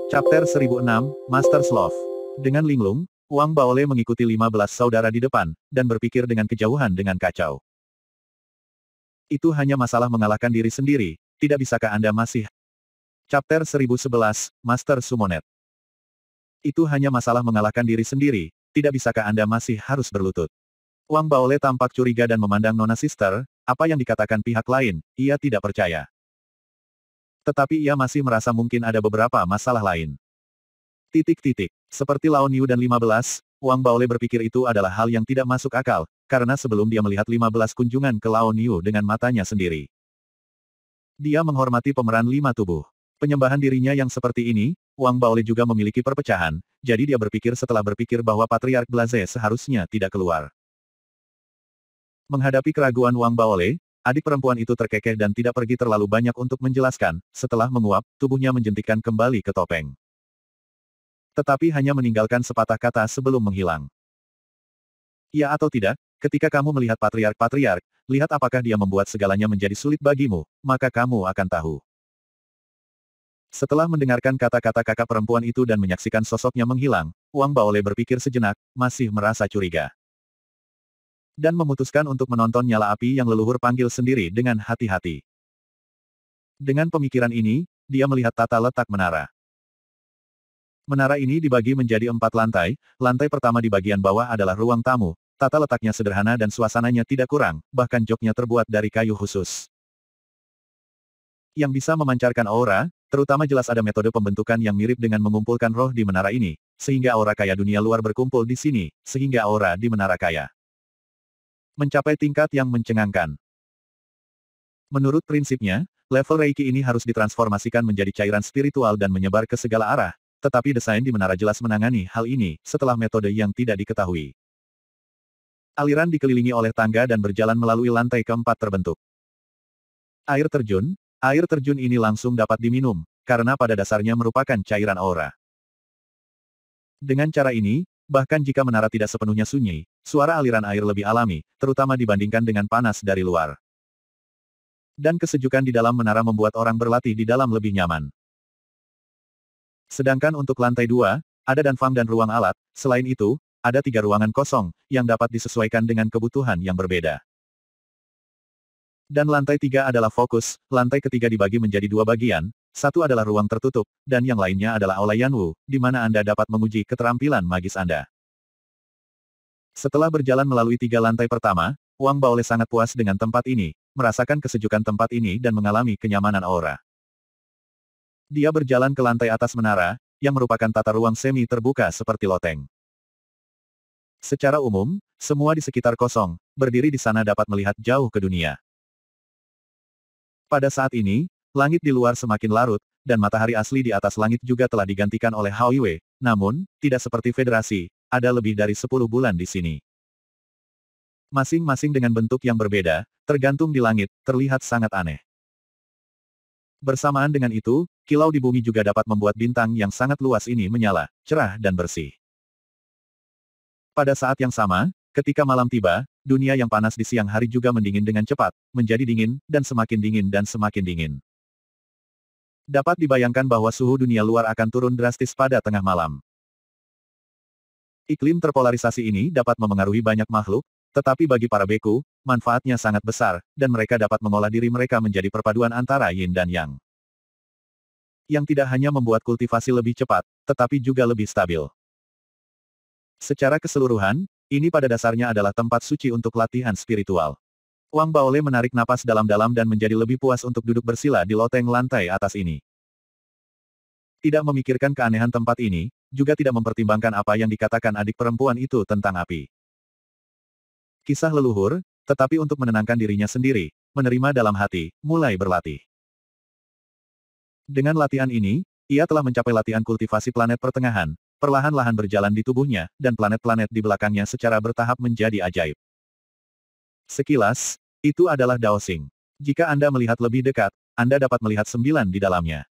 Chapter 1006, Master Sloth. Dengan linglung, Wang Baole mengikuti 15 saudara di depan, dan berpikir dengan kejauhan dengan kacau. Itu hanya masalah mengalahkan diri sendiri, tidak bisakah Anda masih... Chapter 1011, Master Summonet. Itu hanya masalah mengalahkan diri sendiri, tidak bisakah Anda masih harus berlutut. Wang Baole tampak curiga dan memandang Nona Sister, apa yang dikatakan pihak lain, ia tidak percaya. Tetapi ia masih merasa mungkin ada beberapa masalah lain. Seperti Lao Niu dan 15, Wang Baole berpikir itu adalah hal yang tidak masuk akal, karena sebelum dia melihat 15 kunjungan ke Lao Niu dengan matanya sendiri. Dia menghormati pemeran 5 tubuh. Penyembahan dirinya yang seperti ini, Wang Baole juga memiliki perpecahan, jadi dia berpikir setelah berpikir bahwa Patriark Blaze seharusnya tidak keluar. Menghadapi keraguan Wang Baole, adik perempuan itu terkekeh dan tidak pergi terlalu banyak untuk menjelaskan, setelah menguap, tubuhnya menjentikkan kembali ke topeng. Tetapi hanya meninggalkan sepatah kata sebelum menghilang. Ya atau tidak, ketika kamu melihat Patriark, lihat apakah dia membuat segalanya menjadi sulit bagimu, maka kamu akan tahu. Setelah mendengarkan kata-kata kakak perempuan itu dan menyaksikan sosoknya menghilang, Wang Baole berpikir sejenak, masih merasa curiga. Dan memutuskan untuk menonton nyala api yang leluhur panggil sendiri dengan hati-hati. Dengan pemikiran ini, dia melihat tata letak menara. Menara ini dibagi menjadi 4 lantai, lantai pertama di bagian bawah adalah ruang tamu, tata letaknya sederhana dan suasananya tidak kurang, bahkan joknya terbuat dari kayu khusus. Yang bisa memancarkan aura, terutama jelas ada metode pembentukan yang mirip dengan mengumpulkan roh di menara ini, sehingga aura kaya dunia luar berkumpul di sini, sehingga aura di menara kaya mencapai tingkat yang mencengangkan. Menurut prinsipnya, level Reiki ini harus ditransformasikan menjadi cairan spiritual dan menyebar ke segala arah, tetapi desain di menara jelas menangani hal ini, setelah metode yang tidak diketahui. Aliran dikelilingi oleh tangga dan berjalan melalui lantai keempat terbentuk. Air terjun ini langsung dapat diminum, karena pada dasarnya merupakan cairan aura. Dengan cara ini, bahkan jika menara tidak sepenuhnya sunyi, suara aliran air lebih alami, terutama dibandingkan dengan panas dari luar. Dan kesejukan di dalam menara membuat orang berlatih di dalam lebih nyaman. Sedangkan untuk lantai 2, ada danfang dan ruang alat, selain itu, ada 3 ruangan kosong, yang dapat disesuaikan dengan kebutuhan yang berbeda. Dan lantai 3 adalah fokus, lantai ketiga dibagi menjadi 2 bagian, satu adalah ruang tertutup, dan yang lainnya adalah Aula Yanwu, di mana Anda dapat menguji keterampilan magis Anda. Setelah berjalan melalui 3 lantai pertama, Wang Baole sangat puas dengan tempat ini, merasakan kesejukan tempat ini dan mengalami kenyamanan aura. Dia berjalan ke lantai atas menara, yang merupakan tata ruang semi terbuka seperti loteng. Secara umum, semua di sekitar kosong, berdiri di sana dapat melihat jauh ke dunia. Pada saat ini, langit di luar semakin larut, dan matahari asli di atas langit juga telah digantikan oleh Hao Yue, namun, tidak seperti federasi, ada lebih dari 10 bulan di sini. Masing-masing dengan bentuk yang berbeda, tergantung di langit, terlihat sangat aneh. Bersamaan dengan itu, kilau di bumi juga dapat membuat bintang yang sangat luas ini menyala, cerah dan bersih. Pada saat yang sama, ketika malam tiba, dunia yang panas di siang hari juga mendingin dengan cepat, menjadi dingin, dan semakin dingin dan semakin dingin. Dapat dibayangkan bahwa suhu dunia luar akan turun drastis pada tengah malam. Iklim terpolarisasi ini dapat memengaruhi banyak makhluk, tetapi bagi para beku, manfaatnya sangat besar, dan mereka dapat mengolah diri mereka menjadi perpaduan antara yin dan yang. Yang tidak hanya membuat kultivasi lebih cepat, tetapi juga lebih stabil. Secara keseluruhan, ini pada dasarnya adalah tempat suci untuk latihan spiritual. Wang Baole menarik napas dalam-dalam dan menjadi lebih puas untuk duduk bersila di loteng lantai atas ini. Tidak memikirkan keanehan tempat ini, juga tidak mempertimbangkan apa yang dikatakan adik perempuan itu tentang api. Kisah leluhur, tetapi untuk menenangkan dirinya sendiri, menerima dalam hati, mulai berlatih. Dengan latihan ini, ia telah mencapai latihan kultivasi planet pertengahan, perlahan-lahan berjalan di tubuhnya, dan planet-planet di belakangnya secara bertahap menjadi ajaib. Sekilas, itu adalah Daoxing. Jika Anda melihat lebih dekat, Anda dapat melihat 9 di dalamnya.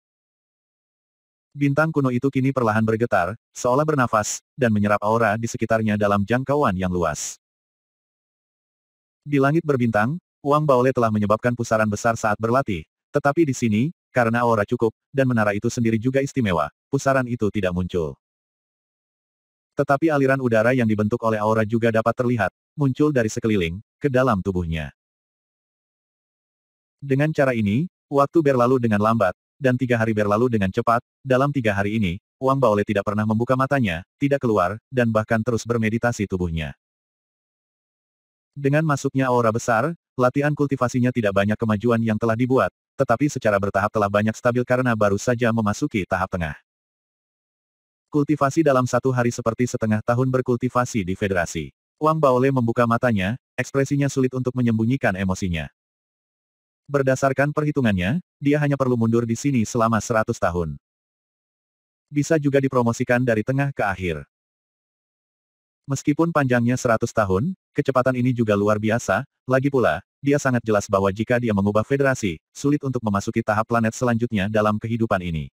Bintang kuno itu kini perlahan bergetar, seolah bernafas, dan menyerap aura di sekitarnya dalam jangkauan yang luas. Di langit berbintang, Wang Baole telah menyebabkan pusaran besar saat berlatih, tetapi di sini, karena aura cukup, dan menara itu sendiri juga istimewa, pusaran itu tidak muncul. Tetapi aliran udara yang dibentuk oleh aura juga dapat terlihat, muncul dari sekeliling, ke dalam tubuhnya. Dengan cara ini, waktu berlalu dengan lambat, dan 3 hari berlalu dengan cepat. Dalam 3 hari ini, Wang Baole tidak pernah membuka matanya, tidak keluar, dan bahkan terus bermeditasi tubuhnya. Dengan masuknya aura besar, latihan kultivasinya tidak banyak kemajuan yang telah dibuat, tetapi secara bertahap telah banyak stabil karena baru saja memasuki tahap tengah. Kultivasi dalam 1 hari seperti setengah tahun berkultivasi di Federasi. Wang Baole membuka matanya, ekspresinya sulit untuk menyembunyikan emosinya. Berdasarkan perhitungannya, dia hanya perlu mundur di sini selama 100 tahun. Bisa juga dipromosikan dari tengah ke akhir. Meskipun panjangnya 100 tahun, kecepatan ini juga luar biasa, lagi pula, dia sangat jelas bahwa jika dia mengubah federasi, sulit untuk memasuki tahap planet selanjutnya dalam kehidupan ini.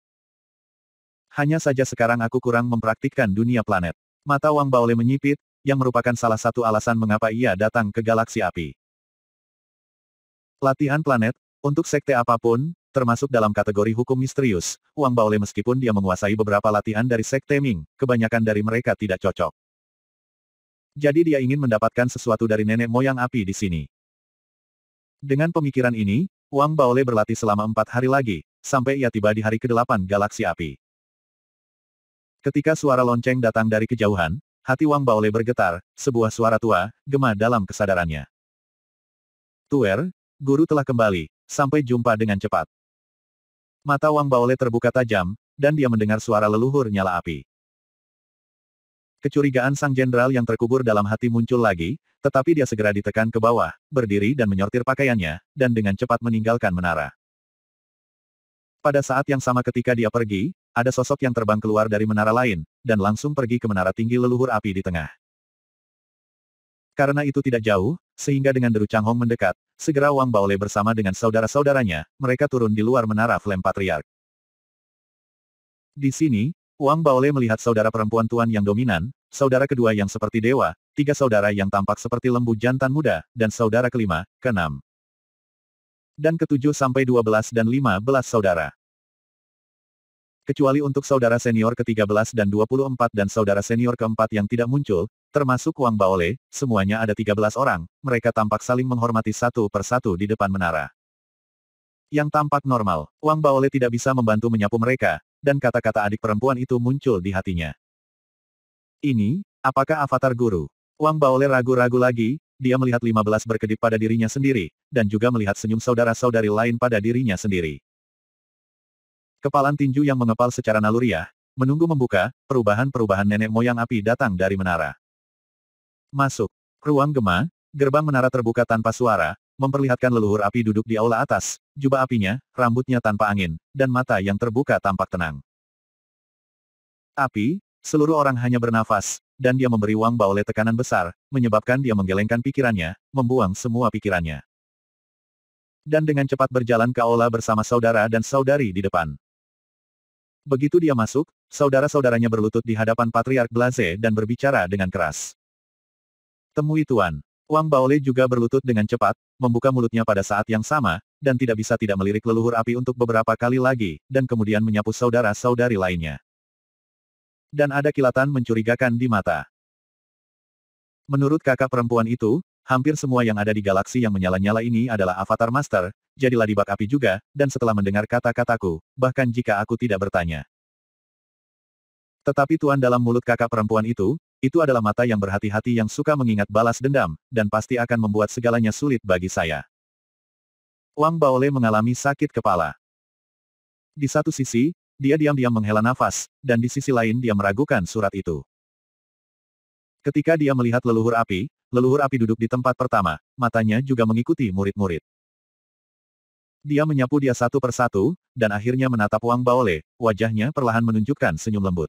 Hanya saja sekarang aku kurang mempraktikkan dunia planet. Mata Wang Baole menyipit, yang merupakan salah satu alasan mengapa ia datang ke galaksi api. Latihan planet, untuk sekte apapun, termasuk dalam kategori hukum misterius, Wang Baole meskipun dia menguasai beberapa latihan dari sekte Ming, kebanyakan dari mereka tidak cocok. Jadi dia ingin mendapatkan sesuatu dari nenek moyang api di sini. Dengan pemikiran ini, Wang Baole berlatih selama 4 hari lagi, sampai ia tiba di hari ke-8 galaksi api. Ketika suara lonceng datang dari kejauhan, hati Wang Baole bergetar, sebuah suara tua, gema dalam kesadarannya. Tuer, guru telah kembali, sampai jumpa dengan cepat. Mata Wang Baole terbuka tajam, dan dia mendengar suara leluhur nyala api. Kecurigaan sang jenderal yang terkubur dalam hati muncul lagi, tetapi dia segera ditekan ke bawah, berdiri dan menyortir pakaiannya, dan dengan cepat meninggalkan menara. Pada saat yang sama ketika dia pergi, ada sosok yang terbang keluar dari menara lain, dan langsung pergi ke menara tinggi leluhur api di tengah. Karena itu tidak jauh, sehingga dengan deru Changhong mendekat, segera Wang Baole bersama dengan saudara-saudaranya, mereka turun di luar menara Flame Patriarch. Di sini, Wang Baole melihat saudara perempuan tuan yang dominan, saudara kedua yang seperti dewa, 3 saudara yang tampak seperti lembu jantan muda, dan saudara kelima, ke-6. Dan ke-7 sampai 12 dan 15 saudara. Kecuali untuk saudara senior ke-13 dan 24 dan saudara senior ke-4 yang tidak muncul, termasuk Wang Baole, semuanya ada 13 orang, mereka tampak saling menghormati satu persatu di depan menara. Yang tampak normal, Wang Baole tidak bisa membantu menyapu mereka, dan kata-kata adik perempuan itu muncul di hatinya. Ini, apakah avatar guru? Wang Baole ragu-ragu lagi, dia melihat 15 berkedip pada dirinya sendiri, dan juga melihat senyum saudara-saudari lain pada dirinya sendiri. Kepalan tinju yang mengepal secara naluriah, menunggu membuka, perubahan-perubahan nenek moyang api datang dari menara. Masuk. Ruang gema, gerbang menara terbuka tanpa suara, memperlihatkan leluhur api duduk di aula atas, jubah apinya, rambutnya tanpa angin, dan mata yang terbuka tampak tenang. Api, seluruh orang hanya bernafas, dan dia memberi Wang Baole tekanan besar, menyebabkan dia menggelengkan pikirannya, membuang semua pikirannya. Dan dengan cepat berjalan ke aula bersama saudara dan saudari di depan. Begitu dia masuk, saudara-saudaranya berlutut di hadapan Patriark Blaze dan berbicara dengan keras. Temui Tuan. Wang Baole juga berlutut dengan cepat, membuka mulutnya pada saat yang sama, dan tidak bisa tidak melirik leluhur api untuk beberapa kali lagi, dan kemudian menyapu saudara-saudari lainnya. Dan ada kilatan mencurigakan di mata. Menurut kakak perempuan itu, hampir semua yang ada di galaksi yang menyala-nyala ini adalah Avatar Master, jadilah di bak api juga, dan setelah mendengar kata-kataku, bahkan jika aku tidak bertanya. Tetapi Tuan dalam mulut kakak perempuan itu adalah mata yang berhati-hati yang suka mengingat balas dendam, dan pasti akan membuat segalanya sulit bagi saya. Wang Baole mengalami sakit kepala. Di satu sisi, dia diam-diam menghela nafas, dan di sisi lain dia meragukan surat itu. Ketika dia melihat leluhur api duduk di tempat pertama, matanya juga mengikuti murid-murid. Dia menyapu dia satu persatu, dan akhirnya menatap Wang Baole, wajahnya perlahan menunjukkan senyum lembut.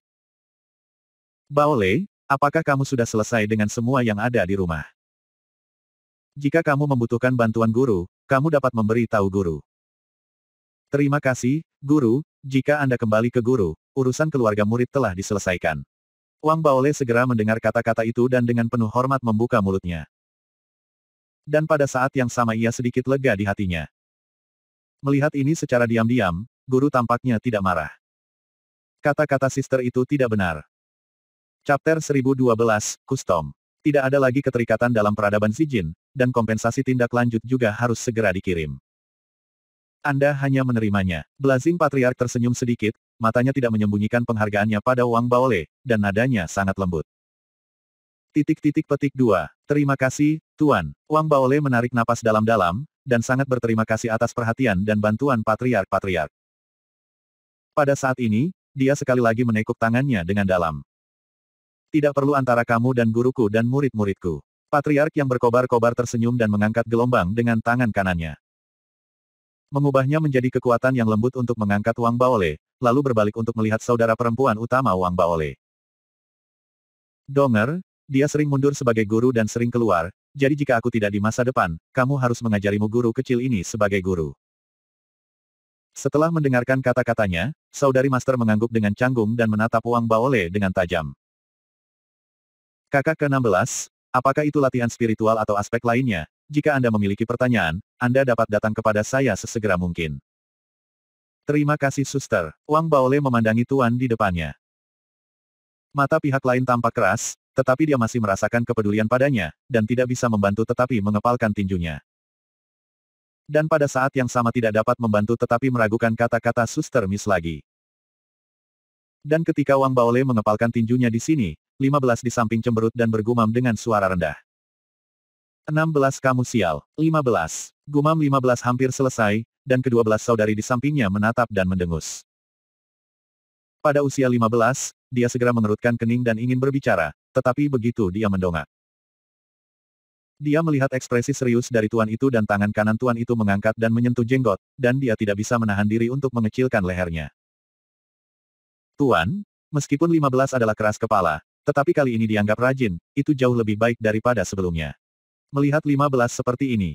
Baole, apakah kamu sudah selesai dengan semua yang ada di rumah? Jika kamu membutuhkan bantuan guru, kamu dapat memberi tahu guru. Terima kasih, guru, jika Anda kembali ke guru, urusan keluarga murid telah diselesaikan. Wang Baole segera mendengar kata-kata itu dan dengan penuh hormat membuka mulutnya. Dan pada saat yang sama ia sedikit lega di hatinya. Melihat ini secara diam-diam, guru tampaknya tidak marah. Kata-kata Sister itu tidak benar. Chapter 1012, Custom. Tidak ada lagi keterikatan dalam peradaban Zijin, dan kompensasi tindak lanjut juga harus segera dikirim. Anda hanya menerimanya. Blazing Patriark tersenyum sedikit, matanya tidak menyembunyikan penghargaannya pada Wang Baole, dan nadanya sangat lembut. Petik 2. Terima kasih, Tuan. Wang Baole menarik napas dalam-dalam, dan sangat berterima kasih atas perhatian dan bantuan Patriark-Patriark. Pada saat ini, dia sekali lagi menekuk tangannya dengan dalam. Tidak perlu antara kamu dan guruku dan murid-muridku. Patriark yang berkobar-kobar tersenyum dan mengangkat gelombang dengan tangan kanannya. Mengubahnya menjadi kekuatan yang lembut untuk mengangkat Wang Baole, lalu berbalik untuk melihat saudara perempuan utama Wang Baole. Donger, dia sering mundur sebagai guru dan sering keluar, jadi jika aku tidak di masa depan, kamu harus mengajarimu guru kecil ini sebagai guru. Setelah mendengarkan kata-katanya, saudari master mengangguk dengan canggung dan menatap Wang Baole dengan tajam. Kakak ke-16, apakah itu latihan spiritual atau aspek lainnya? Jika Anda memiliki pertanyaan, Anda dapat datang kepada saya sesegera mungkin. Terima kasih suster. Wang Baole memandangi Tuan di depannya. Mata pihak lain tampak keras, tetapi dia masih merasakan kepedulian padanya, dan tidak bisa membantu tetapi mengepalkan tinjunya. Dan pada saat yang sama tidak dapat membantu tetapi meragukan kata-kata suster Miss lagi. Dan ketika Wang Baole mengepalkan tinjunya di sini, 15 di samping cemberut dan bergumam dengan suara rendah. 16 kamu sial. 15. Gumam 15 hampir selesai, dan ke-12 saudari di sampingnya menatap dan mendengus. Pada usia 15, dia segera mengerutkan kening dan ingin berbicara, tetapi begitu dia mendongak. Dia melihat ekspresi serius dari tuan itu dan tangan kanan tuan itu mengangkat dan menyentuh jenggot, dan dia tidak bisa menahan diri untuk mengecilkan lehernya. Tuan, meskipun 15 adalah keras kepala, tetapi kali ini dianggap rajin, itu jauh lebih baik daripada sebelumnya. Melihat 15 seperti ini,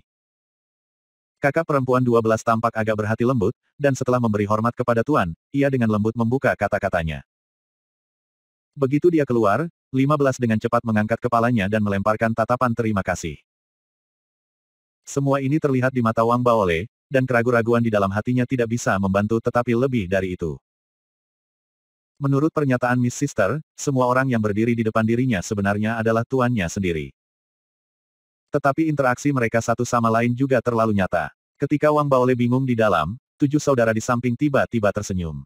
kakak perempuan 12 tampak agak berhati lembut, dan setelah memberi hormat kepada tuan, ia dengan lembut membuka kata-katanya. Begitu dia keluar, 15 dengan cepat mengangkat kepalanya dan melemparkan tatapan terima kasih. Semua ini terlihat di mata Wang Baole, dan keraguan-raguan di dalam hatinya tidak bisa membantu tetapi lebih dari itu. Menurut pernyataan Miss Sister, semua orang yang berdiri di depan dirinya sebenarnya adalah tuannya sendiri. Tetapi interaksi mereka satu sama lain juga terlalu nyata. Ketika Wang Baole bingung di dalam, 7 saudara di samping tiba-tiba tersenyum.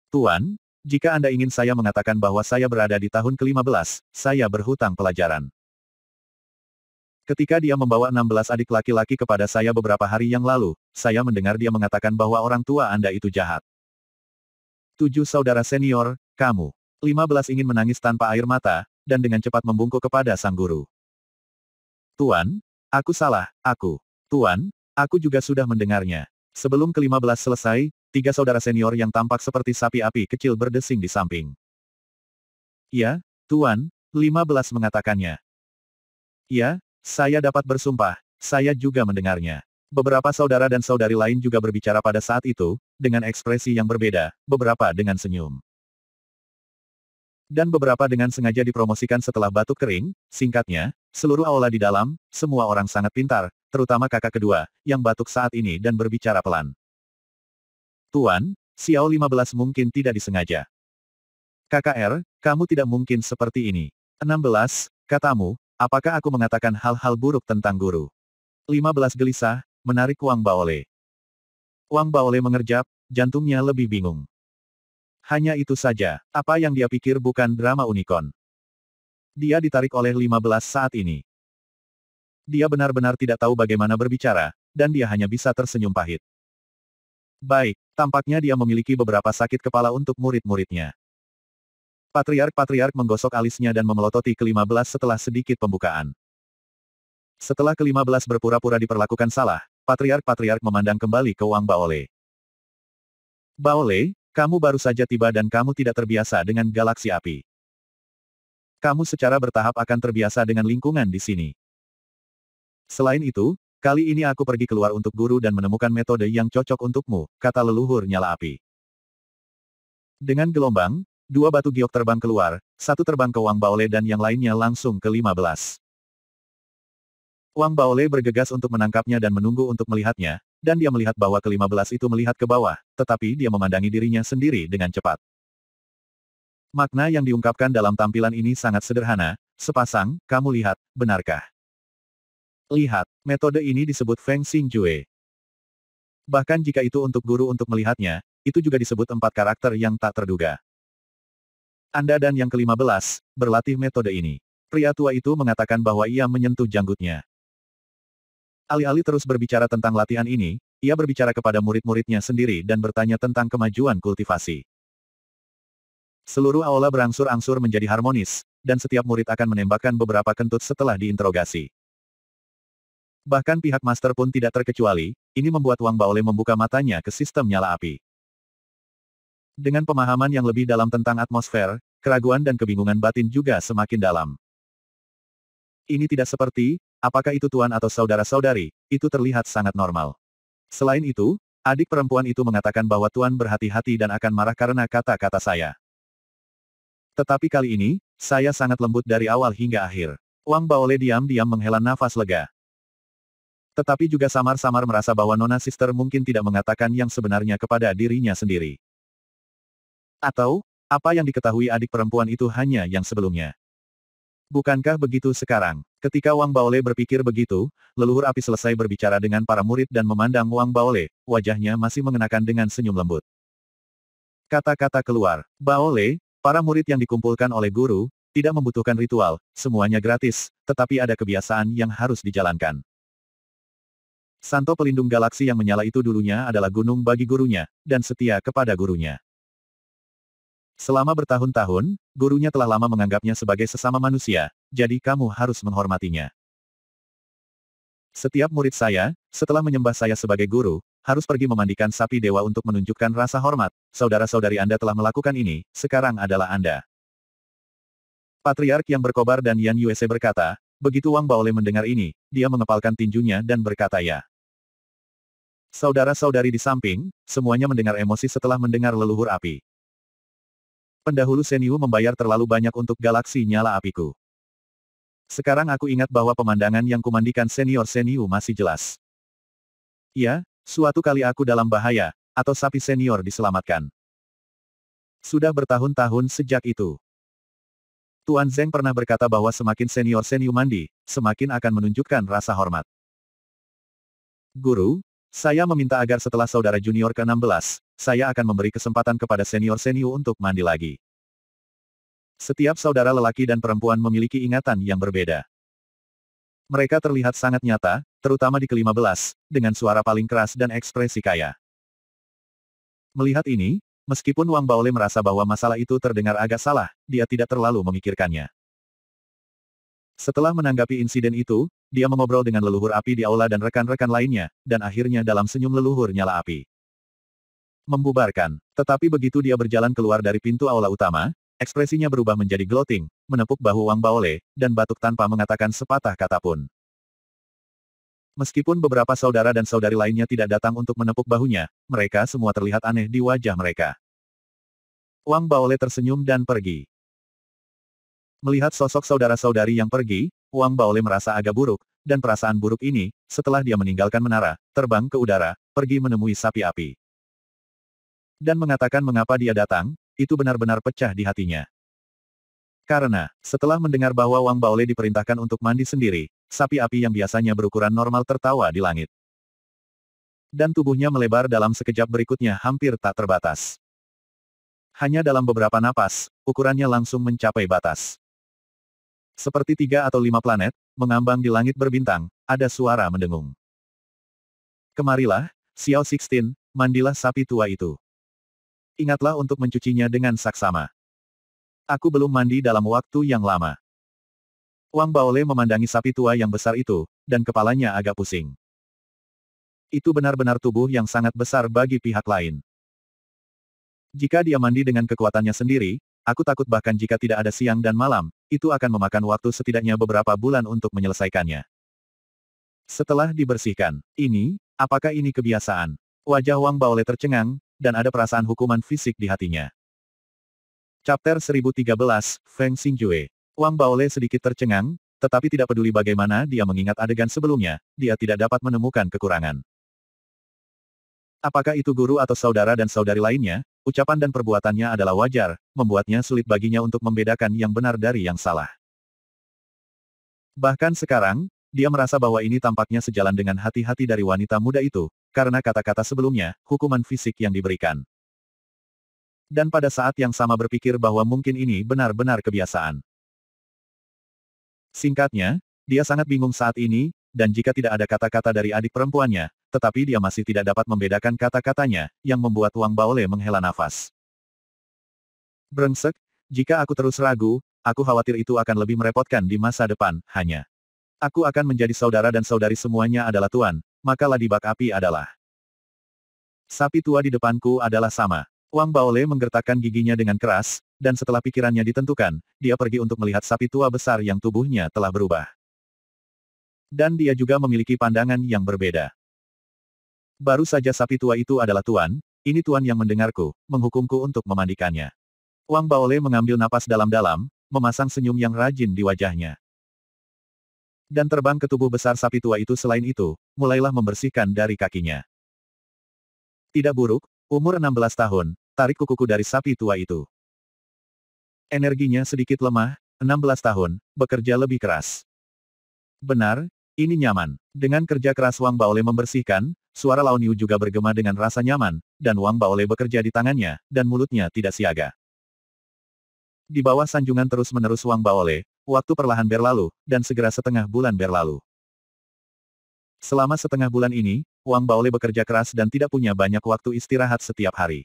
Tuan, jika Anda ingin saya mengatakan bahwa saya berada di tahun ke-15, saya berhutang pelajaran. Ketika dia membawa 16 adik laki-laki kepada saya beberapa hari yang lalu, saya mendengar dia mengatakan bahwa orang tua Anda itu jahat. 7 saudara senior, kamu. 15 ingin menangis tanpa air mata, dan dengan cepat membungkuk kepada sang guru. Tuan, aku salah, aku. Tuan, aku juga sudah mendengarnya. Sebelum ke-15 selesai, 3 saudara senior yang tampak seperti sapi api kecil berdesing di samping. Ya, Tuan, 15 mengatakannya. Ya, saya dapat bersumpah, saya juga mendengarnya. Beberapa saudara dan saudari lain juga berbicara pada saat itu, dengan ekspresi yang berbeda, beberapa dengan senyum. Dan beberapa dengan sengaja dipromosikan setelah batuk kering, singkatnya, seluruh aula di dalam, semua orang sangat pintar, terutama kakak kedua, yang batuk saat ini dan berbicara pelan. Tuan, Xiao 15 mungkin tidak disengaja. KKR, kamu tidak mungkin seperti ini. 16, katamu, apakah aku mengatakan hal-hal buruk tentang guru? 15 gelisah, menarik Wang Baole. Wang Baole mengerjap, jantungnya lebih bingung. Hanya itu saja, apa yang dia pikir bukan drama unicorn. Dia ditarik oleh 15 saat ini. Dia benar-benar tidak tahu bagaimana berbicara, dan dia hanya bisa tersenyum pahit. Baik, tampaknya dia memiliki beberapa sakit kepala untuk murid-muridnya. Patriark-patriark menggosok alisnya dan memelototi ke-15 setelah sedikit pembukaan. Setelah ke-15 berpura-pura diperlakukan salah, patriark-patriark memandang kembali ke Wang Baole. Baole, kamu baru saja tiba dan kamu tidak terbiasa dengan galaksi api. Kamu secara bertahap akan terbiasa dengan lingkungan di sini. Selain itu, kali ini aku pergi keluar untuk guru dan menemukan metode yang cocok untukmu, kata leluhur nyala api. Dengan gelombang, 2 batu giok terbang keluar, satu terbang ke Wang Baole dan yang lainnya langsung ke 15. Wang Baole bergegas untuk menangkapnya dan menunggu untuk melihatnya, dan dia melihat bahwa ke-15 itu melihat ke bawah, tetapi dia memandangi dirinya sendiri dengan cepat. Makna yang diungkapkan dalam tampilan ini sangat sederhana, sepasang, kamu lihat, benarkah? Lihat, metode ini disebut Feng Xingjue. Bahkan jika itu untuk guru untuk melihatnya, itu juga disebut 4 karakter yang tak terduga. Anda dan yang ke-15, berlatih metode ini. Pria tua itu mengatakan bahwa ia menyentuh janggutnya. Alih-alih terus berbicara tentang latihan ini, ia berbicara kepada murid-muridnya sendiri dan bertanya tentang kemajuan kultivasi. Seluruh aula berangsur-angsur menjadi harmonis, dan setiap murid akan menembakkan beberapa kentut setelah diinterogasi. Bahkan pihak master pun tidak terkecuali, ini membuat Wang Baolei membuka matanya ke sistem nyala api. Dengan pemahaman yang lebih dalam tentang atmosfer, keraguan dan kebingungan batin juga semakin dalam. Ini tidak seperti, apakah itu tuan atau saudara-saudari, itu terlihat sangat normal. Selain itu, adik perempuan itu mengatakan bahwa tuan berhati-hati dan akan marah karena kata-kata saya. Tetapi kali ini, saya sangat lembut dari awal hingga akhir. Wang Baolei diam-diam menghela nafas lega. Tetapi juga samar-samar merasa bahwa Nona Sister mungkin tidak mengatakan yang sebenarnya kepada dirinya sendiri. Atau, apa yang diketahui adik perempuan itu hanya yang sebelumnya. Bukankah begitu sekarang? Ketika Wang Baolei berpikir begitu, leluhur api selesai berbicara dengan para murid dan memandang Wang Baolei, wajahnya masih mengenakan dengan senyum lembut. Kata-kata keluar, Baolei, para murid yang dikumpulkan oleh guru, tidak membutuhkan ritual, semuanya gratis, tetapi ada kebiasaan yang harus dijalankan. Santo pelindung galaksi yang menyala itu dulunya adalah gunung bagi gurunya, dan setia kepada gurunya. Selama bertahun-tahun, gurunya telah lama menganggapnya sebagai sesama manusia, jadi kamu harus menghormatinya. Setiap murid saya, setelah menyembah saya sebagai guru, harus pergi memandikan sapi dewa untuk menunjukkan rasa hormat. Saudara-saudari Anda telah melakukan ini, sekarang adalah Anda. Patriark yang berkobar dan Yan Yuese berkata, begitu Wang Baolei mendengar ini, dia mengepalkan tinjunya dan berkata ya. Saudara-saudari di samping, semuanya mendengar emosi setelah mendengar leluhur api. Pendahulu Senyu membayar terlalu banyak untuk galaksi nyala apiku. Sekarang aku ingat bahwa pemandangan yang kumandikan senior Senyu masih jelas. Ya, suatu kali aku dalam bahaya, atau sapi senior diselamatkan. Sudah bertahun-tahun sejak itu. Tuan Zeng pernah berkata bahwa semakin senior Senyu mandi, semakin akan menunjukkan rasa hormat. Guru, saya meminta agar setelah saudara junior ke-16, saya akan memberi kesempatan kepada senior Senyu untuk mandi lagi. Setiap saudara lelaki dan perempuan memiliki ingatan yang berbeda. Mereka terlihat sangat nyata, terutama di ke-15, dengan suara paling keras dan ekspresi kaya. Melihat ini, meskipun Wang Baolei merasa bahwa masalah itu terdengar agak salah, dia tidak terlalu memikirkannya. Setelah menanggapi insiden itu, dia mengobrol dengan leluhur api di aula dan rekan-rekan lainnya, dan akhirnya dalam senyum leluhur nyala api. Membubarkan. Tetapi begitu dia berjalan keluar dari pintu aula utama, ekspresinya berubah menjadi gloating, menepuk bahu Wang Baolei, dan batuk tanpa mengatakan sepatah kata pun. Meskipun beberapa saudara dan saudari lainnya tidak datang untuk menepuk bahunya, mereka semua terlihat aneh di wajah mereka. Wang Baolei tersenyum dan pergi. Melihat sosok saudara-saudari yang pergi, Wang Baolei merasa agak buruk, dan perasaan buruk ini, setelah dia meninggalkan menara, terbang ke udara, pergi menemui sapi api. Dan mengatakan mengapa dia datang, itu benar-benar pecah di hatinya. Karena, setelah mendengar bahwa Wang Baolei diperintahkan untuk mandi sendiri, sapi api yang biasanya berukuran normal tertawa di langit. Dan tubuhnya melebar dalam sekejap berikutnya hampir tak terbatas. Hanya dalam beberapa napas, ukurannya langsung mencapai batas. Seperti 3 atau 5 planet, mengambang di langit berbintang, ada suara mendengung. Kemarilah, Xiao Sixteen, mandilah sapi tua itu. Ingatlah untuk mencucinya dengan saksama. Aku belum mandi dalam waktu yang lama. Wang Baolei memandangi sapi tua yang besar itu, dan kepalanya agak pusing. Itu benar-benar tubuh yang sangat besar bagi pihak lain. Jika dia mandi dengan kekuatannya sendiri, aku takut bahkan jika tidak ada siang dan malam, itu akan memakan waktu setidaknya beberapa bulan untuk menyelesaikannya. Setelah dibersihkan, apakah ini kebiasaan? Wajah Wang Baolei tercengang, dan ada perasaan hukuman fisik di hatinya. Chapter 1013, Feng Xingjue. Wang Baolei sedikit tercengang, tetapi tidak peduli bagaimana dia mengingat adegan sebelumnya, dia tidak dapat menemukan kekurangan. Apakah itu guru atau saudara dan saudari lainnya, ucapan dan perbuatannya adalah wajar, membuatnya sulit baginya untuk membedakan yang benar dari yang salah. Bahkan sekarang, dia merasa bahwa ini tampaknya sejalan dengan hati-hati dari wanita muda itu, karena kata-kata sebelumnya, hukuman fisik yang diberikan. Dan pada saat yang sama berpikir bahwa mungkin ini benar-benar kebiasaan. Singkatnya, dia sangat bingung saat ini, dan jika tidak ada kata-kata dari adik perempuannya, tetapi dia masih tidak dapat membedakan kata-katanya, yang membuat Wang Baole menghela nafas. Brengsek, jika aku terus ragu, aku khawatir itu akan lebih merepotkan di masa depan, hanya. Aku akan menjadi saudara dan saudari semuanya adalah tuan, maka ladybug api adalah. Sapi tua di depanku adalah sama. Wang Baole menggertakkan giginya dengan keras, dan setelah pikirannya ditentukan, dia pergi untuk melihat sapi tua besar yang tubuhnya telah berubah. Dan dia juga memiliki pandangan yang berbeda. Baru saja sapi tua itu adalah tuan, ini tuan yang mendengarku, menghukumku untuk memandikannya. Wang Baole mengambil napas dalam-dalam, memasang senyum yang rajin di wajahnya. Dan terbang ke tubuh besar sapi tua itu selain itu, mulailah membersihkan dari kakinya. Tidak buruk, umur 16 tahun, tarik kukuku dari sapi tua itu. Energinya sedikit lemah, 16 tahun, bekerja lebih keras. Benar, ini nyaman. Dengan kerja keras Wang Baole membersihkan, suara Lao Niu juga bergema dengan rasa nyaman, dan Wang Baole bekerja di tangannya, dan mulutnya tidak siaga. Di bawah sanjungan terus-menerus Wang Baole, waktu perlahan berlalu, dan segera setengah bulan berlalu. Selama setengah bulan ini, Wang Baole bekerja keras dan tidak punya banyak waktu istirahat setiap hari.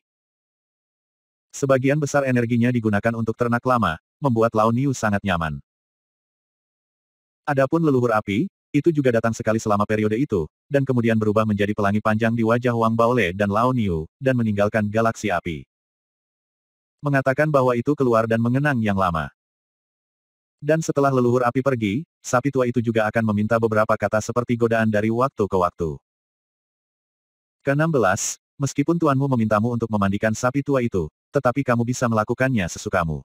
Sebagian besar energinya digunakan untuk ternak lama, membuat Lao Niu sangat nyaman. Adapun leluhur api, itu juga datang sekali selama periode itu, dan kemudian berubah menjadi pelangi panjang di wajah Wang Baole dan Lao Niu, dan meninggalkan galaksi api. Mengatakan bahwa itu keluar dan mengenang yang lama. Dan setelah leluhur api pergi, sapi tua itu juga akan meminta beberapa kata seperti godaan dari waktu ke waktu. Ke-16, meskipun tuanmu memintamu untuk memandikan sapi tua itu, tetapi kamu bisa melakukannya sesukamu.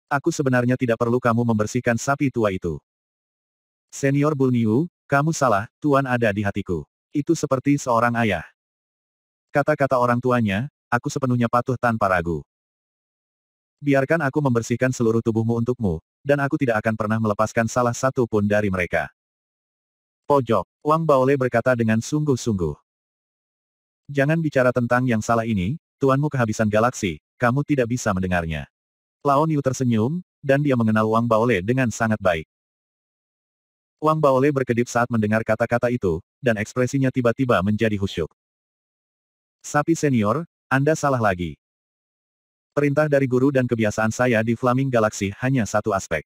Aku sebenarnya tidak perlu kamu membersihkan sapi tua itu. Senior Bull Niu, kamu salah, tuan ada di hatiku. Itu seperti seorang ayah. Kata-kata orang tuanya, aku sepenuhnya patuh tanpa ragu. Biarkan aku membersihkan seluruh tubuhmu untukmu, dan aku tidak akan pernah melepaskan salah satu pun dari mereka. Pojok, Wang Baole berkata dengan sungguh-sungguh. Jangan bicara tentang yang salah ini, tuanmu kehabisan galaksi, kamu tidak bisa mendengarnya. Lao Niu tersenyum, dan dia mengenal Wang Baole dengan sangat baik. Wang Baole berkedip saat mendengar kata-kata itu, dan ekspresinya tiba-tiba menjadi khusyuk. Sapi senior, Anda salah lagi. Perintah dari guru dan kebiasaan saya di Flaming Galaxy hanya satu aspek.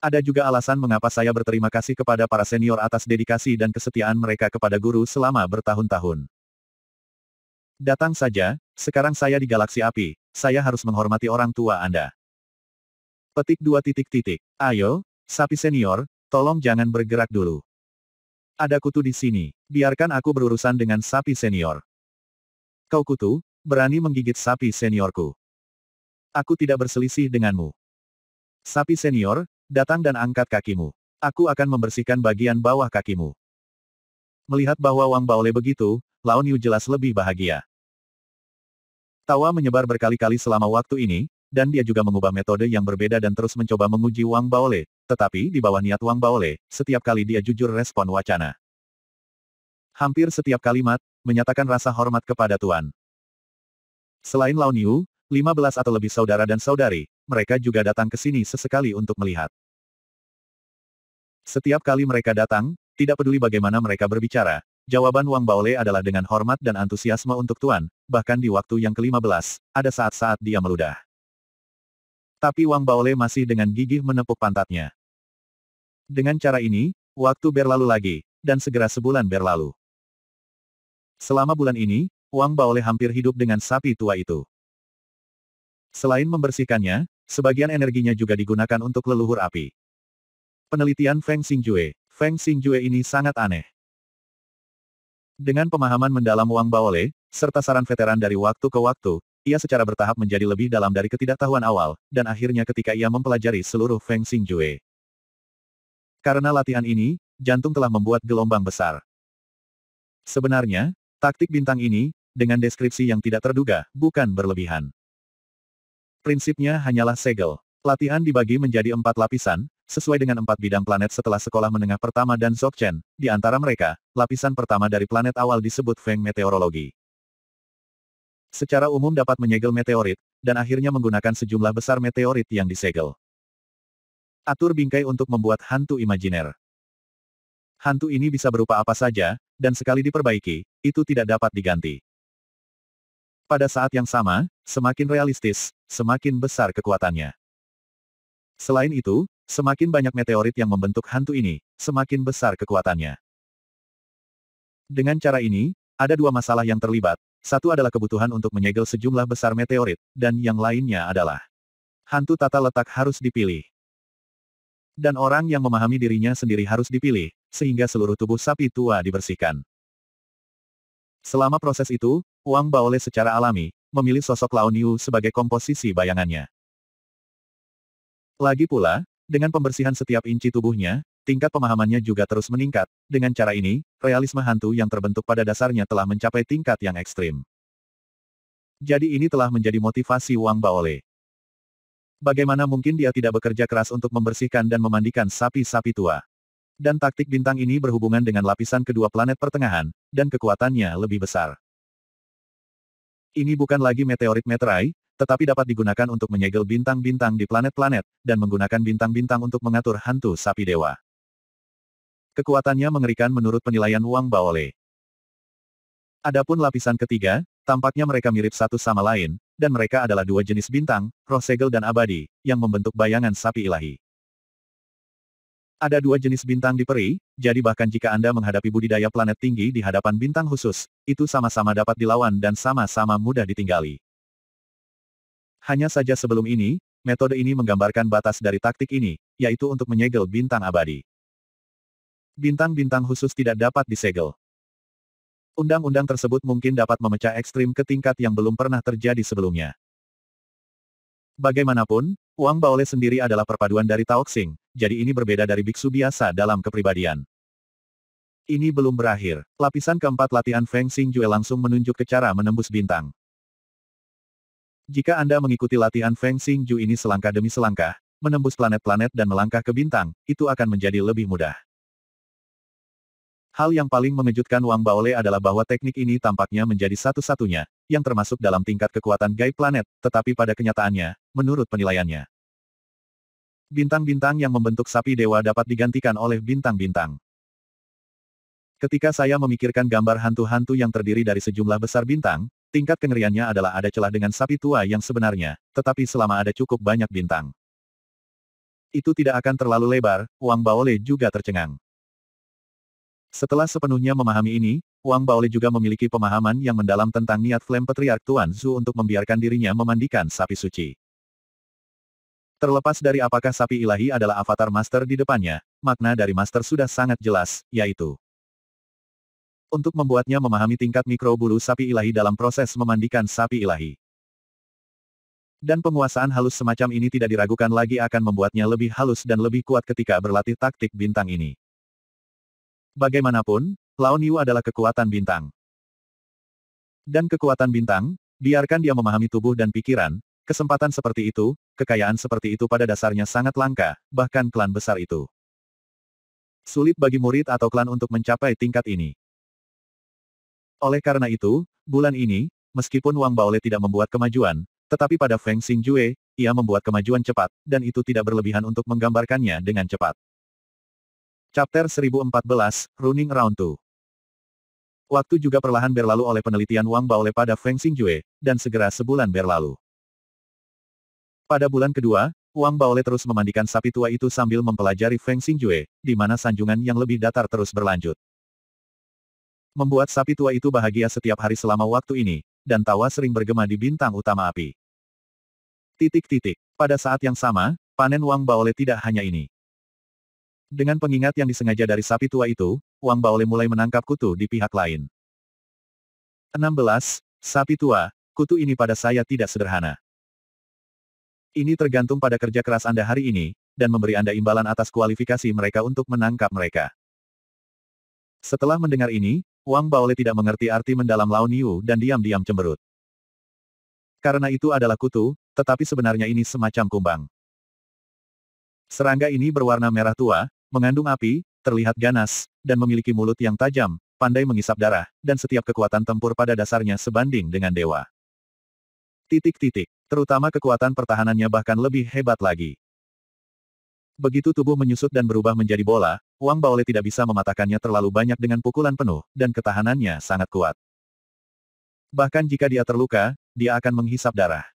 Ada juga alasan mengapa saya berterima kasih kepada para senior atas dedikasi dan kesetiaan mereka kepada guru selama bertahun-tahun. Datang saja, sekarang saya di Galaksi Api, saya harus menghormati orang tua Anda. Petik 2 titik titik. Ayo, sapi senior, tolong jangan bergerak dulu. Ada kutu di sini, biarkan aku berurusan dengan sapi senior. Kau kutu, berani menggigit sapi seniorku. Aku tidak berselisih denganmu. Sapi senior, datang dan angkat kakimu. Aku akan membersihkan bagian bawah kakimu. Melihat bahwa Wang Baole begitu, Lao Niu jelas lebih bahagia. Tawa menyebar berkali-kali selama waktu ini, dan dia juga mengubah metode yang berbeda dan terus mencoba menguji Wang Baole, tetapi di bawah niat Wang Baole, setiap kali dia jujur respon wacana. Hampir setiap kalimat, menyatakan rasa hormat kepada Tuan. Selain Lao Niu, 15 atau lebih saudara dan saudari, mereka juga datang ke sini sesekali untuk melihat. Setiap kali mereka datang, tidak peduli bagaimana mereka berbicara, jawaban Wang Baole adalah dengan hormat dan antusiasme untuk Tuan, bahkan di waktu yang ke-15, ada saat-saat dia meludah. Tapi Wang Baole masih dengan gigih menepuk pantatnya. Dengan cara ini, waktu berlalu lagi, dan segera sebulan berlalu. Selama bulan ini, Wang Baole hampir hidup dengan sapi tua itu. Selain membersihkannya, sebagian energinya juga digunakan untuk leluhur api. Penelitian Feng Xingjue. Feng Xingjue ini sangat aneh. Dengan pemahaman mendalam Wang Baole, serta saran veteran dari waktu ke waktu, ia secara bertahap menjadi lebih dalam dari ketidaktahuan awal, dan akhirnya ketika ia mempelajari seluruh Feng Xingjue. Karena latihan ini, jantung telah membuat gelombang besar. Sebenarnya, taktik bintang ini, dengan deskripsi yang tidak terduga, bukan berlebihan. Prinsipnya hanyalah segel. Latihan dibagi menjadi 4 lapisan, sesuai dengan 4 bidang planet setelah sekolah menengah pertama dan Dzogchen. Di antara mereka, lapisan pertama dari planet awal disebut Feng Meteorologi. Secara umum dapat menyegel meteorit, dan akhirnya menggunakan sejumlah besar meteorit yang disegel. Atur bingkai untuk membuat hantu imajiner. Hantu ini bisa berupa apa saja, dan sekali diperbaiki, itu tidak dapat diganti. Pada saat yang sama, semakin realistis, semakin besar kekuatannya. Selain itu, semakin banyak meteorit yang membentuk hantu ini, semakin besar kekuatannya. Dengan cara ini, ada 2 masalah yang terlibat. Satu adalah kebutuhan untuk menyegel sejumlah besar meteorit, dan yang lainnya adalah hantu tata letak harus dipilih. Dan orang yang memahami dirinya sendiri harus dipilih, sehingga seluruh tubuh sapi tua dibersihkan. Selama proses itu, Wang Baole secara alami, memilih sosok Lao Niu sebagai komposisi bayangannya. Lagi pula, dengan pembersihan setiap inci tubuhnya, tingkat pemahamannya juga terus meningkat. Dengan cara ini, realisme hantu yang terbentuk pada dasarnya telah mencapai tingkat yang ekstrim. Jadi ini telah menjadi motivasi Wang Baole. Bagaimana mungkin dia tidak bekerja keras untuk membersihkan dan memandikan sapi-sapi tua? Dan taktik bintang ini berhubungan dengan lapisan kedua planet pertengahan, dan kekuatannya lebih besar. Ini bukan lagi meteorit meterai, tetapi dapat digunakan untuk menyegel bintang-bintang di planet-planet, dan menggunakan bintang-bintang untuk mengatur hantu sapi dewa. Kekuatannya mengerikan menurut penilaian Wang Baole. Adapun lapisan ketiga, tampaknya mereka mirip satu sama lain, dan mereka adalah 2 jenis bintang, roh segel dan abadi, yang membentuk bayangan sapi ilahi. Ada 2 jenis bintang di peri, jadi bahkan jika Anda menghadapi budidaya planet tinggi di hadapan bintang khusus, itu sama-sama dapat dilawan dan sama-sama mudah ditinggali. Hanya saja sebelum ini, metode ini menggambarkan batas dari taktik ini, yaitu untuk menyegel bintang abadi. Bintang-bintang khusus tidak dapat disegel. Undang-undang tersebut mungkin dapat memecah ekstrim ke tingkat yang belum pernah terjadi sebelumnya. Bagaimanapun, Wang Baole sendiri adalah perpaduan dari Taoxing, jadi ini berbeda dari biksu biasa dalam kepribadian. Ini belum berakhir. Lapisan keempat latihan Feng Xingjue langsung menunjuk ke cara menembus bintang. Jika Anda mengikuti latihan Feng Xingjue ini selangkah demi selangkah, menembus planet-planet dan melangkah ke bintang, itu akan menjadi lebih mudah. Hal yang paling mengejutkan Wang Baole adalah bahwa teknik ini tampaknya menjadi satu-satunya, yang termasuk dalam tingkat kekuatan gaib planet, tetapi pada kenyataannya, menurut penilaiannya, bintang-bintang yang membentuk sapi dewa dapat digantikan oleh bintang-bintang. Ketika saya memikirkan gambar hantu-hantu yang terdiri dari sejumlah besar bintang, tingkat kengeriannya adalah ada celah dengan sapi tua yang sebenarnya, tetapi selama ada cukup banyak bintang, itu tidak akan terlalu lebar. Wang Baole juga tercengang. Setelah sepenuhnya memahami ini, Wang Baole juga memiliki pemahaman yang mendalam tentang niat Flame Patriarch Tuan Zhu untuk membiarkan dirinya memandikan sapi suci. Terlepas dari apakah sapi ilahi adalah avatar master di depannya, makna dari master sudah sangat jelas, yaitu untuk membuatnya memahami tingkat mikro bulu sapi ilahi dalam proses memandikan sapi ilahi. Dan penguasaan halus semacam ini tidak diragukan lagi akan membuatnya lebih halus dan lebih kuat ketika berlatih taktik bintang ini. Bagaimanapun, Lao Niu adalah kekuatan bintang. Dan kekuatan bintang, biarkan dia memahami tubuh dan pikiran, kesempatan seperti itu, kekayaan seperti itu pada dasarnya sangat langka, bahkan klan besar itu sulit bagi murid atau klan untuk mencapai tingkat ini. Oleh karena itu, bulan ini, meskipun Wang Baole tidak membuat kemajuan, tetapi pada Feng Xingjue, ia membuat kemajuan cepat, dan itu tidak berlebihan untuk menggambarkannya dengan cepat. Chapter 1014, Running Round 2. Waktu juga perlahan berlalu oleh penelitian Wang Baole pada Feng Xingjue, dan segera sebulan berlalu. Pada bulan kedua, Wang Baole terus memandikan sapi tua itu sambil mempelajari Feng Xingjue, di mana sanjungan yang lebih datar terus berlanjut. Membuat sapi tua itu bahagia setiap hari selama waktu ini, dan tawa sering bergema di bintang utama api. Pada saat yang sama, panen Wang Baole tidak hanya ini. Dengan pengingat yang disengaja dari sapi tua itu, Wang Baole mulai menangkap kutu di pihak lain. 16. Sapi tua, kutu ini pada saya tidak sederhana. Ini tergantung pada kerja keras Anda hari ini, dan memberi Anda imbalan atas kualifikasi mereka untuk menangkap mereka. Setelah mendengar ini, Wang Baole tidak mengerti arti mendalam Lao Niu dan diam-diam cemberut. Karena itu adalah kutu, tetapi sebenarnya ini semacam kumbang. Serangga ini berwarna merah tua, mengandung api, terlihat ganas, dan memiliki mulut yang tajam, pandai mengisap darah, dan setiap kekuatan tempur pada dasarnya sebanding dengan dewa. Terutama kekuatan pertahanannya bahkan lebih hebat lagi. Begitu tubuh menyusut dan berubah menjadi bola, Wang Baole tidak bisa mematahkannya terlalu banyak dengan pukulan penuh, dan ketahanannya sangat kuat. Bahkan jika dia terluka, dia akan menghisap darah.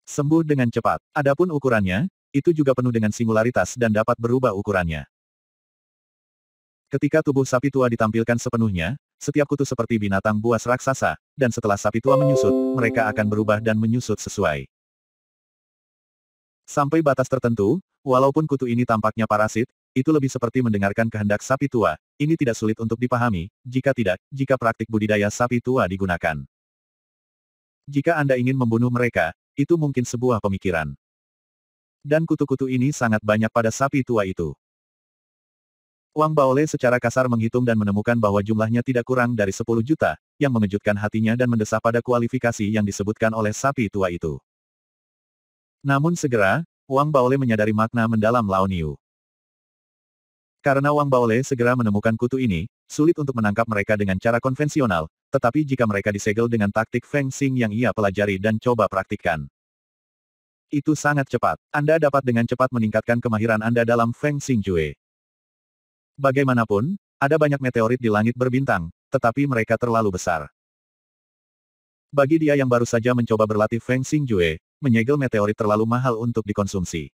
Sembuh dengan cepat. Adapun ukurannya, itu juga penuh dengan singularitas dan dapat berubah ukurannya. Ketika tubuh sapi tua ditampilkan sepenuhnya, setiap kutu seperti binatang buas raksasa, dan setelah sapi tua menyusut, mereka akan berubah dan menyusut sesuai. Sampai batas tertentu, walaupun kutu ini tampaknya parasit, itu lebih seperti mendengarkan kehendak sapi tua. Ini tidak sulit untuk dipahami, jika praktik budidaya sapi tua digunakan. Jika Anda ingin membunuh mereka, itu mungkin sebuah pemikiran. Dan kutu-kutu ini sangat banyak pada sapi tua itu. Wang Baole secara kasar menghitung dan menemukan bahwa jumlahnya tidak kurang dari 10 juta, yang mengejutkan hatinya dan mendesah pada kualifikasi yang disebutkan oleh sapi tua itu. Namun segera, Wang Baole menyadari makna mendalam Lao Niu. Karena Wang Baole segera menemukan kutu ini, sulit untuk menangkap mereka dengan cara konvensional, tetapi jika mereka disegel dengan taktik Feng Xing yang ia pelajari dan coba praktikkan. Itu sangat cepat. Anda dapat dengan cepat meningkatkan kemahiran Anda dalam Feng Xing Jue. Bagaimanapun, ada banyak meteorit di langit berbintang, tetapi mereka terlalu besar. Bagi dia yang baru saja mencoba berlatih Feng Xing Jue, menyegel meteorit terlalu mahal untuk dikonsumsi.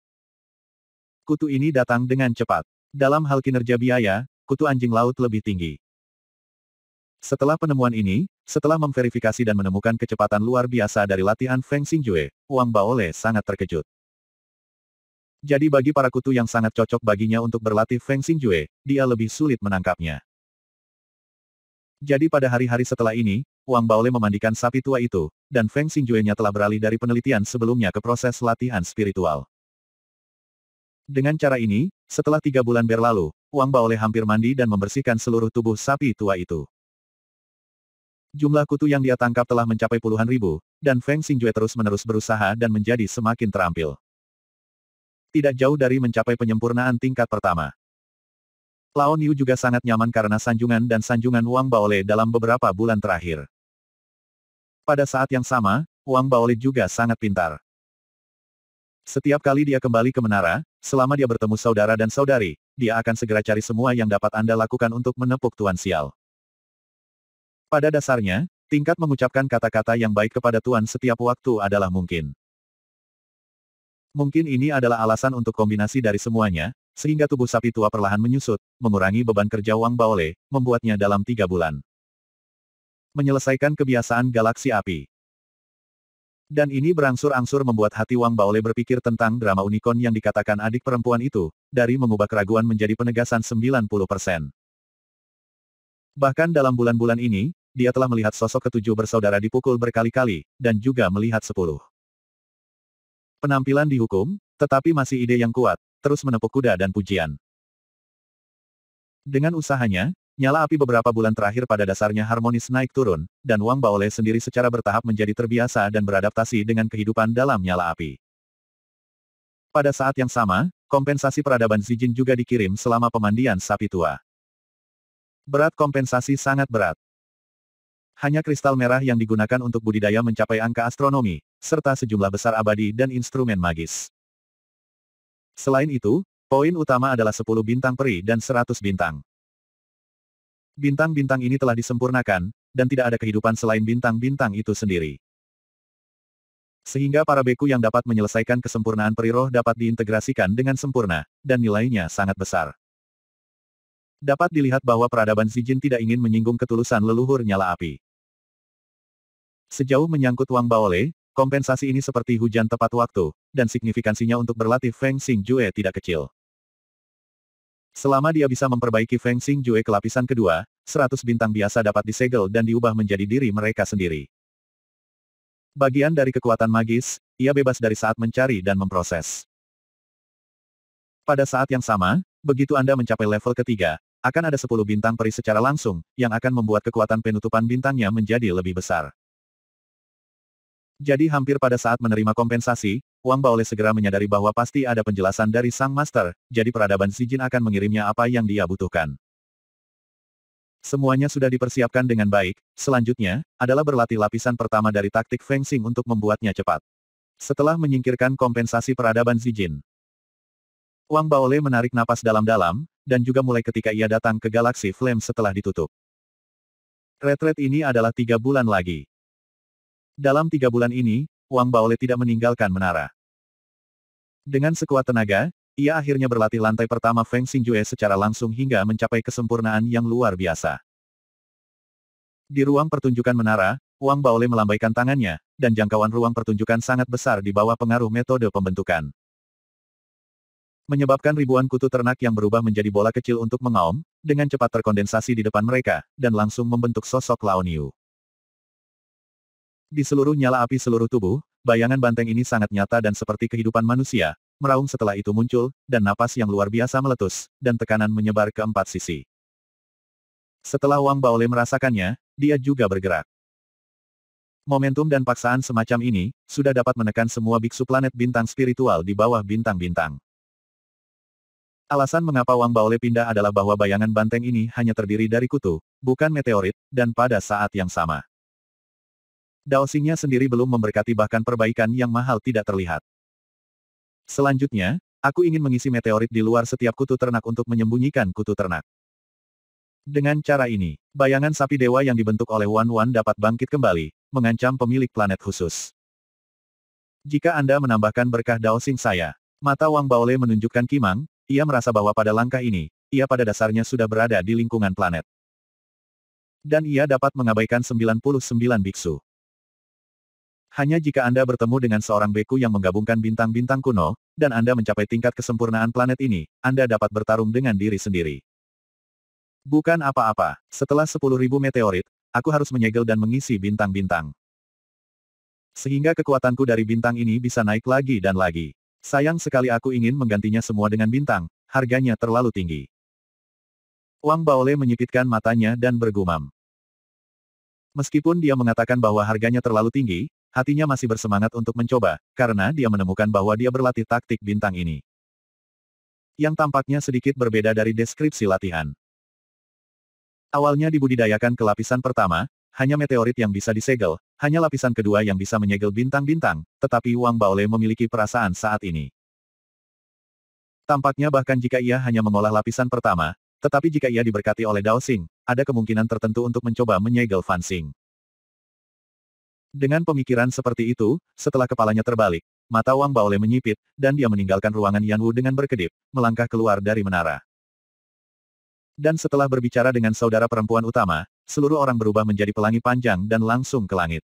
Kutu ini datang dengan cepat. Dalam hal kinerja biaya, kutu anjing laut lebih tinggi. Setelah penemuan ini, setelah memverifikasi dan menemukan kecepatan luar biasa dari latihan Feng Xing Jue, Wang Baole sangat terkejut. Jadi bagi para kutu yang sangat cocok baginya untuk berlatih Feng Xing Jue, dia lebih sulit menangkapnya. Jadi pada hari-hari setelah ini, Wang Baole memandikan sapi tua itu, dan Feng Xing Jue-nya telah beralih dari penelitian sebelumnya ke proses latihan spiritual. Dengan cara ini, setelah 3 bulan berlalu, Wang Baole hampir mandi dan membersihkan seluruh tubuh sapi tua itu. Jumlah kutu yang dia tangkap telah mencapai puluhan ribu, dan Feng Xing Jue terus-menerus berusaha dan menjadi semakin terampil. Tidak jauh dari mencapai penyempurnaan tingkat pertama. Lao Niu juga sangat nyaman karena sanjungan dan sanjungan Wang Baole dalam beberapa bulan terakhir. Pada saat yang sama, Wang Baole juga sangat pintar. Setiap kali dia kembali ke menara, selama dia bertemu saudara dan saudari, dia akan segera cari semua yang dapat Anda lakukan untuk menepuk Tuan Sial. Pada dasarnya, tingkat mengucapkan kata-kata yang baik kepada Tuan setiap waktu adalah mungkin. Mungkin ini adalah alasan untuk kombinasi dari semuanya, sehingga tubuh sapi tua perlahan menyusut, mengurangi beban kerja Wang Baole, membuatnya dalam 3 bulan. Menyelesaikan kebiasaan galaksi api. Dan ini berangsur-angsur membuat hati Wang Baole berpikir tentang drama unicorn yang dikatakan adik perempuan itu, dari mengubah keraguan menjadi penegasan 90%. Bahkan dalam bulan-bulan ini, dia telah melihat sosok ketujuh bersaudara dipukul berkali-kali, dan juga melihat 10. Penampilan dihukum, tetapi masih ide yang kuat, terus menepuk kuda dan pujian. Dengan usahanya, nyala api beberapa bulan terakhir pada dasarnya harmonis naik turun, dan Wang Baole sendiri secara bertahap menjadi terbiasa dan beradaptasi dengan kehidupan dalam nyala api. Pada saat yang sama, kompensasi peradaban Zijin juga dikirim selama pemandian sapi tua. Berat kompensasi sangat berat. Hanya kristal merah yang digunakan untuk budidaya mencapai angka astronomi, serta sejumlah besar abadi dan instrumen magis. Selain itu, poin utama adalah 10 bintang peri dan 100 bintang. Bintang-bintang ini telah disempurnakan, dan tidak ada kehidupan selain bintang-bintang itu sendiri. Sehingga para beku yang dapat menyelesaikan kesempurnaan peri roh dapat diintegrasikan dengan sempurna, dan nilainya sangat besar. Dapat dilihat bahwa peradaban Zijin tidak ingin menyinggung ketulusan leluhur nyala api. Sejauh menyangkut Wang Baole, kompensasi ini seperti hujan tepat waktu, dan signifikansinya untuk berlatih Feng Xing Jue tidak kecil. Selama dia bisa memperbaiki Feng Xing Jue ke lapisan kedua, 100 bintang biasa dapat disegel dan diubah menjadi diri mereka sendiri. Bagian dari kekuatan magis, ia bebas dari saat mencari dan memproses. Pada saat yang sama, begitu Anda mencapai level ketiga, akan ada 10 bintang peri secara langsung, yang akan membuat kekuatan penutupan bintangnya menjadi lebih besar. Jadi hampir pada saat menerima kompensasi, Wang Baole segera menyadari bahwa pasti ada penjelasan dari Sang Master, jadi peradaban Zijin akan mengirimnya apa yang dia butuhkan. Semuanya sudah dipersiapkan dengan baik, selanjutnya, adalah berlatih lapisan pertama dari taktik fencing untuk membuatnya cepat. Setelah menyingkirkan kompensasi peradaban Zijin, Wang Baole menarik napas dalam-dalam, dan juga mulai ketika ia datang ke galaksi Flame setelah ditutup. Retret ini adalah 3 bulan lagi. Dalam 3 bulan ini, Wang Baole tidak meninggalkan menara. Dengan sekuat tenaga, ia akhirnya berlatih lantai pertama Feng Xingjue secara langsung hingga mencapai kesempurnaan yang luar biasa. Di ruang pertunjukan menara, Wang Baole melambaikan tangannya, dan jangkauan ruang pertunjukan sangat besar di bawah pengaruh metode pembentukan. Menyebabkan ribuan kutu ternak yang berubah menjadi bola kecil untuk mengaum, dengan cepat terkondensasi di depan mereka, dan langsung membentuk sosok Lao Niu. Di seluruh nyala api seluruh tubuh, bayangan banteng ini sangat nyata dan seperti kehidupan manusia, meraung setelah itu muncul, dan napas yang luar biasa meletus, dan tekanan menyebar ke 4 sisi. Setelah Wang Baole merasakannya, dia juga bergerak. Momentum dan paksaan semacam ini, sudah dapat menekan semua biksu planet bintang spiritual di bawah bintang-bintang. Alasan mengapa Wang Baole pindah adalah bahwa bayangan banteng ini hanya terdiri dari kutu, bukan meteorit, dan pada saat yang sama, Daoxingnya sendiri belum memberkati bahkan perbaikan yang mahal tidak terlihat. Selanjutnya, aku ingin mengisi meteorit di luar setiap kutu ternak untuk menyembunyikan kutu ternak. Dengan cara ini, bayangan sapi dewa yang dibentuk oleh Wan Wan dapat bangkit kembali, mengancam pemilik planet khusus. Jika Anda menambahkan berkah Daoxing saya, mata Wang Baole menunjukkan kimang. Ia merasa bahwa pada langkah ini, ia pada dasarnya sudah berada di lingkungan planet. Dan ia dapat mengabaikan 99 biksu. Hanya jika Anda bertemu dengan seorang beku yang menggabungkan bintang-bintang kuno, dan Anda mencapai tingkat kesempurnaan planet ini, Anda dapat bertarung dengan diri sendiri. Bukan apa-apa, setelah 10.000 meteorit, aku harus menyegel dan mengisi bintang-bintang. Sehingga kekuatanku dari bintang ini bisa naik lagi dan lagi. Sayang sekali aku ingin menggantinya semua dengan bintang, harganya terlalu tinggi. Wang Baole menyipitkan matanya dan bergumam. Meskipun dia mengatakan bahwa harganya terlalu tinggi, hatinya masih bersemangat untuk mencoba, karena dia menemukan bahwa dia berlatih taktik bintang ini. Yang tampaknya sedikit berbeda dari deskripsi latihan. Awalnya dibudidayakan ke lapisan pertama, hanya meteorit yang bisa disegel, hanya lapisan kedua yang bisa menyegel bintang-bintang, tetapi Wang Baole memiliki perasaan saat ini. Tampaknya bahkan jika ia hanya mengolah lapisan pertama, tetapi jika ia diberkati oleh Daoxing, ada kemungkinan tertentu untuk mencoba menyegel Fan Xing. Dengan pemikiran seperti itu, setelah kepalanya terbalik, mata Wang Baole menyipit, dan dia meninggalkan ruangan Yanwu dengan berkedip, melangkah keluar dari menara. Dan setelah berbicara dengan saudara perempuan utama, seluruh orang berubah menjadi pelangi panjang dan langsung ke langit.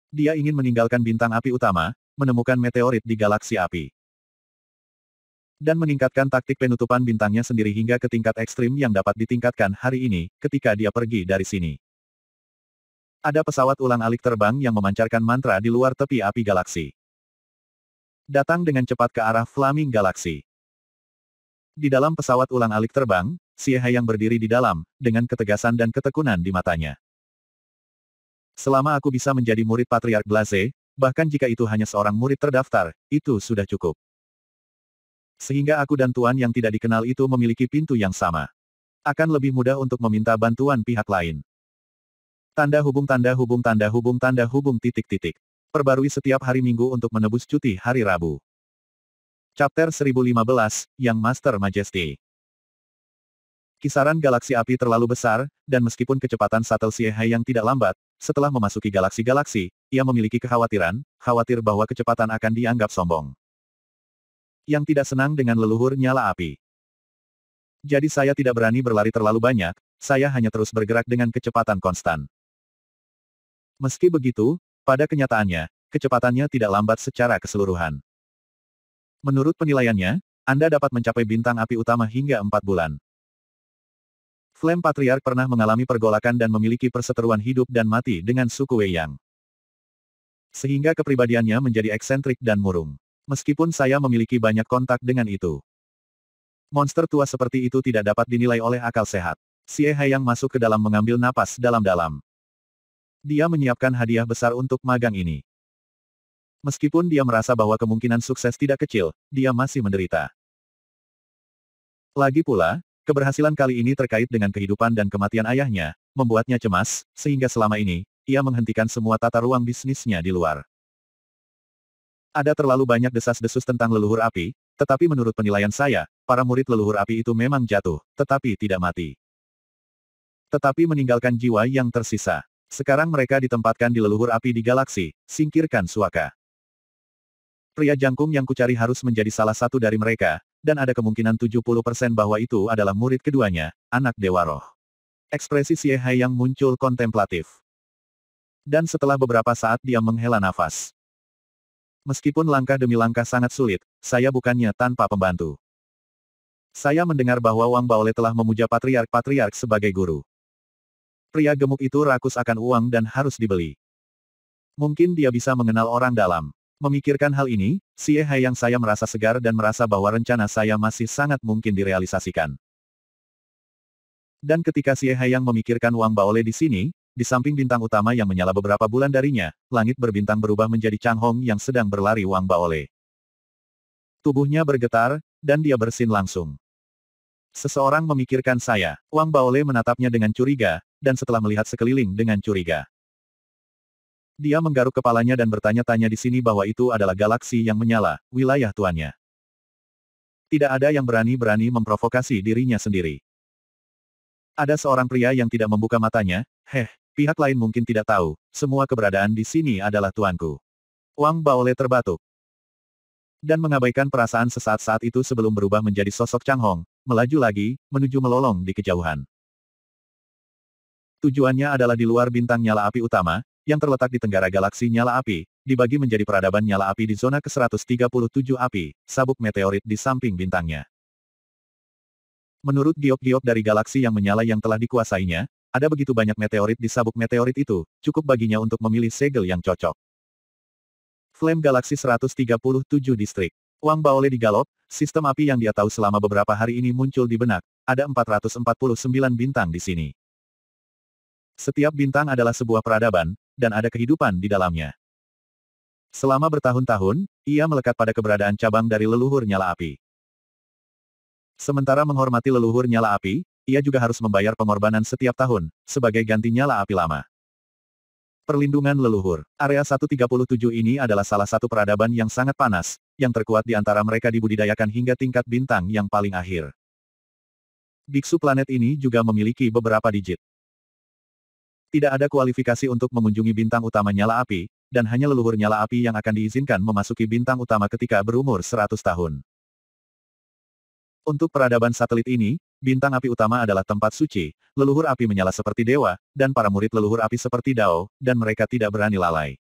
Dia ingin meninggalkan bintang api utama, menemukan meteorit di galaksi api. Dan meningkatkan taktik penutupan bintangnya sendiri hingga ke tingkat ekstrim yang dapat ditingkatkan hari ini, ketika dia pergi dari sini. Ada pesawat ulang-alik terbang yang memancarkan mantra di luar tepi api galaksi. Datang dengan cepat ke arah Flaming Galaxy. Di dalam pesawat ulang-alik terbang, Xie Hai yang berdiri di dalam, dengan ketegasan dan ketekunan di matanya. Selama aku bisa menjadi murid Patriark Blaze, bahkan jika itu hanya seorang murid terdaftar, itu sudah cukup. Sehingga aku dan tuan yang tidak dikenal itu memiliki pintu yang sama. Akan lebih mudah untuk meminta bantuan pihak lain. Tanda hubung tanda hubung tanda hubung tanda hubung titik-titik. Perbarui setiap hari Minggu untuk menebus cuti hari Rabu. Chapter 1015, Yang Master Majesty. Kisaran galaksi api terlalu besar, dan meskipun kecepatan shuttle Xie Hai yang tidak lambat, setelah memasuki galaksi-galaksi, ia memiliki kekhawatiran, khawatir bahwa kecepatan akan dianggap sombong. Yang tidak senang dengan leluhur nyala api. Jadi saya tidak berani berlari terlalu banyak, saya hanya terus bergerak dengan kecepatan konstan. Meski begitu, pada kenyataannya, kecepatannya tidak lambat secara keseluruhan. Menurut penilaiannya, Anda dapat mencapai bintang api utama hingga 4 bulan. Flame Patriark pernah mengalami pergolakan dan memiliki perseteruan hidup dan mati dengan suku Wei Yang. Sehingga kepribadiannya menjadi eksentrik dan murung. Meskipun saya memiliki banyak kontak dengan itu. Monster tua seperti itu tidak dapat dinilai oleh akal sehat. Xie Haiyang masuk ke dalam mengambil napas dalam-dalam. Dia menyiapkan hadiah besar untuk magang ini. Meskipun dia merasa bahwa kemungkinan sukses tidak kecil, dia masih menderita. Lagi pula, keberhasilan kali ini terkait dengan kehidupan dan kematian ayahnya, membuatnya cemas, sehingga selama ini, ia menghentikan semua tata ruang bisnisnya di luar. Ada terlalu banyak desas-desus tentang leluhur api, tetapi menurut penilaian saya, para murid leluhur api itu memang jatuh, tetapi tidak mati. Tetapi meninggalkan jiwa yang tersisa. Sekarang mereka ditempatkan di leluhur api di galaksi, singkirkan Suaka. Pria jangkung yang kucari harus menjadi salah satu dari mereka, dan ada kemungkinan 70% bahwa itu adalah murid keduanya, anak Dewa Roh. Ekspresi Xie Haiyang muncul kontemplatif. Dan setelah beberapa saat dia menghela nafas. Meskipun langkah demi langkah sangat sulit, saya bukannya tanpa pembantu. Saya mendengar bahwa Wang Baole telah memuja patriark-patriark sebagai guru. Pria gemuk itu rakus akan uang dan harus dibeli. Mungkin dia bisa mengenal orang dalam. Memikirkan hal ini, Xie Haiyang saya merasa segar dan merasa bahwa rencana saya masih sangat mungkin direalisasikan. Dan ketika Xie Haiyang memikirkan Wang Baole di sini, di samping bintang utama yang menyala beberapa bulan darinya, langit berbintang berubah menjadi Chang Hong yang sedang berlari Wang Baole. Tubuhnya bergetar, dan dia bersin langsung. Seseorang memikirkan saya. Wang Baole menatapnya dengan curiga, dan setelah melihat sekeliling dengan curiga. Dia menggaruk kepalanya dan bertanya-tanya di sini bahwa itu adalah galaksi yang menyala, wilayah tuannya. Tidak ada yang berani-berani memprovokasi dirinya sendiri. Ada seorang pria yang tidak membuka matanya, pihak lain mungkin tidak tahu, semua keberadaan di sini adalah tuanku. Wang Baole terbatuk. Dan mengabaikan perasaan sesaat saat itu sebelum berubah menjadi sosok Chang Hong, melaju lagi, menuju melolong di kejauhan. Tujuannya adalah di luar bintang nyala api utama, yang terletak di tenggara galaksi nyala api, dibagi menjadi peradaban nyala api di zona ke-137 api, sabuk meteorit di samping bintangnya. Menurut giok-giok dari galaksi yang menyala yang telah dikuasainya, ada begitu banyak meteorit di sabuk meteorit itu, cukup baginya untuk memilih segel yang cocok. Flame Galaksi 137 Distrik. Wang Baole digalop, sistem api yang dia tahu selama beberapa hari ini muncul di benak, ada 449 bintang di sini. Setiap bintang adalah sebuah peradaban, dan ada kehidupan di dalamnya. Selama bertahun-tahun, ia melekat pada keberadaan cabang dari leluhur nyala api. Sementara menghormati leluhur nyala api, ia juga harus membayar pengorbanan setiap tahun, sebagai ganti nyala api lama. Perlindungan leluhur. Area 137 ini adalah salah satu peradaban yang sangat panas, yang terkuat di antara mereka dibudidayakan hingga tingkat bintang yang paling akhir. Biksu planet ini juga memiliki beberapa digit. Tidak ada kualifikasi untuk mengunjungi bintang utama nyala api, dan hanya leluhur nyala api yang akan diizinkan memasuki bintang utama ketika berumur 100 tahun. Untuk peradaban satelit ini, bintang api utama adalah tempat suci, leluhur api menyala seperti dewa, dan para murid leluhur api seperti Dao, dan mereka tidak berani lalai.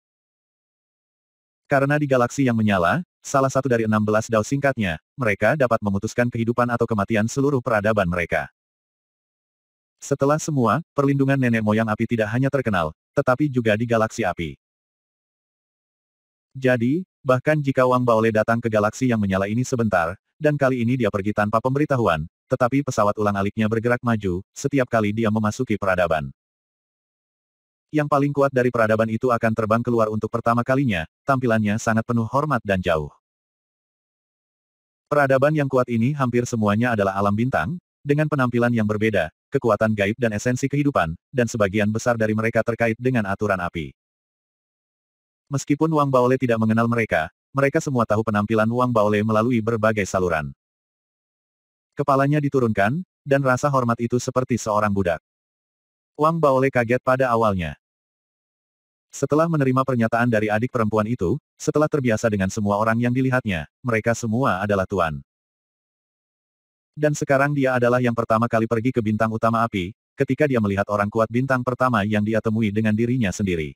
Karena di galaksi yang menyala, salah satu dari 16 Dao singkatnya, mereka dapat memutuskan kehidupan atau kematian seluruh peradaban mereka. Setelah semua, perlindungan nenek moyang api tidak hanya terkenal, tetapi juga di galaksi api. Jadi, bahkan jika Wang Baole datang ke galaksi yang menyala ini sebentar, dan kali ini dia pergi tanpa pemberitahuan, tetapi pesawat ulang-aliknya bergerak maju, setiap kali dia memasuki peradaban. Yang paling kuat dari peradaban itu akan terbang keluar untuk pertama kalinya, tampilannya sangat penuh hormat dan jauh. Peradaban yang kuat ini hampir semuanya adalah alam bintang, dengan penampilan yang berbeda, kekuatan gaib dan esensi kehidupan, dan sebagian besar dari mereka terkait dengan aturan api. Meskipun Wang Baole tidak mengenal mereka, mereka semua tahu penampilan Wang Baole melalui berbagai saluran. Kepalanya diturunkan, dan rasa hormat itu seperti seorang budak. Wang Baole kaget pada awalnya. Setelah menerima pernyataan dari adik perempuan itu, setelah terbiasa dengan semua orang yang dilihatnya, mereka semua adalah tuan. Dan sekarang dia adalah yang pertama kali pergi ke bintang utama api, ketika dia melihat orang kuat bintang pertama yang dia temui dengan dirinya sendiri.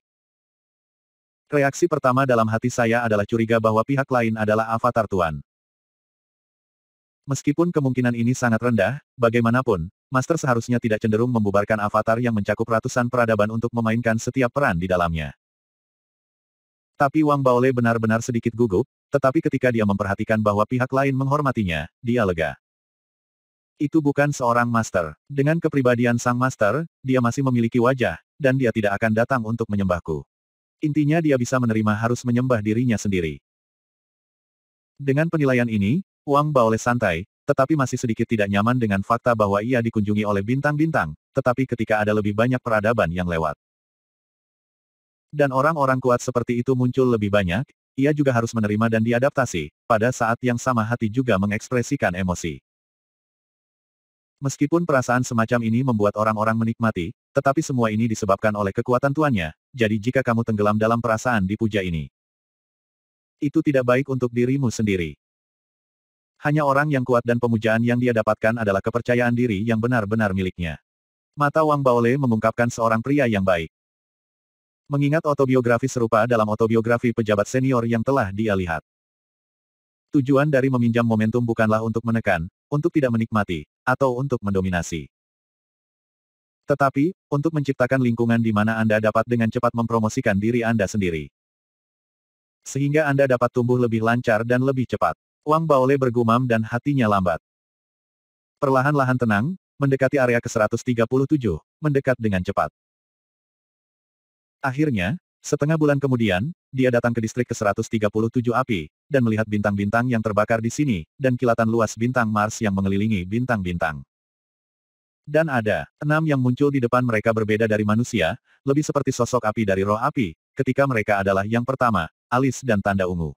Reaksi pertama dalam hati saya adalah curiga bahwa pihak lain adalah avatar tuan. Meskipun kemungkinan ini sangat rendah, bagaimanapun, Master seharusnya tidak cenderung membubarkan avatar yang mencakup ratusan peradaban untuk memainkan setiap peran di dalamnya. Tapi Wang Baole benar-benar sedikit gugup, tetapi ketika dia memperhatikan bahwa pihak lain menghormatinya, dia lega. Itu bukan seorang master. Dengan kepribadian sang master, dia masih memiliki wajah, dan dia tidak akan datang untuk menyembahku. Intinya dia bisa menerima harus menyembah dirinya sendiri. Dengan penilaian ini, Wang Baolei santai, tetapi masih sedikit tidak nyaman dengan fakta bahwa ia dikunjungi oleh bintang-bintang, tetapi ketika ada lebih banyak peradaban yang lewat. Dan orang-orang kuat seperti itu muncul lebih banyak, ia juga harus menerima dan diadaptasi. Pada saat yang sama hati juga mengekspresikan emosi. Meskipun perasaan semacam ini membuat orang-orang menikmati, tetapi semua ini disebabkan oleh kekuatan tuannya, jadi jika kamu tenggelam dalam perasaan dipuja ini, itu tidak baik untuk dirimu sendiri. Hanya orang yang kuat dan pemujaan yang dia dapatkan adalah kepercayaan diri yang benar-benar miliknya. Mata Wang Baolei mengungkapkan seorang pria yang baik. Mengingat autobiografi serupa dalam autobiografi pejabat senior yang telah dia lihat. Tujuan dari meminjam momentum bukanlah untuk menekan, untuk tidak menikmati, atau untuk mendominasi. Tetapi, untuk menciptakan lingkungan di mana Anda dapat dengan cepat mempromosikan diri Anda sendiri. Sehingga Anda dapat tumbuh lebih lancar dan lebih cepat. Wang Baolei bergumam dan hatinya lambat. Perlahan-lahan tenang, mendekati area ke-137, mendekat dengan cepat. Akhirnya, setengah bulan kemudian, dia datang ke distrik ke-137 api, dan melihat bintang-bintang yang terbakar di sini, dan kilatan luas bintang Mars yang mengelilingi bintang-bintang. Dan ada 6 yang muncul di depan mereka berbeda dari manusia, lebih seperti sosok api dari roh api, ketika mereka adalah yang pertama, alis dan tanda ungu.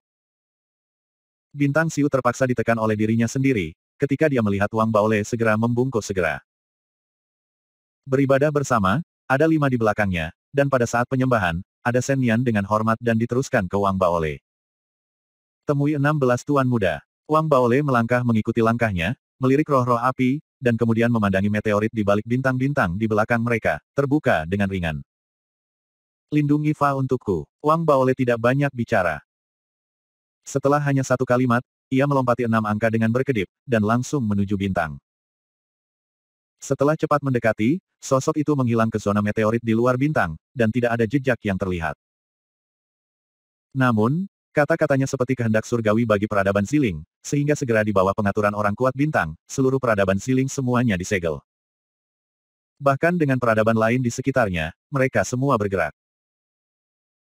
Bintang Siu terpaksa ditekan oleh dirinya sendiri, ketika dia melihat Wang Baolei segera membungkuk segera. Beribadah bersama, ada 5 di belakangnya, dan pada saat penyembahan, ada Shen Nian dengan hormat dan diteruskan ke Wang Baolei. Temui 16 tuan muda. Wang Baolei melangkah mengikuti langkahnya, melirik roh-roh api, dan kemudian memandangi meteorit di balik bintang-bintang di belakang mereka, terbuka dengan ringan. Lindungi Fa untukku. Wang Baolei tidak banyak bicara. Setelah hanya satu kalimat, ia melompati 6 angka dengan berkedip, dan langsung menuju bintang. Setelah cepat mendekati, sosok itu menghilang ke zona meteorit di luar bintang, dan tidak ada jejak yang terlihat. Namun, kata-katanya seperti kehendak surgawi bagi peradaban Ziling, sehingga segera di bawah pengaturan orang kuat bintang, seluruh peradaban Ziling semuanya disegel. Bahkan dengan peradaban lain di sekitarnya, mereka semua bergerak.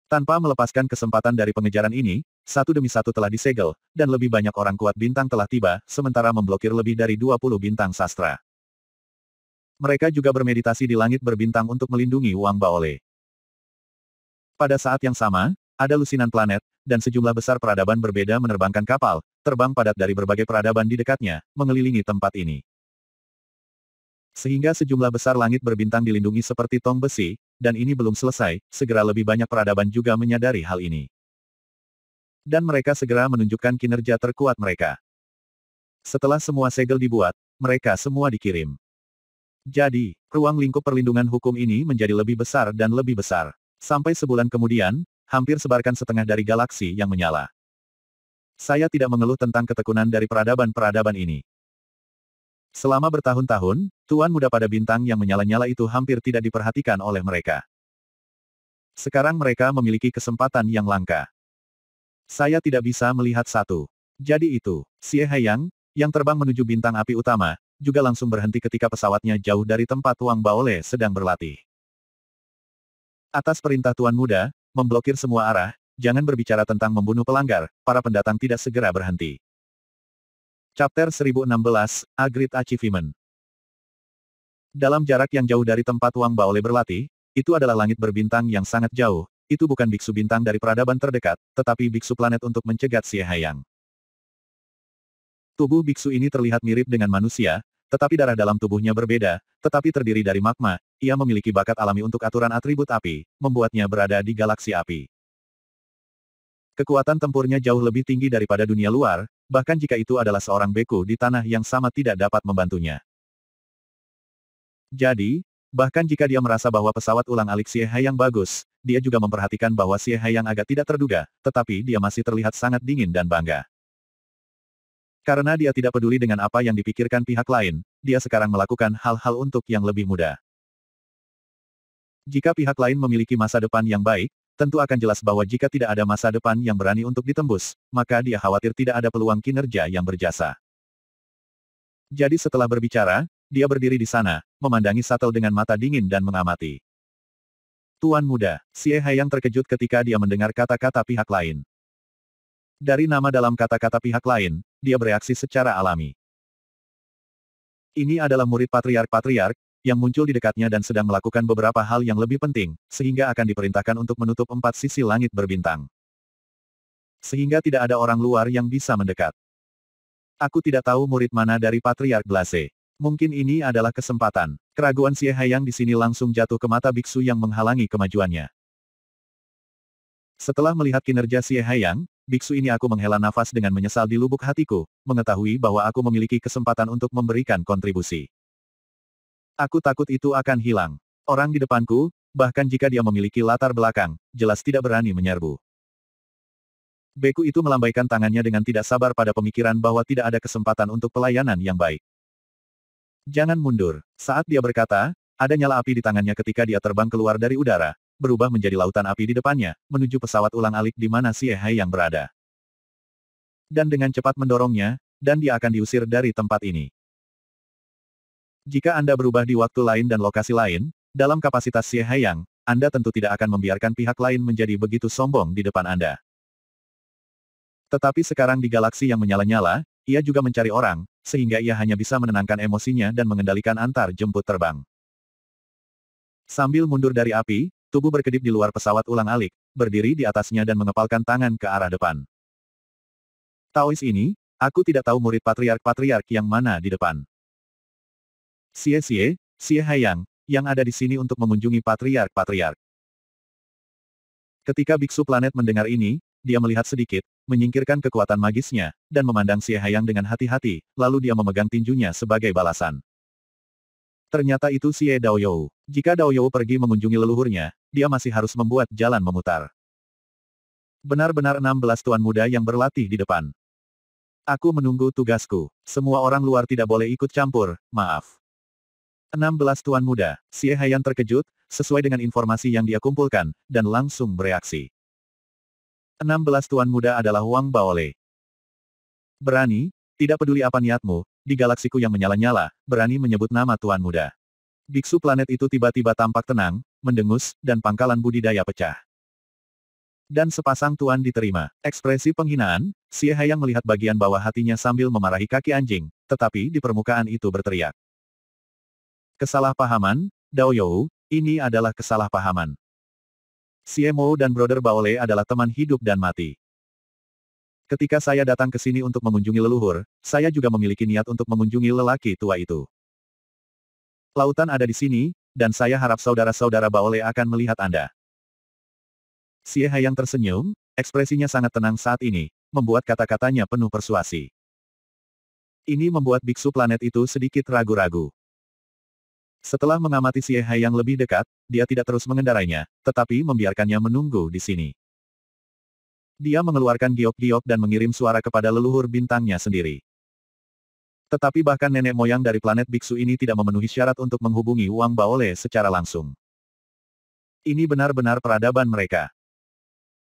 Tanpa melepaskan kesempatan dari pengejaran ini, satu demi satu telah disegel, dan lebih banyak orang kuat bintang telah tiba, sementara memblokir lebih dari 20 bintang sastra. Mereka juga bermeditasi di langit berbintang untuk melindungi Wang Baolei. Pada saat yang sama, ada lusinan planet, dan sejumlah besar peradaban berbeda menerbangkan kapal, terbang padat dari berbagai peradaban di dekatnya, mengelilingi tempat ini. Sehingga sejumlah besar langit berbintang dilindungi seperti tong besi, dan ini belum selesai, segera lebih banyak peradaban juga menyadari hal ini. Dan mereka segera menunjukkan kinerja terkuat mereka. Setelah semua segel dibuat, mereka semua dikirim. Jadi, ruang lingkup perlindungan hukum ini menjadi lebih besar dan lebih besar. Sampai sebulan kemudian, hampir sebarkan setengah dari galaksi yang menyala. Saya tidak mengeluh tentang ketekunan dari peradaban-peradaban ini. Selama bertahun-tahun, tuan muda pada bintang yang menyala-nyala itu hampir tidak diperhatikan oleh mereka. Sekarang mereka memiliki kesempatan yang langka. Saya tidak bisa melihat satu. Jadi itu, Xie Haiyang, yang terbang menuju bintang api utama, juga langsung berhenti ketika pesawatnya jauh dari tempat Wang Baolei sedang berlatih. Atas perintah Tuan Muda, memblokir semua arah, jangan berbicara tentang membunuh pelanggar, para pendatang tidak segera berhenti. Chapter 1016, A Great Achievement. Dalam jarak yang jauh dari tempat Wang Baolei berlatih, itu adalah langit berbintang yang sangat jauh, itu bukan biksu bintang dari peradaban terdekat, tetapi biksu planet untuk mencegat Xie Haiyang. Tubuh biksu ini terlihat mirip dengan manusia, tetapi darah dalam tubuhnya berbeda, tetapi terdiri dari magma, ia memiliki bakat alami untuk aturan atribut api, membuatnya berada di galaksi api. Kekuatan tempurnya jauh lebih tinggi daripada dunia luar, bahkan jika itu adalah seorang beku di tanah yang sama tidak dapat membantunya. Jadi, bahkan jika dia merasa bahwa pesawat ulang-alik Xie Haiyang bagus, dia juga memperhatikan bahwa Xie Haiyang agak tidak terduga, tetapi dia masih terlihat sangat dingin dan bangga. Karena dia tidak peduli dengan apa yang dipikirkan pihak lain, dia sekarang melakukan hal-hal untuk yang lebih mudah. Jika pihak lain memiliki masa depan yang baik, tentu akan jelas bahwa jika tidak ada masa depan yang berani untuk ditembus, maka dia khawatir tidak ada peluang kinerja yang berjasa. Jadi setelah berbicara, dia berdiri di sana, memandangi shuttle dengan mata dingin dan mengamati. Tuan muda, Xie Haiyang terkejut ketika dia mendengar kata-kata pihak lain. Dari nama dalam kata-kata pihak lain, dia bereaksi secara alami. Ini adalah murid patriark-patriark, yang muncul di dekatnya dan sedang melakukan beberapa hal yang lebih penting, sehingga akan diperintahkan untuk menutup 4 sisi langit berbintang. Sehingga tidak ada orang luar yang bisa mendekat. Aku tidak tahu murid mana dari Patriark Blase. Mungkin ini adalah kesempatan. Keraguan Xie Haiyang di sini langsung jatuh ke mata biksu yang menghalangi kemajuannya. Setelah melihat kinerja Xie Haiyang, biksu ini aku menghela nafas dengan menyesal di lubuk hatiku, mengetahui bahwa aku memiliki kesempatan untuk memberikan kontribusi. Aku takut itu akan hilang. Orang di depanku, bahkan jika dia memiliki latar belakang, jelas tidak berani menyerbu. Beku itu melambaikan tangannya dengan tidak sabar pada pemikiran bahwa tidak ada kesempatan untuk pelayanan yang baik. Jangan mundur. Saat dia berkata, ada nyala api di tangannya ketika dia terbang keluar dari udara, berubah menjadi lautan api di depannya, menuju pesawat ulang-alik di mana Xie Haiyang berada. Dan dengan cepat mendorongnya, dan dia akan diusir dari tempat ini. Jika Anda berubah di waktu lain dan lokasi lain, dalam kapasitas Xie Haiyang, Anda tentu tidak akan membiarkan pihak lain menjadi begitu sombong di depan Anda. Tetapi sekarang di galaksi yang menyala-nyala, ia juga mencari orang, sehingga ia hanya bisa menenangkan emosinya dan mengendalikan antar jemput terbang. Sambil mundur dari api, tubuh berkedip di luar pesawat ulang-alik, berdiri di atasnya dan mengepalkan tangan ke arah depan. Taois ini, aku tidak tahu murid patriark-patriark yang mana di depan. Xie Haiyang, yang ada di sini untuk mengunjungi patriark-patriark. Ketika biksu planet mendengar ini, dia melihat sedikit, menyingkirkan kekuatan magisnya, dan memandang Xie Haiyang dengan hati-hati, lalu dia memegang tinjunya sebagai balasan. Ternyata itu Xie Daoyou. Jika Daoyou pergi mengunjungi leluhurnya, dia masih harus membuat jalan memutar. Benar-benar 16 tuan muda yang berlatih di depan. Aku menunggu tugasku. Semua orang luar tidak boleh ikut campur, maaf. 16 tuan muda, Xie Haiyang terkejut, sesuai dengan informasi yang dia kumpulkan, dan langsung bereaksi. 16 tuan muda adalah Wang Baole. Berani, tidak peduli apa niatmu, di galaksiku yang menyala-nyala, berani menyebut nama tuan muda. Biksu planet itu tiba-tiba tampak tenang, mendengus, dan pangkalan budidaya pecah. Dan sepasang tuan diterima. Ekspresi penghinaan, Xie Haiyang melihat bagian bawah hatinya sambil memarahi kaki anjing, tetapi di permukaan itu berteriak. Kesalahpahaman, Daoyou, ini adalah kesalahpahaman. Xie Mou dan Brother Baole adalah teman hidup dan mati. Ketika saya datang ke sini untuk mengunjungi leluhur, saya juga memiliki niat untuk mengunjungi lelaki tua itu. Lautan ada di sini, dan saya harap saudara-saudara Baole akan melihat Anda. Xie Haiyang tersenyum, ekspresinya sangat tenang saat ini, membuat kata-katanya penuh persuasi. Ini membuat biksu planet itu sedikit ragu-ragu. Setelah mengamati Xie Haiyang lebih dekat, dia tidak terus mengendarainya, tetapi membiarkannya menunggu di sini. Dia mengeluarkan giok-giok dan mengirim suara kepada leluhur bintangnya sendiri. Tetapi bahkan nenek moyang dari planet biksu ini tidak memenuhi syarat untuk menghubungi Wang Baole secara langsung. Ini benar-benar peradaban mereka.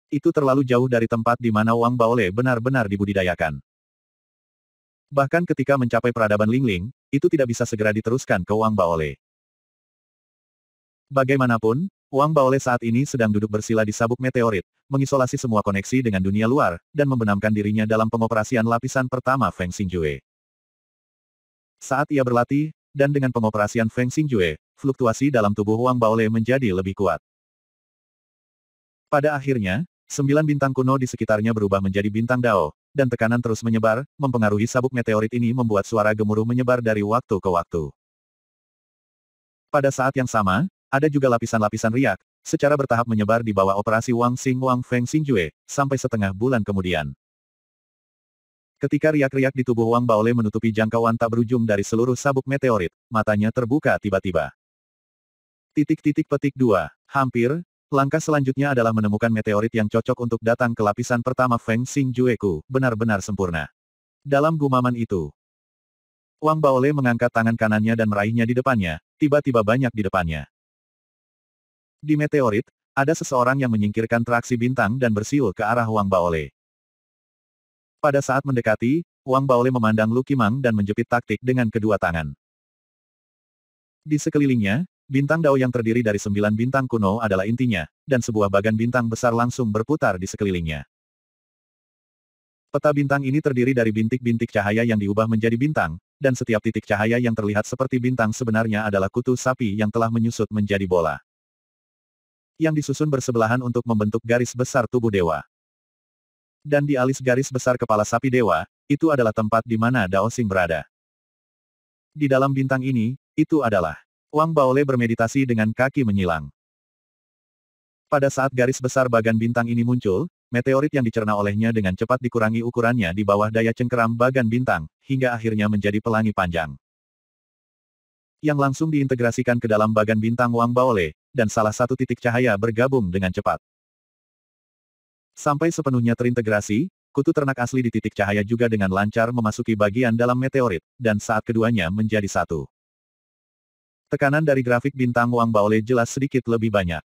Itu terlalu jauh dari tempat di mana Wang Baole benar-benar dibudidayakan. Bahkan ketika mencapai peradaban Lingling, itu tidak bisa segera diteruskan ke Wang Baole. Bagaimanapun, Wang Baole saat ini sedang duduk bersila di sabuk meteorit, mengisolasi semua koneksi dengan dunia luar, dan membenamkan dirinya dalam pengoperasian lapisan pertama Feng Xingjue. Saat ia berlatih, dan dengan pengoperasian Feng Xingjue, fluktuasi dalam tubuh Wang Baole menjadi lebih kuat. Pada akhirnya, 9 bintang kuno di sekitarnya berubah menjadi bintang Dao, dan tekanan terus menyebar, mempengaruhi sabuk meteorit ini membuat suara gemuruh menyebar dari waktu ke waktu. Pada saat yang sama, ada juga lapisan-lapisan riak, secara bertahap menyebar di bawah operasi Wang Xing Wang Feng Xingjue, sampai setengah bulan kemudian. Ketika riak-riak di tubuh Wang Baole menutupi jangkauan tak berujung dari seluruh sabuk meteorit, matanya terbuka tiba-tiba. Titik-titik petik 2. Hampir, langkah selanjutnya adalah menemukan meteorit yang cocok untuk datang ke lapisan pertama Feng Xingjue-ku, benar-benar sempurna. Dalam gumaman itu, Wang Baole mengangkat tangan kanannya dan meraihnya di depannya, tiba-tiba banyak di depannya. Di meteorit, ada seseorang yang menyingkirkan traksi bintang dan bersiul ke arah Wang Baole. Pada saat mendekati, Wang Baole memandang Lu Qimang dan menjepit taktik dengan kedua tangan. Di sekelilingnya, bintang Dao yang terdiri dari 9 bintang kuno adalah intinya, dan sebuah bagan bintang besar langsung berputar di sekelilingnya. Peta bintang ini terdiri dari bintik-bintik cahaya yang diubah menjadi bintang, dan setiap titik cahaya yang terlihat seperti bintang sebenarnya adalah kutu sapi yang telah menyusut menjadi bola. Yang disusun bersebelahan untuk membentuk garis besar tubuh dewa. Dan di alis garis besar kepala sapi dewa, itu adalah tempat di mana Dao Xing berada. Di dalam bintang ini, itu adalah Wang Baole bermeditasi dengan kaki menyilang. Pada saat garis besar bagan bintang ini muncul, meteorit yang dicerna olehnya dengan cepat dikurangi ukurannya di bawah daya cengkeram bagan bintang, hingga akhirnya menjadi pelangi panjang. Yang langsung diintegrasikan ke dalam bagan bintang Wang Baole, dan salah satu titik cahaya bergabung dengan cepat. Sampai sepenuhnya terintegrasi, kutu ternak asli di titik cahaya juga dengan lancar memasuki bagian dalam meteorit, dan saat keduanya menjadi satu. Tekanan dari grafik bintang Wang Baole jelas sedikit lebih banyak.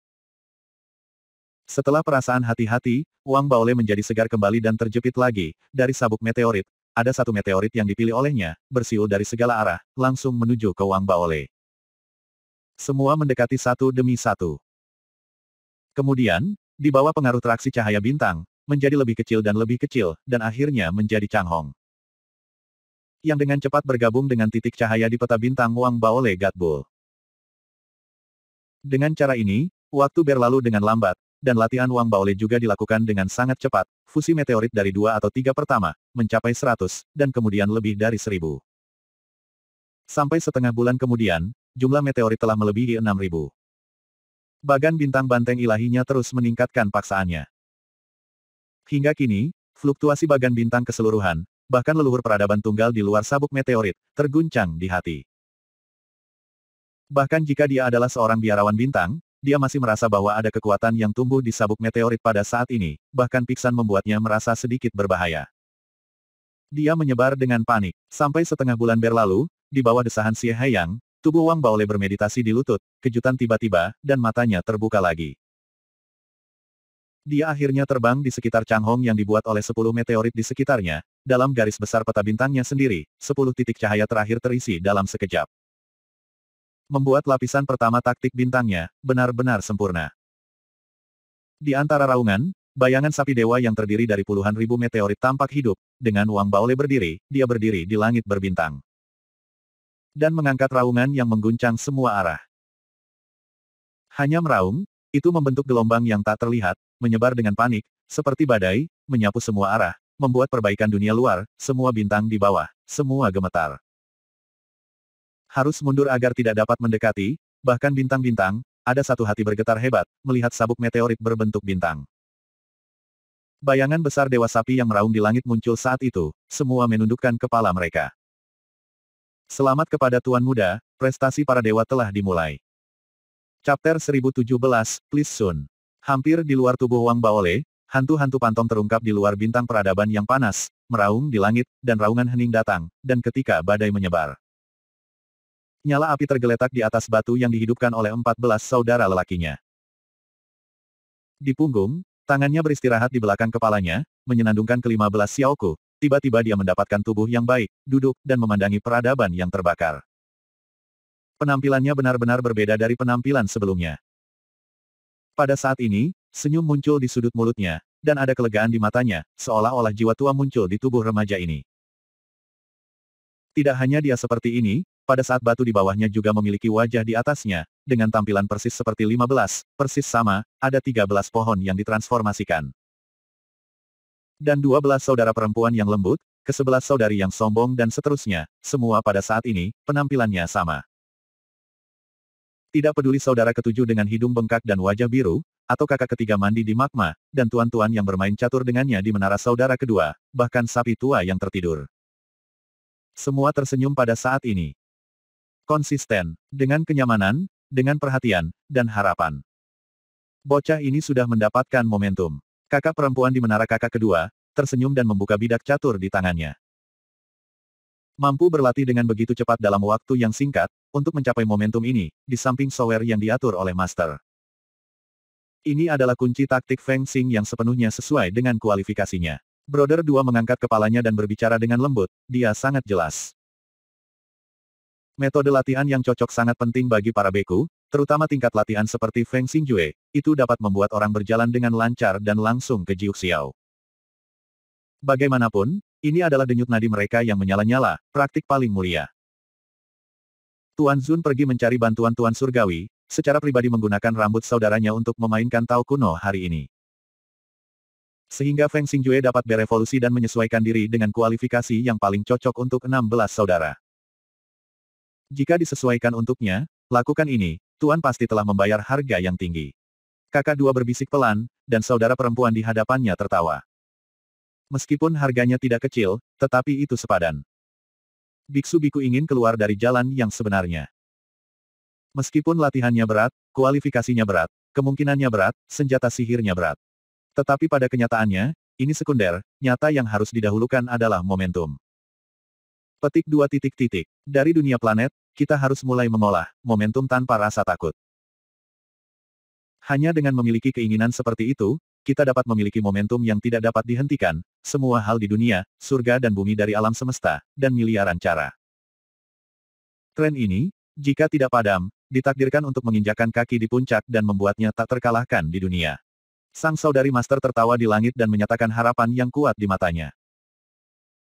Setelah perasaan hati-hati, Wang Baole menjadi segar kembali dan terjepit lagi. Dari sabuk meteorit, ada satu meteorit yang dipilih olehnya, bersiul dari segala arah, langsung menuju ke Wang Baole. Semua mendekati satu demi satu. Kemudian, di bawah pengaruh traksi cahaya bintang, menjadi lebih kecil dan akhirnya menjadi Chang Hong. Yang dengan cepat bergabung dengan titik cahaya di peta bintang Wang Baole Gatbull. Dengan cara ini, waktu berlalu dengan lambat, dan latihan Wang Baole juga dilakukan dengan sangat cepat. Fusi meteorit dari 2 atau 3 pertama, mencapai 100, dan kemudian lebih dari 1000. Sampai setengah bulan kemudian, jumlah meteorit telah melebihi 6000. Bagan bintang banteng ilahinya terus meningkatkan paksaannya. Hingga kini, fluktuasi bagan bintang keseluruhan, bahkan leluhur peradaban tunggal di luar sabuk meteorit, terguncang di hati. Bahkan jika dia adalah seorang biarawan bintang, dia masih merasa bahwa ada kekuatan yang tumbuh di sabuk meteorit pada saat ini, bahkan pingsan membuatnya merasa sedikit berbahaya. Dia menyebar dengan panik. Sampai setengah bulan berlalu, di bawah desahan Xie Haiyang, tubuh Wang Baole bermeditasi di lutut, kejutan tiba-tiba, dan matanya terbuka lagi. Dia akhirnya terbang di sekitar Chang Hong yang dibuat oleh 10 meteorit di sekitarnya, dalam garis besar peta bintangnya sendiri, 10 titik cahaya terakhir terisi dalam sekejap. Membuat lapisan pertama taktik bintangnya, benar-benar sempurna. Di antara raungan, bayangan sapi dewa yang terdiri dari puluhan ribu meteorit tampak hidup, dengan Wang Baole berdiri, dia berdiri di langit berbintang. Dan mengangkat raungan yang mengguncang semua arah. Hanya meraung, itu membentuk gelombang yang tak terlihat, menyebar dengan panik, seperti badai, menyapu semua arah, membuat perbaikan dunia luar, semua bintang di bawah, semua gemetar. Harus mundur agar tidak dapat mendekati, bahkan bintang-bintang, ada satu hati bergetar hebat, melihat sabuk meteorit berbentuk bintang. Bayangan besar dewa sapi yang meraung di langit muncul saat itu, semua menundukkan kepala mereka. Selamat kepada Tuan Muda, prestasi para dewa telah dimulai. Chapter 1017, Please Soon. Hampir di luar tubuh Wang Baole, hantu-hantu pantom terungkap di luar bintang peradaban yang panas, meraung di langit, dan raungan hening datang, dan ketika badai menyebar. Nyala api tergeletak di atas batu yang dihidupkan oleh 14 saudara lelakinya. Di punggung, tangannya beristirahat di belakang kepalanya, menyenandungkan ke-15 Xiaoku. Tiba-tiba dia mendapatkan tubuh yang baik, duduk, dan memandangi peradaban yang terbakar. Penampilannya benar-benar berbeda dari penampilan sebelumnya. Pada saat ini, senyum muncul di sudut mulutnya, dan ada kelegaan di matanya, seolah-olah jiwa tua muncul di tubuh remaja ini. Tidak hanya dia seperti ini, pada saat batu di bawahnya juga memiliki wajah di atasnya, dengan tampilan persis seperti 15, persis sama, ada 13 pohon yang ditransformasikan. Dan 12 saudara perempuan yang lembut, ke-11 saudari yang sombong dan seterusnya, semua pada saat ini, penampilannya sama. Tidak peduli saudara ketujuh dengan hidung bengkak dan wajah biru, atau kakak ketiga mandi di magma, dan tuan-tuan yang bermain catur dengannya di menara saudara kedua, bahkan sapi tua yang tertidur. Semua tersenyum pada saat ini. Konsisten, dengan kenyamanan, dengan perhatian, dan harapan. Bocah ini sudah mendapatkan momentum. Kakak perempuan di menara kakak kedua, tersenyum dan membuka bidak catur di tangannya. Mampu berlatih dengan begitu cepat dalam waktu yang singkat, untuk mencapai momentum ini, di samping software yang diatur oleh master. Ini adalah kunci taktik Feng Xing yang sepenuhnya sesuai dengan kualifikasinya. Brother 2 mengangkat kepalanya dan berbicara dengan lembut, dia sangat jelas. Metode latihan yang cocok sangat penting bagi para beku, terutama tingkat latihan seperti Feng Xingjue, itu dapat membuat orang berjalan dengan lancar dan langsung ke Jiuxiao. Bagaimanapun, ini adalah denyut nadi mereka yang menyala-nyala, praktik paling mulia. Tuan Zun pergi mencari bantuan Tuan Surgawi, secara pribadi menggunakan rambut saudaranya untuk memainkan Tao kuno hari ini. Sehingga Feng Xingjue dapat berevolusi dan menyesuaikan diri dengan kualifikasi yang paling cocok untuk 16 saudara. Jika disesuaikan untuknya, lakukan ini, Tuan pasti telah membayar harga yang tinggi. Kakak 2 berbisik pelan, dan saudara perempuan di hadapannya tertawa. Meskipun harganya tidak kecil, tetapi itu sepadan. Biksu-biku ingin keluar dari jalan yang sebenarnya. Meskipun latihannya berat, kualifikasinya berat, kemungkinannya berat, senjata sihirnya berat. Tetapi pada kenyataannya, ini sekunder, nyata yang harus didahulukan adalah momentum. Petik 2 titik titik. Dari dunia planet, kita harus mulai mengolah momentum tanpa rasa takut. Hanya dengan memiliki keinginan seperti itu, kita dapat memiliki momentum yang tidak dapat dihentikan, semua hal di dunia, surga dan bumi dari alam semesta, dan miliaran cara. Tren ini, jika tidak padam, ditakdirkan untuk menginjakkan kaki di puncak dan membuatnya tak terkalahkan di dunia. Sang saudari master tertawa di langit dan menyatakan harapan yang kuat di matanya.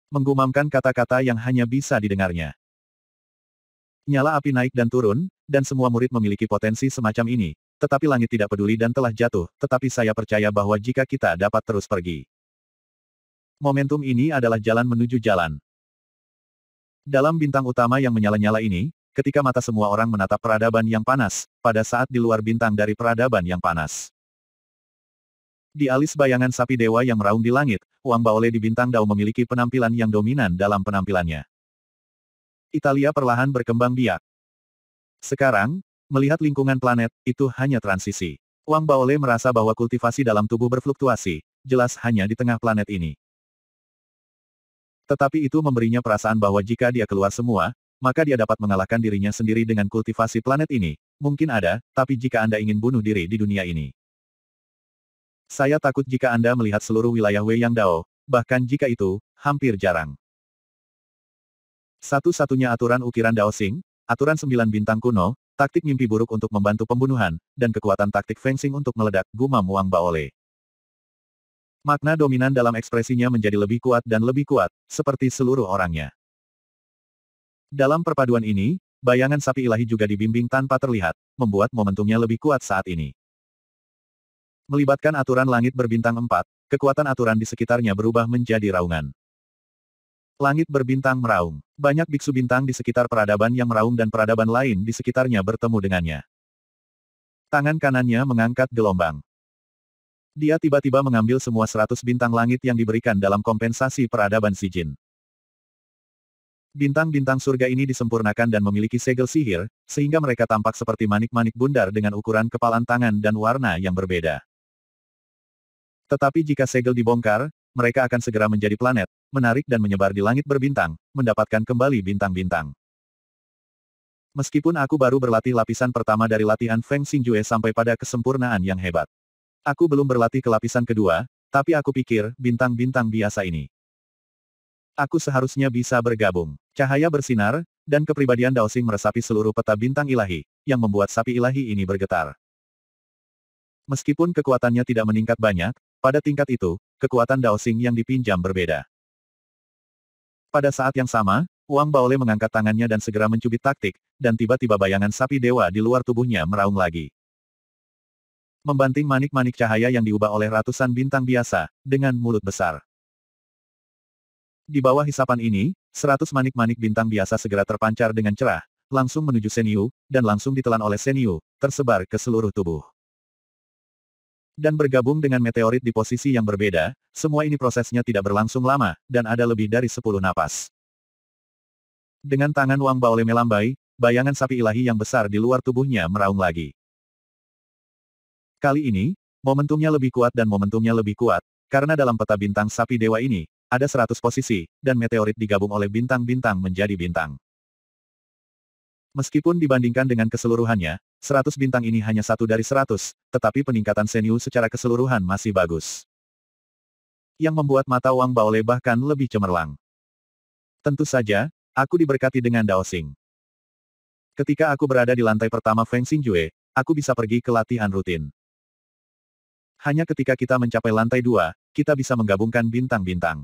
Menggumamkan kata-kata yang hanya bisa didengarnya. Nyala api naik dan turun, dan semua murid memiliki potensi semacam ini, tetapi langit tidak peduli dan telah jatuh, tetapi saya percaya bahwa jika kita dapat terus pergi. Momentum ini adalah jalan menuju jalan. Dalam bintang utama yang menyala-nyala ini, ketika mata semua orang menatap peradaban yang panas, pada saat di luar bintang dari peradaban yang panas. Di alis bayangan sapi dewa yang meraung di langit, Wang Baole di bintang Dao memiliki penampilan yang dominan dalam penampilannya. Italia perlahan berkembang biak. Sekarang, melihat lingkungan planet, itu hanya transisi. Wang Baole merasa bahwa kultivasi dalam tubuh berfluktuasi, jelas hanya di tengah planet ini. Tetapi itu memberinya perasaan bahwa jika dia keluar semua, maka dia dapat mengalahkan dirinya sendiri dengan kultivasi planet ini. Mungkin ada, tapi jika Anda ingin bunuh diri di dunia ini. Saya takut jika Anda melihat seluruh wilayah Wei Yang Dao, bahkan jika itu, hampir jarang. Satu-satunya aturan ukiran Dao Xing, aturan 9 bintang kuno, taktik mimpi buruk untuk membantu pembunuhan, dan kekuatan taktik fencing untuk meledak, gumam Wang Baole. Makna dominan dalam ekspresinya menjadi lebih kuat dan lebih kuat, seperti seluruh orangnya. Dalam perpaduan ini, bayangan sapi ilahi juga dibimbing tanpa terlihat, membuat momentumnya lebih kuat saat ini. Melibatkan aturan langit berbintang 4, kekuatan aturan di sekitarnya berubah menjadi raungan. Langit berbintang meraung. Banyak biksu bintang di sekitar peradaban yang meraung dan peradaban lain di sekitarnya bertemu dengannya. Tangan kanannya mengangkat gelombang. Dia tiba-tiba mengambil semua 100 bintang langit yang diberikan dalam kompensasi peradaban Sijin. Bintang-bintang surga ini disempurnakan dan memiliki segel sihir, sehingga mereka tampak seperti manik-manik bundar dengan ukuran kepalan tangan dan warna yang berbeda. Tetapi jika segel dibongkar, mereka akan segera menjadi planet, menarik dan menyebar di langit berbintang, mendapatkan kembali bintang-bintang. Meskipun aku baru berlatih lapisan pertama dari latihan Feng Xingjue sampai pada kesempurnaan yang hebat. Aku belum berlatih ke lapisan kedua, tapi aku pikir, bintang-bintang biasa ini. Aku seharusnya bisa bergabung. Cahaya bersinar, dan kepribadian Dao Xing meresapi seluruh peta bintang ilahi, yang membuat sapi ilahi ini bergetar. Meskipun kekuatannya tidak meningkat banyak, pada tingkat itu, kekuatan Dao Xing yang dipinjam berbeda. Pada saat yang sama, Wang Baole mengangkat tangannya dan segera mencubit taktik, dan tiba-tiba bayangan sapi dewa di luar tubuhnya meraung lagi. Membanting manik-manik cahaya yang diubah oleh ratusan bintang biasa, dengan mulut besar. Di bawah hisapan ini, 100 manik-manik bintang biasa segera terpancar dengan cerah, langsung menuju Senyu, dan langsung ditelan oleh Senyu, tersebar ke seluruh tubuh. Dan bergabung dengan meteorit di posisi yang berbeda, semua ini prosesnya tidak berlangsung lama, dan ada lebih dari 10 napas. Dengan tangan Wang Baole melambai, bayangan sapi ilahi yang besar di luar tubuhnya meraung lagi. Kali ini, momentumnya lebih kuat dan momentumnya lebih kuat, karena dalam peta bintang sapi dewa ini, ada 100 posisi, dan meteorit digabung oleh bintang-bintang menjadi bintang. Meskipun dibandingkan dengan keseluruhannya, 100 bintang ini hanya satu dari 100, tetapi peningkatan Senyu secara keseluruhan masih bagus. yang membuat mata Wang Baolei bahkan lebih cemerlang. Tentu saja, aku diberkati dengan Daoxing. Ketika aku berada di lantai pertama Feng Xingjue, aku bisa pergi ke latihan rutin. Hanya ketika kita mencapai lantai 2, kita bisa menggabungkan bintang-bintang.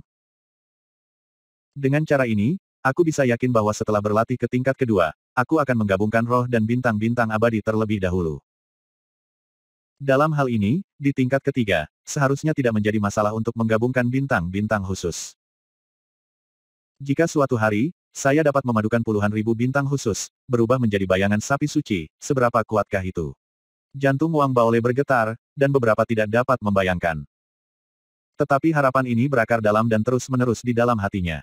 Dengan cara ini, aku bisa yakin bahwa setelah berlatih ke tingkat kedua, aku akan menggabungkan roh dan bintang-bintang abadi terlebih dahulu. Dalam hal ini, di tingkat ketiga, seharusnya tidak menjadi masalah untuk menggabungkan bintang-bintang khusus. Jika suatu hari, saya dapat memadukan puluhan ribu bintang khusus, berubah menjadi bayangan sapi suci, seberapa kuatkah itu? Jantung Wang Baolei bergetar, dan beberapa tidak dapat membayangkan. Tetapi harapan ini berakar dalam dan terus-menerus di dalam hatinya.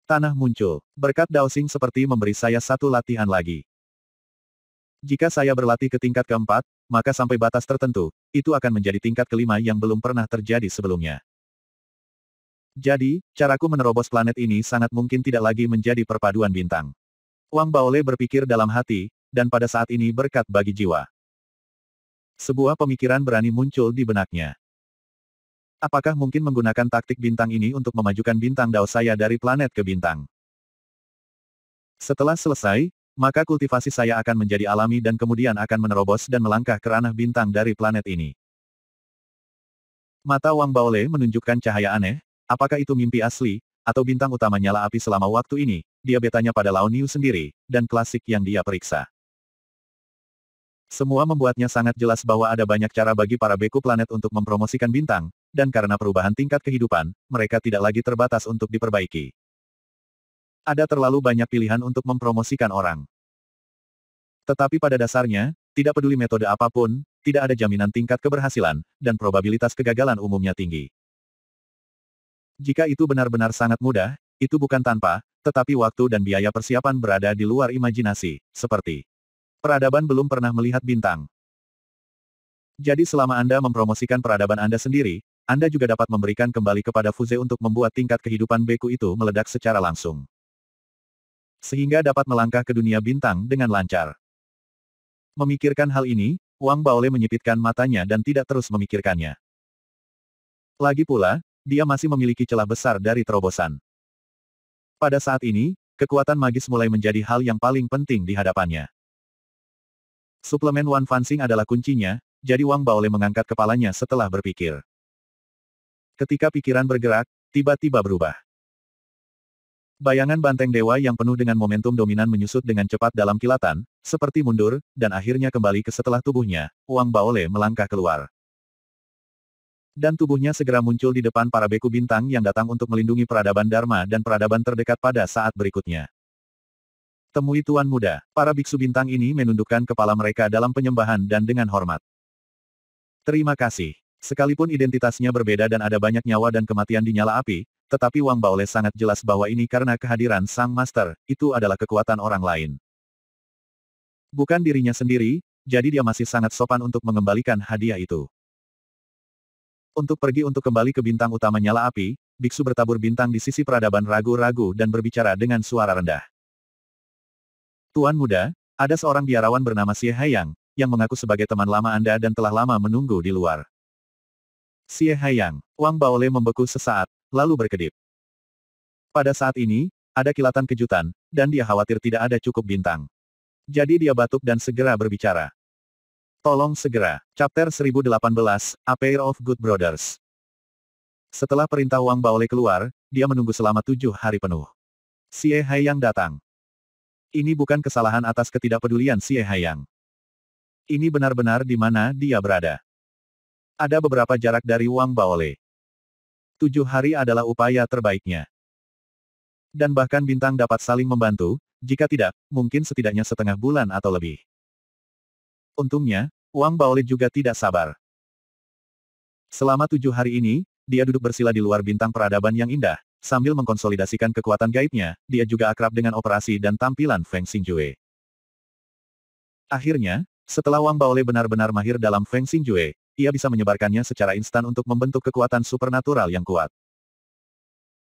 Tanah muncul. Berkat Daoxing seperti memberi saya satu latihan lagi. Jika saya berlatih ke tingkat keempat, maka sampai batas tertentu, itu akan menjadi tingkat kelima yang belum pernah terjadi sebelumnya. Jadi, caraku menerobos planet ini sangat mungkin tidak lagi menjadi perpaduan bintang. Wang Baolei berpikir dalam hati, dan pada saat ini berkat bagi jiwa. Sebuah pemikiran berani muncul di benaknya. Apakah mungkin menggunakan taktik bintang ini untuk memajukan bintang Dao saya dari planet ke bintang? Setelah selesai, maka kultivasi saya akan menjadi alami dan kemudian akan menerobos dan melangkah ke ranah bintang dari planet ini. Mata Wang Baolei menunjukkan cahaya aneh, apakah itu mimpi asli, atau bintang utama nyala api selama waktu ini, dia bertanya pada Lao Niu sendiri, dan klasik yang dia periksa. Semua membuatnya sangat jelas bahwa ada banyak cara bagi para beku planet untuk mempromosikan bintang, dan karena perubahan tingkat kehidupan, mereka tidak lagi terbatas untuk diperbaiki. Ada terlalu banyak pilihan untuk mempromosikan orang. Tetapi pada dasarnya, tidak peduli metode apapun, tidak ada jaminan tingkat keberhasilan, dan probabilitas kegagalan umumnya tinggi. Jika itu benar-benar sangat mudah, itu bukan tanpa, tetapi waktu dan biaya persiapan berada di luar imajinasi, seperti peradaban belum pernah melihat bintang. Jadi selama Anda mempromosikan peradaban Anda sendiri, Anda juga dapat memberikan kembali kepada Fuze untuk membuat tingkat kehidupan beku itu meledak secara langsung. Sehingga dapat melangkah ke dunia bintang dengan lancar. Memikirkan hal ini, Wang Baolei menyipitkan matanya dan tidak terus memikirkannya. Lagi pula, dia masih memiliki celah besar dari terobosan. Pada saat ini, kekuatan magis mulai menjadi hal yang paling penting di hadapannya. Suplemen Wan Fansing adalah kuncinya, jadi Wang Baolei mengangkat kepalanya setelah berpikir. Ketika pikiran bergerak, tiba-tiba berubah. Bayangan banteng dewa yang penuh dengan momentum dominan menyusut dengan cepat dalam kilatan, seperti mundur, dan akhirnya kembali ke setelah tubuhnya, Wang Baolei melangkah keluar. Dan tubuhnya segera muncul di depan para beku bintang yang datang untuk melindungi peradaban Dharma dan peradaban terdekat pada saat berikutnya. Temui Tuan Muda, para biksu bintang ini menundukkan kepala mereka dalam penyembahan dan dengan hormat. Terima kasih. Sekalipun identitasnya berbeda dan ada banyak nyawa dan kematian di nyala api, tetapi Wang Baolei sangat jelas bahwa ini karena kehadiran Sang Master, itu adalah kekuatan orang lain. Bukan dirinya sendiri, jadi dia masih sangat sopan untuk mengembalikan hadiah itu. Untuk pergi untuk kembali ke bintang utama nyala api, biksu bertabur bintang di sisi peradaban ragu-ragu dan berbicara dengan suara rendah. Tuan Muda, ada seorang biarawan bernama Xie Haiyang, yang mengaku sebagai teman lama Anda dan telah lama menunggu di luar. Xie Haiyang, Wang Baolei membeku sesaat, lalu berkedip. Pada saat ini, ada kilatan kejutan, dan dia khawatir tidak ada cukup bintang. Jadi dia batuk dan segera berbicara. Tolong segera. Chapter 1018, A Pair of Good Brothers. Setelah perintah Wang Baolei keluar, dia menunggu selama 7 hari penuh. Xie Haiyang datang. Ini bukan kesalahan atas ketidakpedulian Xie Haiyang. Ini benar-benar di mana dia berada. Ada beberapa jarak dari Wang Baolei. 7 hari adalah upaya terbaiknya. Dan bahkan bintang dapat saling membantu, jika tidak, mungkin setidaknya setengah bulan atau lebih. Untungnya, Wang Baolei juga tidak sabar. Selama 7 hari ini, dia duduk bersila di luar bintang peradaban yang indah, sambil mengkonsolidasikan kekuatan gaibnya, dia juga akrab dengan operasi dan tampilan Feng Xingjue. Akhirnya, setelah Wang Baolei benar-benar mahir dalam Feng Xingjue, ia bisa menyebarkannya secara instan untuk membentuk kekuatan supernatural yang kuat.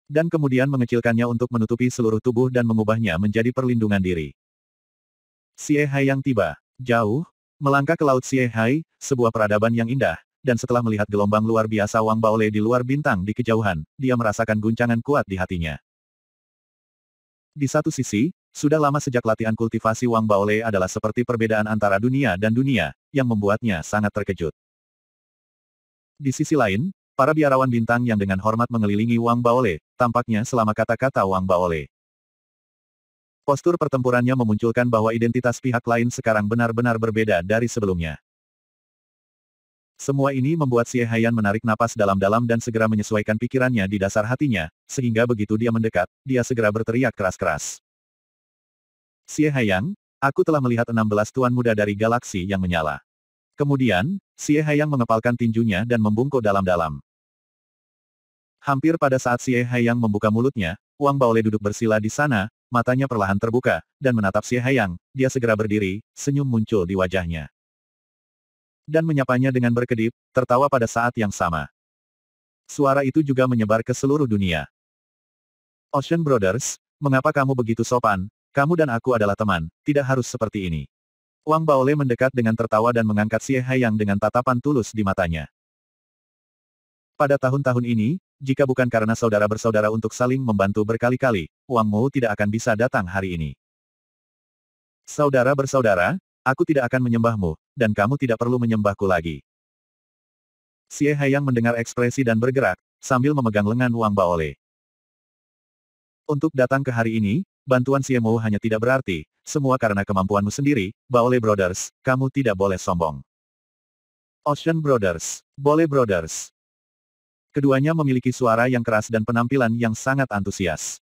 Dan kemudian mengecilkannya untuk menutupi seluruh tubuh dan mengubahnya menjadi perlindungan diri. Xie Haiyang tiba. Jauh, melangkah ke Laut Xie Hai, sebuah peradaban yang indah, dan setelah melihat gelombang luar biasa Wang Baole di luar bintang di kejauhan, dia merasakan guncangan kuat di hatinya. Di satu sisi, sudah lama sejak latihan kultivasi Wang Baole adalah seperti perbedaan antara dunia dan dunia, yang membuatnya sangat terkejut. Di sisi lain, para biarawan bintang yang dengan hormat mengelilingi Wang Baole, tampaknya selama kata-kata Wang Baole. Postur pertempurannya memunculkan bahwa identitas pihak lain sekarang benar-benar berbeda dari sebelumnya. Semua ini membuat Xie Haiyan menarik napas dalam-dalam dan segera menyesuaikan pikirannya di dasar hatinya, sehingga begitu dia mendekat, dia segera berteriak keras-keras. Xie Haiyan, aku telah melihat 16 tuan muda dari galaksi yang menyala. Kemudian, Xie Haiyan mengepalkan tinjunya dan membungkuk dalam-dalam. Hampir pada saat Xie Haiyan membuka mulutnya, Wang Baole duduk bersila di sana, matanya perlahan terbuka, dan menatap Xie Haiyan, dia segera berdiri, senyum muncul di wajahnya. Dan menyapanya dengan berkedip, tertawa pada saat yang sama. Suara itu juga menyebar ke seluruh dunia. Ocean Brothers, mengapa kamu begitu sopan? Kamu dan aku adalah teman, tidak harus seperti ini. Wang Baole mendekat dengan tertawa dan mengangkat Xie Haiyan dengan tatapan tulus di matanya. Pada tahun-tahun ini, jika bukan karena saudara bersaudara untuk saling membantu berkali-kali, Wang Mo tidak akan bisa datang hari ini. Saudara bersaudara, aku tidak akan menyembahmu, dan kamu tidak perlu menyembahku lagi. Xie Haiyan mendengar ekspresi dan bergerak, sambil memegang lengan Wang Baole. Untuk datang ke hari ini, bantuan Xie Mo hanya tidak berarti, semua karena kemampuanmu sendiri, Baole Brothers, kamu tidak boleh sombong. Ocean Brothers, Baole Brothers. Keduanya memiliki suara yang keras dan penampilan yang sangat antusias.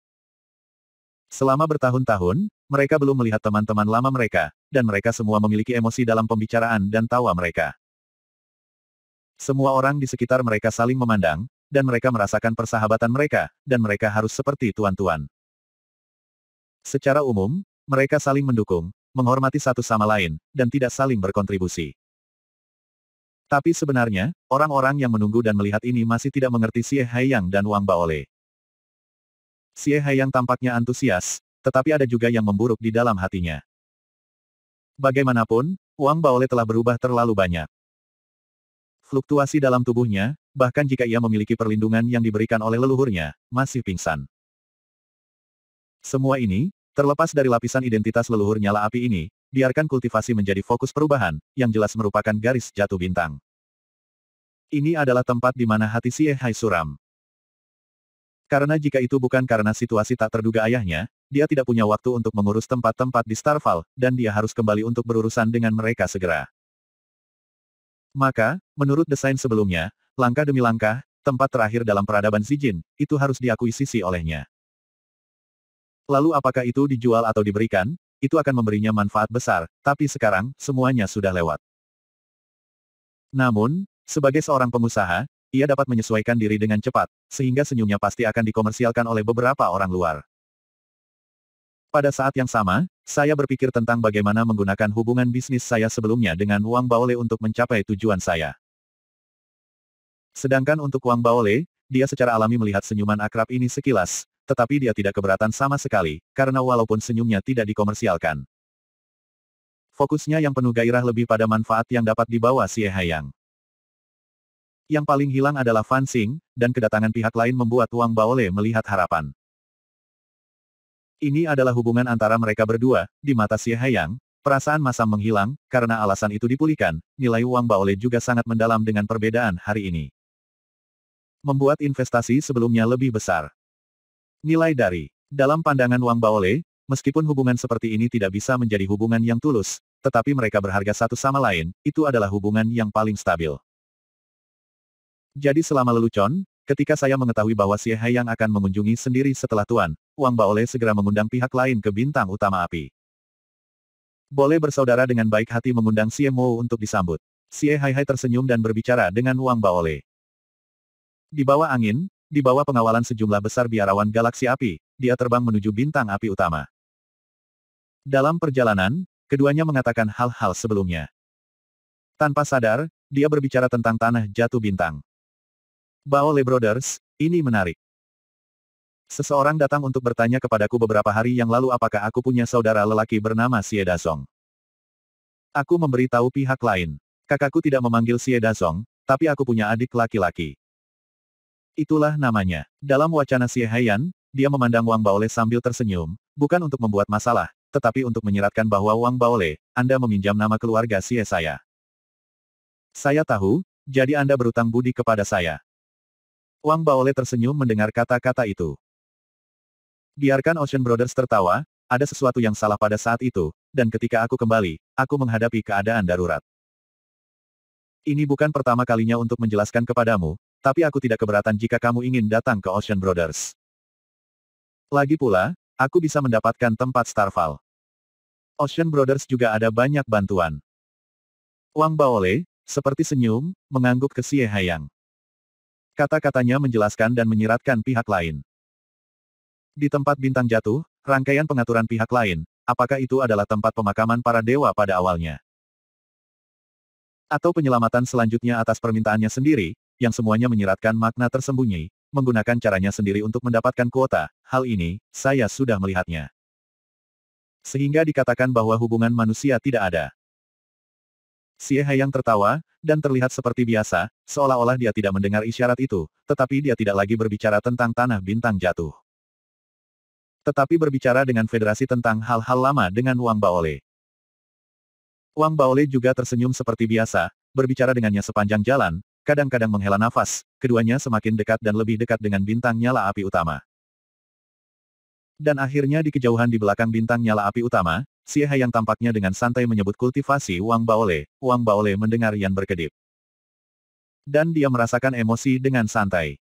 Selama bertahun-tahun, mereka belum melihat teman-teman lama mereka, dan mereka semua memiliki emosi dalam pembicaraan dan tawa mereka. Semua orang di sekitar mereka saling memandang, dan mereka merasakan persahabatan mereka, dan mereka harus seperti tuan-tuan. Secara umum, mereka saling mendukung, menghormati satu sama lain, dan tidak saling berkontribusi. Tapi sebenarnya, orang-orang yang menunggu dan melihat ini masih tidak mengerti Xie Haiyan dan Wang Baole. Xie Haiyan tampaknya antusias, tetapi ada juga yang memburuk di dalam hatinya. Bagaimanapun, Wang Baole telah berubah terlalu banyak. Fluktuasi dalam tubuhnya, bahkan jika ia memiliki perlindungan yang diberikan oleh leluhurnya, masih pingsan. Semua ini, terlepas dari lapisan identitas leluhur nyala api ini, biarkan kultivasi menjadi fokus perubahan, yang jelas merupakan garis jatuh bintang. Ini adalah tempat di mana hati Xie Hai suram. Karena jika itu bukan karena situasi tak terduga ayahnya, dia tidak punya waktu untuk mengurus tempat-tempat di Starfall, dan dia harus kembali untuk berurusan dengan mereka segera. Maka, menurut desain sebelumnya, langkah demi langkah, tempat terakhir dalam peradaban Zijin, itu harus diakuisisi olehnya. Lalu apakah itu dijual atau diberikan? Itu akan memberinya manfaat besar, tapi sekarang, semuanya sudah lewat. Namun, sebagai seorang pengusaha, ia dapat menyesuaikan diri dengan cepat, sehingga senyumnya pasti akan dikomersialkan oleh beberapa orang luar. Pada saat yang sama, saya berpikir tentang bagaimana menggunakan hubungan bisnis saya sebelumnya dengan Wang Baole untuk mencapai tujuan saya. Sedangkan untuk Wang Baole, dia secara alami melihat senyuman akrab ini sekilas, tetapi dia tidak keberatan sama sekali, karena walaupun senyumnya tidak dikomersialkan. Fokusnya yang penuh gairah lebih pada manfaat yang dapat dibawa Xie Haiyan. Yang paling hilang adalah Fan Xing, dan kedatangan pihak lain membuat Wang Baole melihat harapan. Ini adalah hubungan antara mereka berdua, di mata Xie Haiyan, perasaan masam menghilang, karena alasan itu dipulihkan, nilai Wang Baole juga sangat mendalam dengan perbedaan hari ini. Membuat investasi sebelumnya lebih besar. Nilai dari dalam pandangan Wang Baole, meskipun hubungan seperti ini tidak bisa menjadi hubungan yang tulus, tetapi mereka berharga satu sama lain, itu adalah hubungan yang paling stabil. Jadi selama lelucon, ketika saya mengetahui bahwa Xie Haiyan akan mengunjungi sendiri setelah Tuan, Wang Baole segera mengundang pihak lain ke bintang utama api. Boleh bersaudara dengan baik hati mengundang Xie Mo untuk disambut. Xie Haihai tersenyum dan berbicara dengan Wang Baole. Di bawah angin, di bawah pengawalan sejumlah besar biarawan galaksi api, dia terbang menuju bintang api utama. Dalam perjalanan, keduanya mengatakan hal-hal sebelumnya. Tanpa sadar, dia berbicara tentang tanah jatuh bintang. Baole Brothers, ini menarik. Seseorang datang untuk bertanya kepadaku beberapa hari yang lalu apakah aku punya saudara lelaki bernama Xie Dazong. Aku memberitahu pihak lain. Kakakku tidak memanggil Xie Dazong, tapi aku punya adik laki-laki. Itulah namanya. Dalam wacana Xie Haiyan, dia memandang Wang Baole sambil tersenyum, bukan untuk membuat masalah, tetapi untuk menyiratkan bahwa Wang Baole, Anda meminjam nama keluarga Xie saya. Saya tahu, jadi Anda berutang budi kepada saya. Wang Baole tersenyum mendengar kata-kata itu. Biarkan Ocean Brothers tertawa, ada sesuatu yang salah pada saat itu, dan ketika aku kembali, aku menghadapi keadaan darurat. Ini bukan pertama kalinya untuk menjelaskan kepadamu, tapi aku tidak keberatan jika kamu ingin datang ke Ocean Brothers. Lagi pula, aku bisa mendapatkan tempat Starfall. Ocean Brothers juga ada banyak bantuan. Wang Baole, seperti senyum, mengangguk ke Xie Haiyang. Kata-katanya menjelaskan dan menyiratkan pihak lain. Di tempat bintang jatuh, rangkaian pengaturan pihak lain, apakah itu adalah tempat pemakaman para dewa pada awalnya? Atau penyelamatan selanjutnya atas permintaannya sendiri, yang semuanya menyiratkan makna tersembunyi, menggunakan caranya sendiri untuk mendapatkan kuota, hal ini, saya sudah melihatnya. Sehingga dikatakan bahwa hubungan manusia tidak ada. Xie Haiyang tertawa, dan terlihat seperti biasa, seolah-olah dia tidak mendengar isyarat itu, tetapi dia tidak lagi berbicara tentang tanah bintang jatuh. Tetapi berbicara dengan federasi tentang hal-hal lama dengan Wang Baole. Wang Baole juga tersenyum seperti biasa, berbicara dengannya sepanjang jalan, kadang-kadang menghela nafas, keduanya semakin dekat dan lebih dekat dengan bintang nyala api utama. Dan akhirnya di kejauhan di belakang bintang nyala api utama, Xie Haiyang tampaknya dengan santai menyebut kultivasi Wang Baole mendengar Yan berkedip. Dan dia merasakan emosi dengan santai.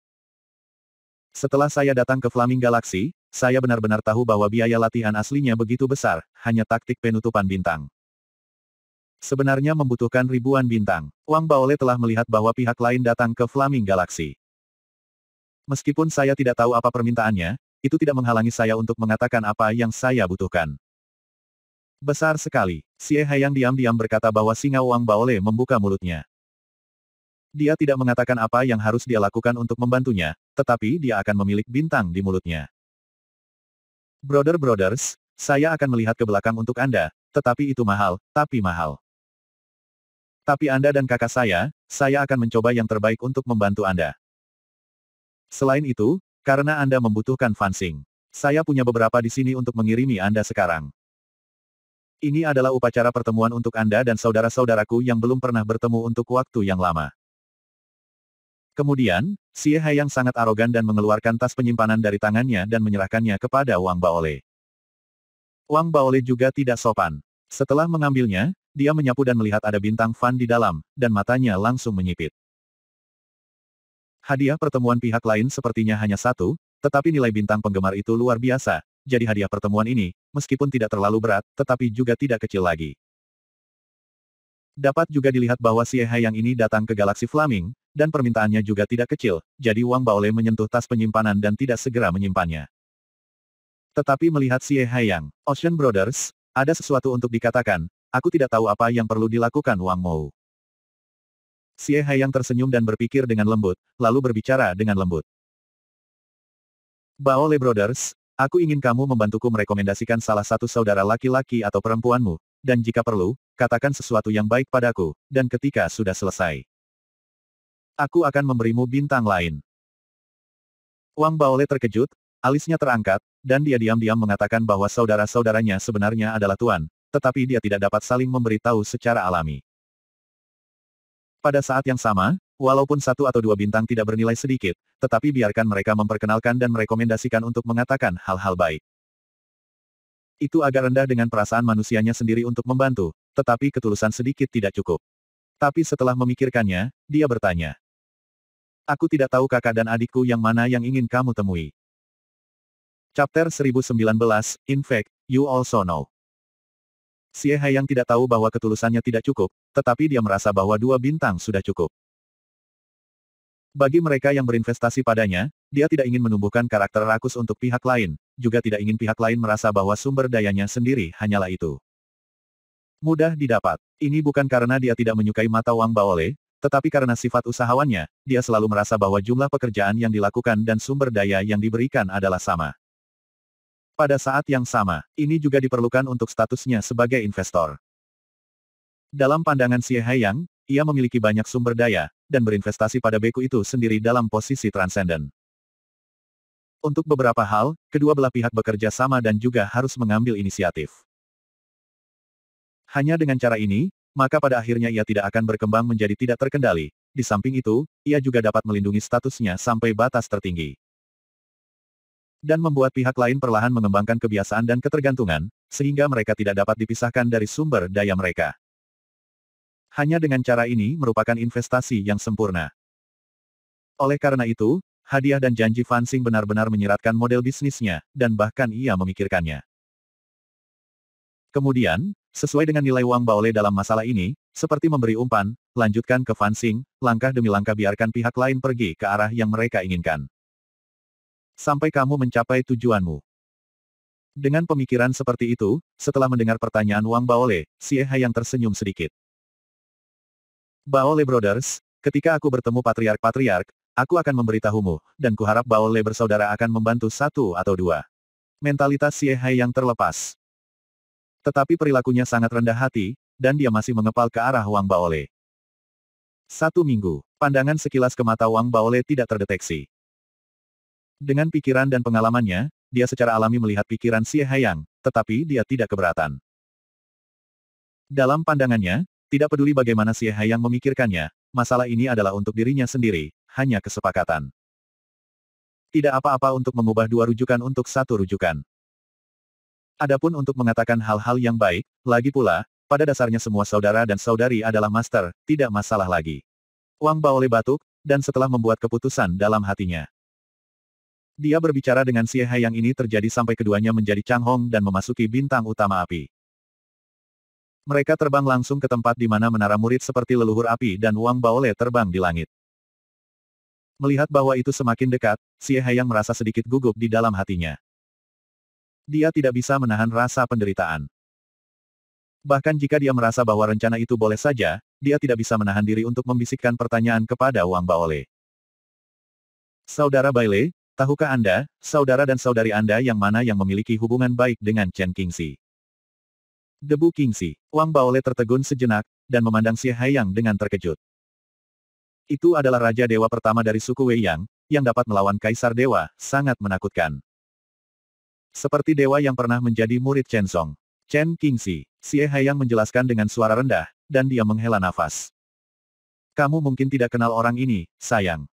Setelah saya datang ke Flaming Galaxy, saya benar-benar tahu bahwa biaya latihan aslinya begitu besar, hanya taktik penutupan bintang. Sebenarnya membutuhkan ribuan bintang. Wang Baole telah melihat bahwa pihak lain datang ke Flaming Galaxy. Meskipun saya tidak tahu apa permintaannya, itu tidak menghalangi saya untuk mengatakan apa yang saya butuhkan. Besar sekali. Xie Haiyang diam-diam berkata bahwa singa Wang Baole membuka mulutnya. Dia tidak mengatakan apa yang harus dia lakukan untuk membantunya, tetapi dia akan memiliki bintang di mulutnya. Brothers, saya akan melihat ke belakang untuk Anda, tetapi itu mahal, tapi mahal. Tapi Anda dan kakak saya akan mencoba yang terbaik untuk membantu Anda. Selain itu, karena Anda membutuhkan fansing, saya punya beberapa di sini untuk mengirimi Anda sekarang. Ini adalah upacara pertemuan untuk Anda dan saudara-saudaraku yang belum pernah bertemu untuk waktu yang lama. Kemudian, Xie Haiyang sangat arogan dan mengeluarkan tas penyimpanan dari tangannya dan menyerahkannya kepada Wang Baole. Wang Baole juga tidak sopan. Setelah mengambilnya, dia menyapu dan melihat ada bintang fan di dalam, dan matanya langsung menyipit. Hadiah pertemuan pihak lain sepertinya hanya satu, tetapi nilai bintang penggemar itu luar biasa, jadi hadiah pertemuan ini, meskipun tidak terlalu berat, tetapi juga tidak kecil lagi. Dapat juga dilihat bahwa Xie Haiyang ini datang ke Galaksi Flaming, dan permintaannya juga tidak kecil, jadi Wang Baole menyentuh tas penyimpanan dan tidak segera menyimpannya. Tetapi melihat Xie Haiyang, Ocean Brothers, ada sesuatu untuk dikatakan, aku tidak tahu apa yang perlu dilakukan Wang Mou. Xie Haiyang tersenyum dan berpikir dengan lembut, lalu berbicara dengan lembut. Baole Brothers, aku ingin kamu membantuku merekomendasikan salah satu saudara laki-laki atau perempuanmu, dan jika perlu, katakan sesuatu yang baik padaku, dan ketika sudah selesai, aku akan memberimu bintang lain. Wang Baole terkejut, alisnya terangkat, dan dia diam-diam mengatakan bahwa saudara-saudaranya sebenarnya adalah tuan, tetapi dia tidak dapat saling memberitahu secara alami. Pada saat yang sama, walaupun satu atau dua bintang tidak bernilai sedikit, tetapi biarkan mereka memperkenalkan dan merekomendasikan untuk mengatakan hal-hal baik. Itu agak rendah dengan perasaan manusianya sendiri untuk membantu, tetapi ketulusan sedikit tidak cukup. Tapi setelah memikirkannya, dia bertanya. Aku tidak tahu kakak dan adikku yang mana yang ingin kamu temui. Chapter 1019, In fact, you also know. Xie Haiyang tidak tahu bahwa ketulusannya tidak cukup, tetapi dia merasa bahwa 2 bintang sudah cukup. Bagi mereka yang berinvestasi padanya, dia tidak ingin menumbuhkan karakter rakus untuk pihak lain, juga tidak ingin pihak lain merasa bahwa sumber dayanya sendiri hanyalah itu. Mudah didapat. Ini bukan karena dia tidak menyukai mata Wang Baole, tetapi karena sifat usahawannya, dia selalu merasa bahwa jumlah pekerjaan yang dilakukan dan sumber daya yang diberikan adalah sama. Pada saat yang sama, ini juga diperlukan untuk statusnya sebagai investor. Dalam pandangan Xie Haiyang, ia memiliki banyak sumber daya, dan berinvestasi pada beku itu sendiri dalam posisi transenden. Untuk beberapa hal, kedua belah pihak bekerja sama dan juga harus mengambil inisiatif. Hanya dengan cara ini, maka pada akhirnya ia tidak akan berkembang menjadi tidak terkendali. Di samping itu, ia juga dapat melindungi statusnya sampai batas tertinggi. Dan membuat pihak lain perlahan mengembangkan kebiasaan dan ketergantungan, sehingga mereka tidak dapat dipisahkan dari sumber daya mereka. Hanya dengan cara ini merupakan investasi yang sempurna. Oleh karena itu, hadiah dan janji Fan Xing benar-benar menyiratkan model bisnisnya, dan bahkan ia memikirkannya. Kemudian, sesuai dengan nilai Wang Baole dalam masalah ini, seperti memberi umpan, lanjutkan ke Fan Xing, langkah demi langkah biarkan pihak lain pergi ke arah yang mereka inginkan. Sampai kamu mencapai tujuanmu. Dengan pemikiran seperti itu, setelah mendengar pertanyaan Wang Baole, Xie Haiyang tersenyum sedikit. Baole Brothers, ketika aku bertemu patriark-patriark, aku akan memberitahumu, dan kuharap Baole bersaudara akan membantu satu atau dua. Mentalitas Xie Haiyang terlepas. Tetapi perilakunya sangat rendah hati, dan dia masih mengepal ke arah Wang Baole. 1 minggu, pandangan sekilas ke mata Wang Baole tidak terdeteksi. Dengan pikiran dan pengalamannya, dia secara alami melihat pikiran Xie Haiyang, tetapi dia tidak keberatan. Dalam pandangannya, tidak peduli bagaimana Xie Haiyang memikirkannya, masalah ini adalah untuk dirinya sendiri, hanya kesepakatan. Tidak apa-apa untuk mengubah dua rujukan untuk satu rujukan. Adapun untuk mengatakan hal-hal yang baik, lagi pula, pada dasarnya semua saudara dan saudari adalah master, tidak masalah lagi. Wang Baole batuk, dan setelah membuat keputusan dalam hatinya. Dia berbicara dengan Xie Haiyang ini terjadi sampai keduanya menjadi Chang Hong dan memasuki bintang utama api. Mereka terbang langsung ke tempat di mana menara murid seperti leluhur api dan Wang Baole terbang di langit. Melihat bahwa itu semakin dekat, Xie Haiyang merasa sedikit gugup di dalam hatinya. Dia tidak bisa menahan rasa penderitaan. Bahkan jika dia merasa bahwa rencana itu boleh saja, dia tidak bisa menahan diri untuk membisikkan pertanyaan kepada Wang Baole. Saudara Baile, tahukah Anda, saudara dan saudari Anda yang mana yang memiliki hubungan baik dengan Chen Qingxi? Debu Qingxi. Wang Baole tertegun sejenak, dan memandang Xie Haiyang dengan terkejut. Itu adalah Raja Dewa pertama dari suku Wei Yang, yang dapat melawan Kaisar Dewa, sangat menakutkan. Seperti dewa yang pernah menjadi murid Chen Song. Chen Qingxi, Xie Haiyang menjelaskan dengan suara rendah, dan dia menghela nafas. Kamu mungkin tidak kenal orang ini, sayang.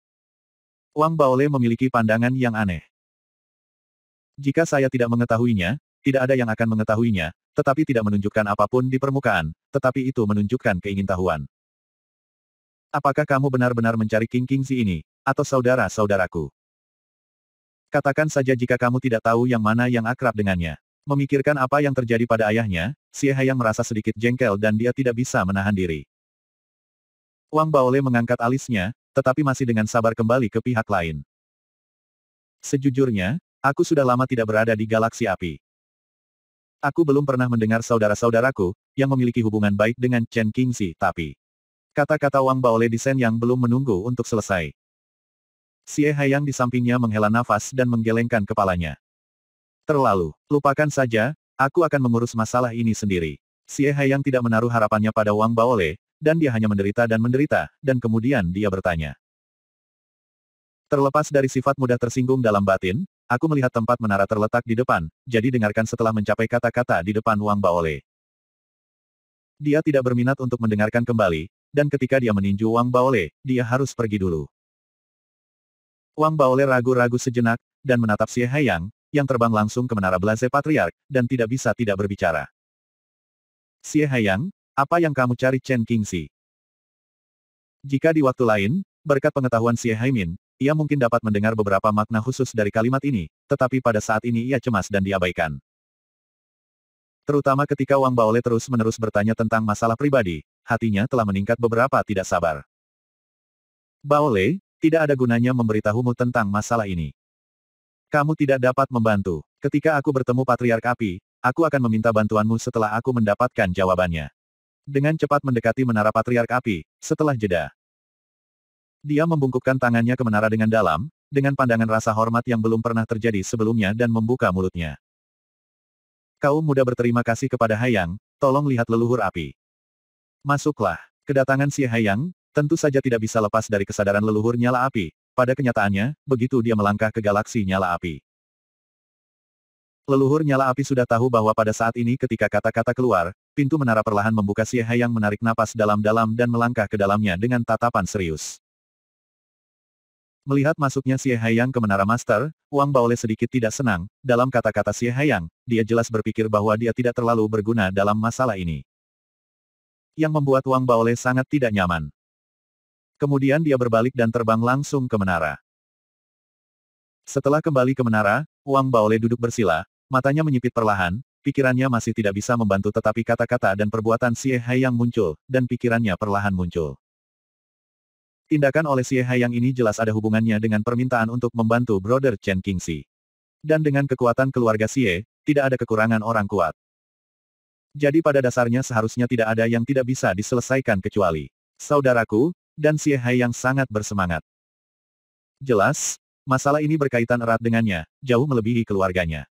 Wang Baole memiliki pandangan yang aneh. Jika saya tidak mengetahuinya, tidak ada yang akan mengetahuinya, tetapi tidak menunjukkan apapun di permukaan, tetapi itu menunjukkan keingintahuan. Apakah kamu benar-benar mencari King Qingxi ini, atau saudara-saudaraku? Katakan saja jika kamu tidak tahu yang mana yang akrab dengannya. Memikirkan apa yang terjadi pada ayahnya, Xie Haiyang merasa sedikit jengkel dan dia tidak bisa menahan diri. Wang Baole mengangkat alisnya, tetapi masih dengan sabar kembali ke pihak lain. Sejujurnya, aku sudah lama tidak berada di galaksi api. Aku belum pernah mendengar saudara-saudaraku, yang memiliki hubungan baik dengan Chen Qingxi, tapi... Kata-kata Wang Baole di Sen yang belum menunggu untuk selesai. Xie Haiyang di sampingnya menghela nafas dan menggelengkan kepalanya. Terlalu, lupakan saja, aku akan mengurus masalah ini sendiri. Xie Haiyang tidak menaruh harapannya pada Wang Baole, dan dia hanya menderita, dan kemudian dia bertanya. Terlepas dari sifat mudah tersinggung dalam batin, aku melihat tempat menara terletak di depan, jadi dengarkan setelah mencapai kata-kata di depan Wang Baole. Dia tidak berminat untuk mendengarkan kembali, dan ketika dia meninju Wang Baole, dia harus pergi dulu. Wang Baole ragu-ragu sejenak, dan menatap Xie Haiyang, yang terbang langsung ke menara Blaze Patriark, dan tidak bisa tidak berbicara. Xie Haiyang, apa yang kamu cari Chen Qingxi? Jika di waktu lain, berkat pengetahuan Xie Haimin, ia mungkin dapat mendengar beberapa makna khusus dari kalimat ini, tetapi pada saat ini ia cemas dan diabaikan. Terutama ketika Wang Baole terus-menerus bertanya tentang masalah pribadi, hatinya telah meningkat beberapa tidak sabar. Baole, tidak ada gunanya memberitahumu tentang masalah ini. Kamu tidak dapat membantu. Ketika aku bertemu Patriark Api, aku akan meminta bantuanmu setelah aku mendapatkan jawabannya. Dengan cepat mendekati menara Patriark Api, setelah jeda. Dia membungkukkan tangannya ke menara dengan dalam, dengan pandangan rasa hormat yang belum pernah terjadi sebelumnya dan membuka mulutnya. Kaum muda berterima kasih kepada Haiyang, tolong lihat leluhur api. Masuklah. Kedatangan Xie Haiyang, tentu saja tidak bisa lepas dari kesadaran leluhur nyala api. Pada kenyataannya, begitu dia melangkah ke galaksi nyala api. Leluhur nyala api sudah tahu bahwa pada saat ini ketika kata-kata keluar, pintu menara perlahan membuka. Xie Haiyang menarik napas dalam-dalam dan melangkah ke dalamnya dengan tatapan serius. Melihat masuknya Xie Haiyang ke menara master, Wang Baole sedikit tidak senang. Dalam kata-kata Xie Haiyang, dia jelas berpikir bahwa dia tidak terlalu berguna dalam masalah ini. Yang membuat Wang Baole sangat tidak nyaman. Kemudian dia berbalik dan terbang langsung ke menara. Setelah kembali ke menara, Wang Baole duduk bersila, matanya menyipit perlahan, pikirannya masih tidak bisa membantu tetapi kata-kata dan perbuatan Xie Haiyang muncul, dan pikirannya perlahan muncul. Tindakan oleh Xie Haiyang ini jelas ada hubungannya dengan permintaan untuk membantu Brother Chen Qingxi. Dan dengan kekuatan keluarga Xie, tidak ada kekurangan orang kuat. Jadi pada dasarnya seharusnya tidak ada yang tidak bisa diselesaikan kecuali saudaraku, dan Xie Haiyang sangat bersemangat. Jelas, masalah ini berkaitan erat dengannya, jauh melebihi keluarganya.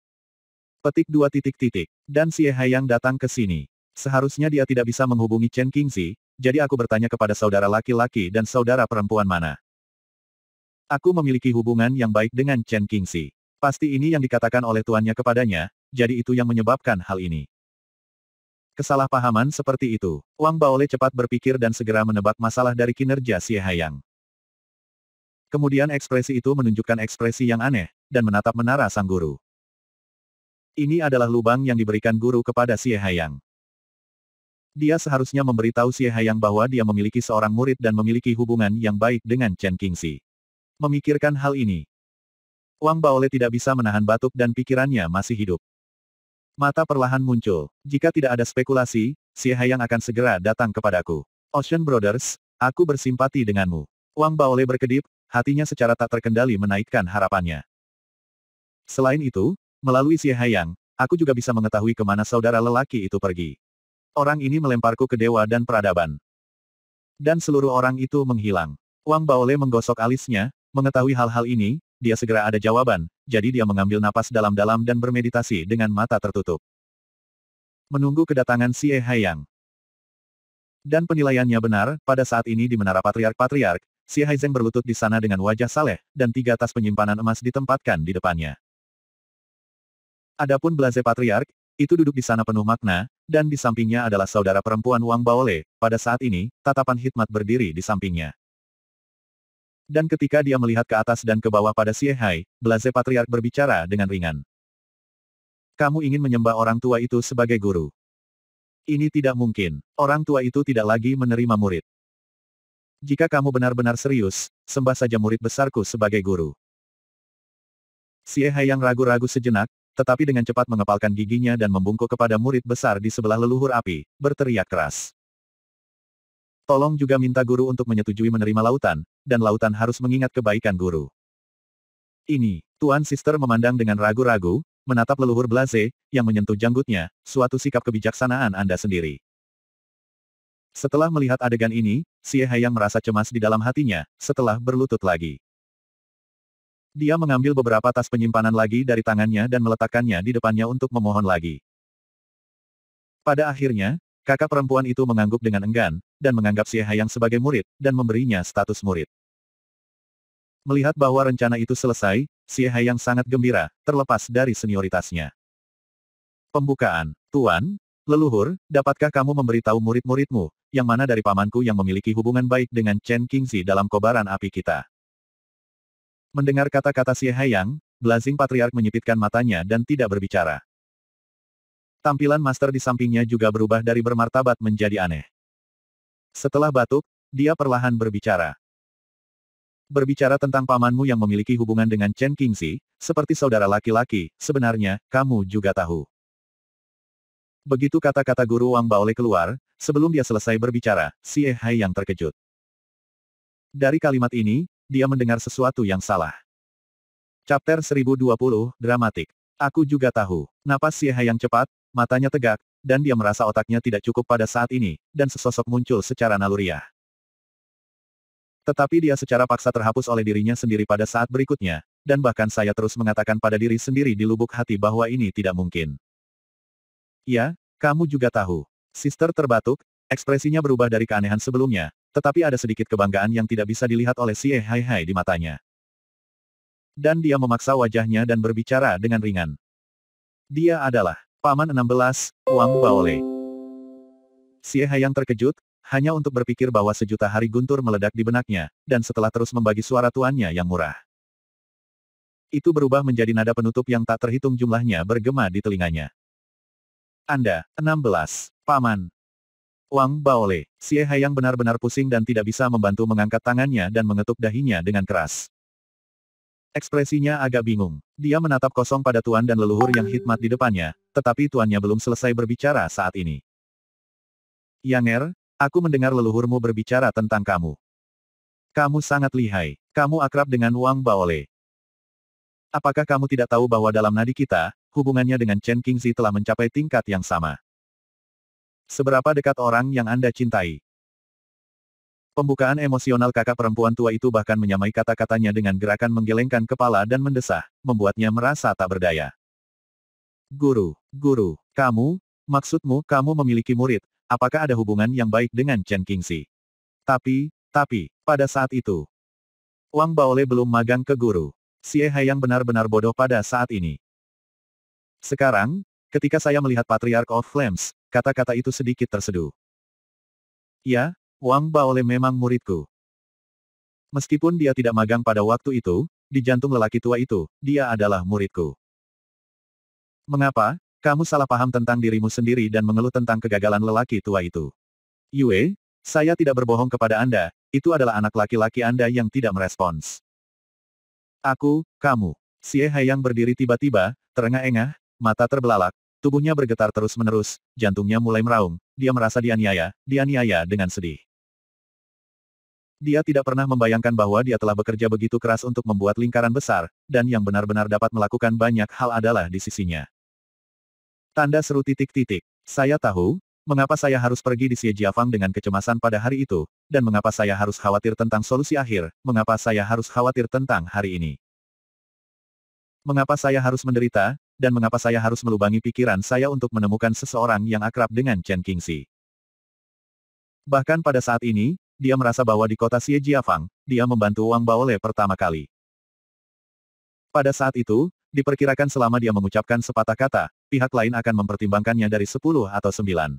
Petik 2 titik titik. Dan Xie Haiyang datang ke sini. Seharusnya dia tidak bisa menghubungi Chen Qingxi, jadi aku bertanya kepada saudara laki-laki dan saudara perempuan mana. Aku memiliki hubungan yang baik dengan Chen Qingxi. Pasti ini yang dikatakan oleh tuannya kepadanya, jadi itu yang menyebabkan hal ini. Kesalahpahaman seperti itu. Wang Baole cepat berpikir dan segera menebak masalah dari kinerja Xie Haiyang. Kemudian ekspresi itu menunjukkan ekspresi yang aneh, dan menatap menara sang guru. Ini adalah lubang yang diberikan guru kepada Xie Haiyang. Dia seharusnya memberitahu Xie Haiyang bahwa dia memiliki seorang murid dan memiliki hubungan yang baik dengan Chen Qingxi. Memikirkan hal ini, Wang Baole tidak bisa menahan batuk dan pikirannya masih hidup. Mata perlahan muncul. Jika tidak ada spekulasi, Xie Haiyang akan segera datang kepadaku. Ocean Brothers, aku bersimpati denganmu. Wang Baole berkedip, hatinya secara tak terkendali menaikkan harapannya. Selain itu, melalui Xie Haiyang, aku juga bisa mengetahui kemana saudara lelaki itu pergi. Orang ini melemparku ke dewa dan peradaban. Dan seluruh orang itu menghilang. Wang Baole menggosok alisnya, mengetahui hal-hal ini, dia segera ada jawaban, jadi dia mengambil napas dalam-dalam dan bermeditasi dengan mata tertutup. Menunggu kedatangan Xie Haiyang. Dan penilaiannya benar, pada saat ini di menara Patriark-Patriark, Xie Haiyang berlutut di sana dengan wajah saleh, dan 3 tas penyimpanan emas ditempatkan di depannya. Adapun Blaze Patriark, itu duduk di sana penuh makna, dan di sampingnya adalah saudara perempuan Wang Baole. Pada saat ini, tatapan hikmat berdiri di sampingnya. Dan ketika dia melihat ke atas dan ke bawah pada Xie Hai, Blaze Patriark berbicara dengan ringan. Kamu ingin menyembah orang tua itu sebagai guru. Ini tidak mungkin. Orang tua itu tidak lagi menerima murid. Jika kamu benar-benar serius, sembah saja murid besarku sebagai guru. Xie Hai yang ragu-ragu sejenak, tetapi dengan cepat mengepalkan giginya dan membungkuk kepada murid besar di sebelah leluhur api, berteriak keras. Tolong juga minta guru untuk menyetujui menerima lautan, dan lautan harus mengingat kebaikan guru. Ini, Tuan Sister memandang dengan ragu-ragu, menatap leluhur Blaze, yang menyentuh janggutnya, suatu sikap kebijaksanaan Anda sendiri. Setelah melihat adegan ini, Xie Haiyang merasa cemas di dalam hatinya, setelah berlutut lagi. Dia mengambil beberapa tas penyimpanan lagi dari tangannya dan meletakkannya di depannya untuk memohon lagi. Pada akhirnya, kakak perempuan itu mengangguk dengan enggan, dan menganggap Xie Haiyang sebagai murid, dan memberinya status murid. Melihat bahwa rencana itu selesai, Xie Haiyang sangat gembira, terlepas dari senioritasnya. Pembukaan. Tuan, leluhur, dapatkah kamu memberitahu murid-muridmu, yang mana dari pamanku yang memiliki hubungan baik dengan Chen Qingxi dalam kobaran api kita? Mendengar kata-kata Xie Haiyang, Blazing Patriark menyipitkan matanya dan tidak berbicara. Tampilan master di sampingnya juga berubah dari bermartabat menjadi aneh. Setelah batuk, dia perlahan berbicara. Berbicara tentang pamanmu yang memiliki hubungan dengan Chen Qingxi, seperti saudara laki-laki, sebenarnya, kamu juga tahu. Begitu kata-kata guru Wang Baole keluar, sebelum dia selesai berbicara, Xie Haiyang terkejut. Dari kalimat ini, dia mendengar sesuatu yang salah. Chapter 1020, Dramatik. Aku juga tahu. Napas Xie Haiyang cepat, matanya tegak, dan dia merasa otaknya tidak cukup pada saat ini, dan sesosok muncul secara naluriah. Tetapi dia secara paksa terhapus oleh dirinya sendiri pada saat berikutnya, dan bahkan saya terus mengatakan pada diri sendiri di lubuk hati bahwa ini tidak mungkin. Ya, kamu juga tahu. Sister terbatuk, Ekspresinya berubah dari keanehan sebelumnya, tetapi ada sedikit kebanggaan yang tidak bisa dilihat oleh Xie Haihai di matanya. Dan dia memaksa wajahnya dan berbicara dengan ringan. Dia adalah Paman 16, Wang Baole. Xie Haiyang terkejut, hanya untuk berpikir bahwa sejuta hari guntur meledak di benaknya, dan setelah terus membagi suara tuannya yang murah. Itu berubah menjadi nada penutup yang tak terhitung jumlahnya bergema di telinganya. Anda, 16, Paman. Wang Baole. Xie Haiyang benar-benar pusing dan tidak bisa membantu mengangkat tangannya dan mengetuk dahinya dengan keras. Ekspresinya agak bingung. Dia menatap kosong pada tuan dan leluhur yang hikmat di depannya, tetapi tuannya belum selesai berbicara saat ini. Yanger, aku mendengar leluhurmu berbicara tentang kamu. Kamu sangat lihai. Kamu akrab dengan Wang Baole. Apakah kamu tidak tahu bahwa dalam nadi kita, hubungannya dengan Chen Qingzi telah mencapai tingkat yang sama? Seberapa dekat orang yang Anda cintai? Pembukaan emosional kakak perempuan tua itu bahkan menyamai kata-katanya dengan gerakan menggelengkan kepala dan mendesah, membuatnya merasa tak berdaya. Guru, maksudmu kamu memiliki murid, apakah ada hubungan yang baik dengan Chen Qingzi? Tapi, pada saat itu, Wang Baole belum magang ke guru. Xie Haiyang benar-benar bodoh pada saat ini. Sekarang, ketika saya melihat Patriarch of Flames, kata-kata itu sedikit terseduh. Ya, Wang Baole memang muridku. Meskipun dia tidak magang pada waktu itu, di jantung lelaki tua itu, dia adalah muridku. Mengapa, kamu salah paham tentang dirimu sendiri dan mengeluh tentang kegagalan lelaki tua itu? Yue, saya tidak berbohong kepada Anda, itu adalah anak laki-laki Anda yang tidak merespons. Kamu. Xie Haiyang berdiri tiba-tiba, terengah-engah, mata terbelalak, tubuhnya bergetar terus-menerus, jantungnya mulai meraung, dia merasa dianiaya dengan sedih. Dia tidak pernah membayangkan bahwa dia telah bekerja begitu keras untuk membuat lingkaran besar, dan yang benar-benar dapat melakukan banyak hal adalah di sisinya. Tanda seru titik-titik. Saya tahu, mengapa saya harus pergi di Xie Jiafang dengan kecemasan pada hari itu, dan mengapa saya harus khawatir tentang solusi akhir, mengapa saya harus khawatir tentang hari ini. Mengapa saya harus menderita, dan mengapa saya harus melubangi pikiran saya untuk menemukan seseorang yang akrab dengan Chen Qingzi. Bahkan pada saat ini, dia merasa bahwa di kota Xie Jiafang, dia membantu Wang Baole pertama kali. Pada saat itu, diperkirakan selama dia mengucapkan sepatah kata, pihak lain akan mempertimbangkannya dari 10 atau 9.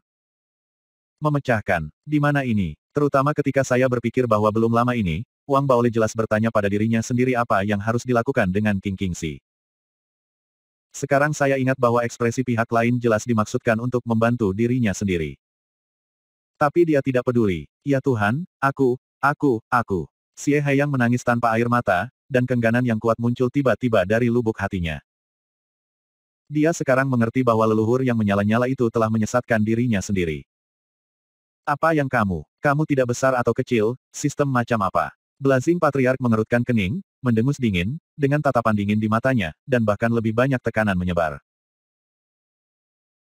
Memecahkan. Di mana ini? Terutama ketika saya berpikir bahwa belum lama ini, Wang Baole jelas bertanya pada dirinya sendiri apa yang harus dilakukan dengan King Qingzi. Sekarang saya ingat bahwa ekspresi pihak lain jelas dimaksudkan untuk membantu dirinya sendiri. Tapi dia tidak peduli. Ya Tuhan, aku. Xie Haiyang menangis tanpa air mata, dan kengganan yang kuat muncul tiba-tiba dari lubuk hatinya. Dia sekarang mengerti bahwa leluhur yang menyala-nyala itu telah menyesatkan dirinya sendiri. Apa yang kamu tidak besar atau kecil, sistem macam apa? Blazing Patriarch mengerutkan kening, mendengus dingin, dengan tatapan dingin di matanya, dan bahkan lebih banyak tekanan menyebar.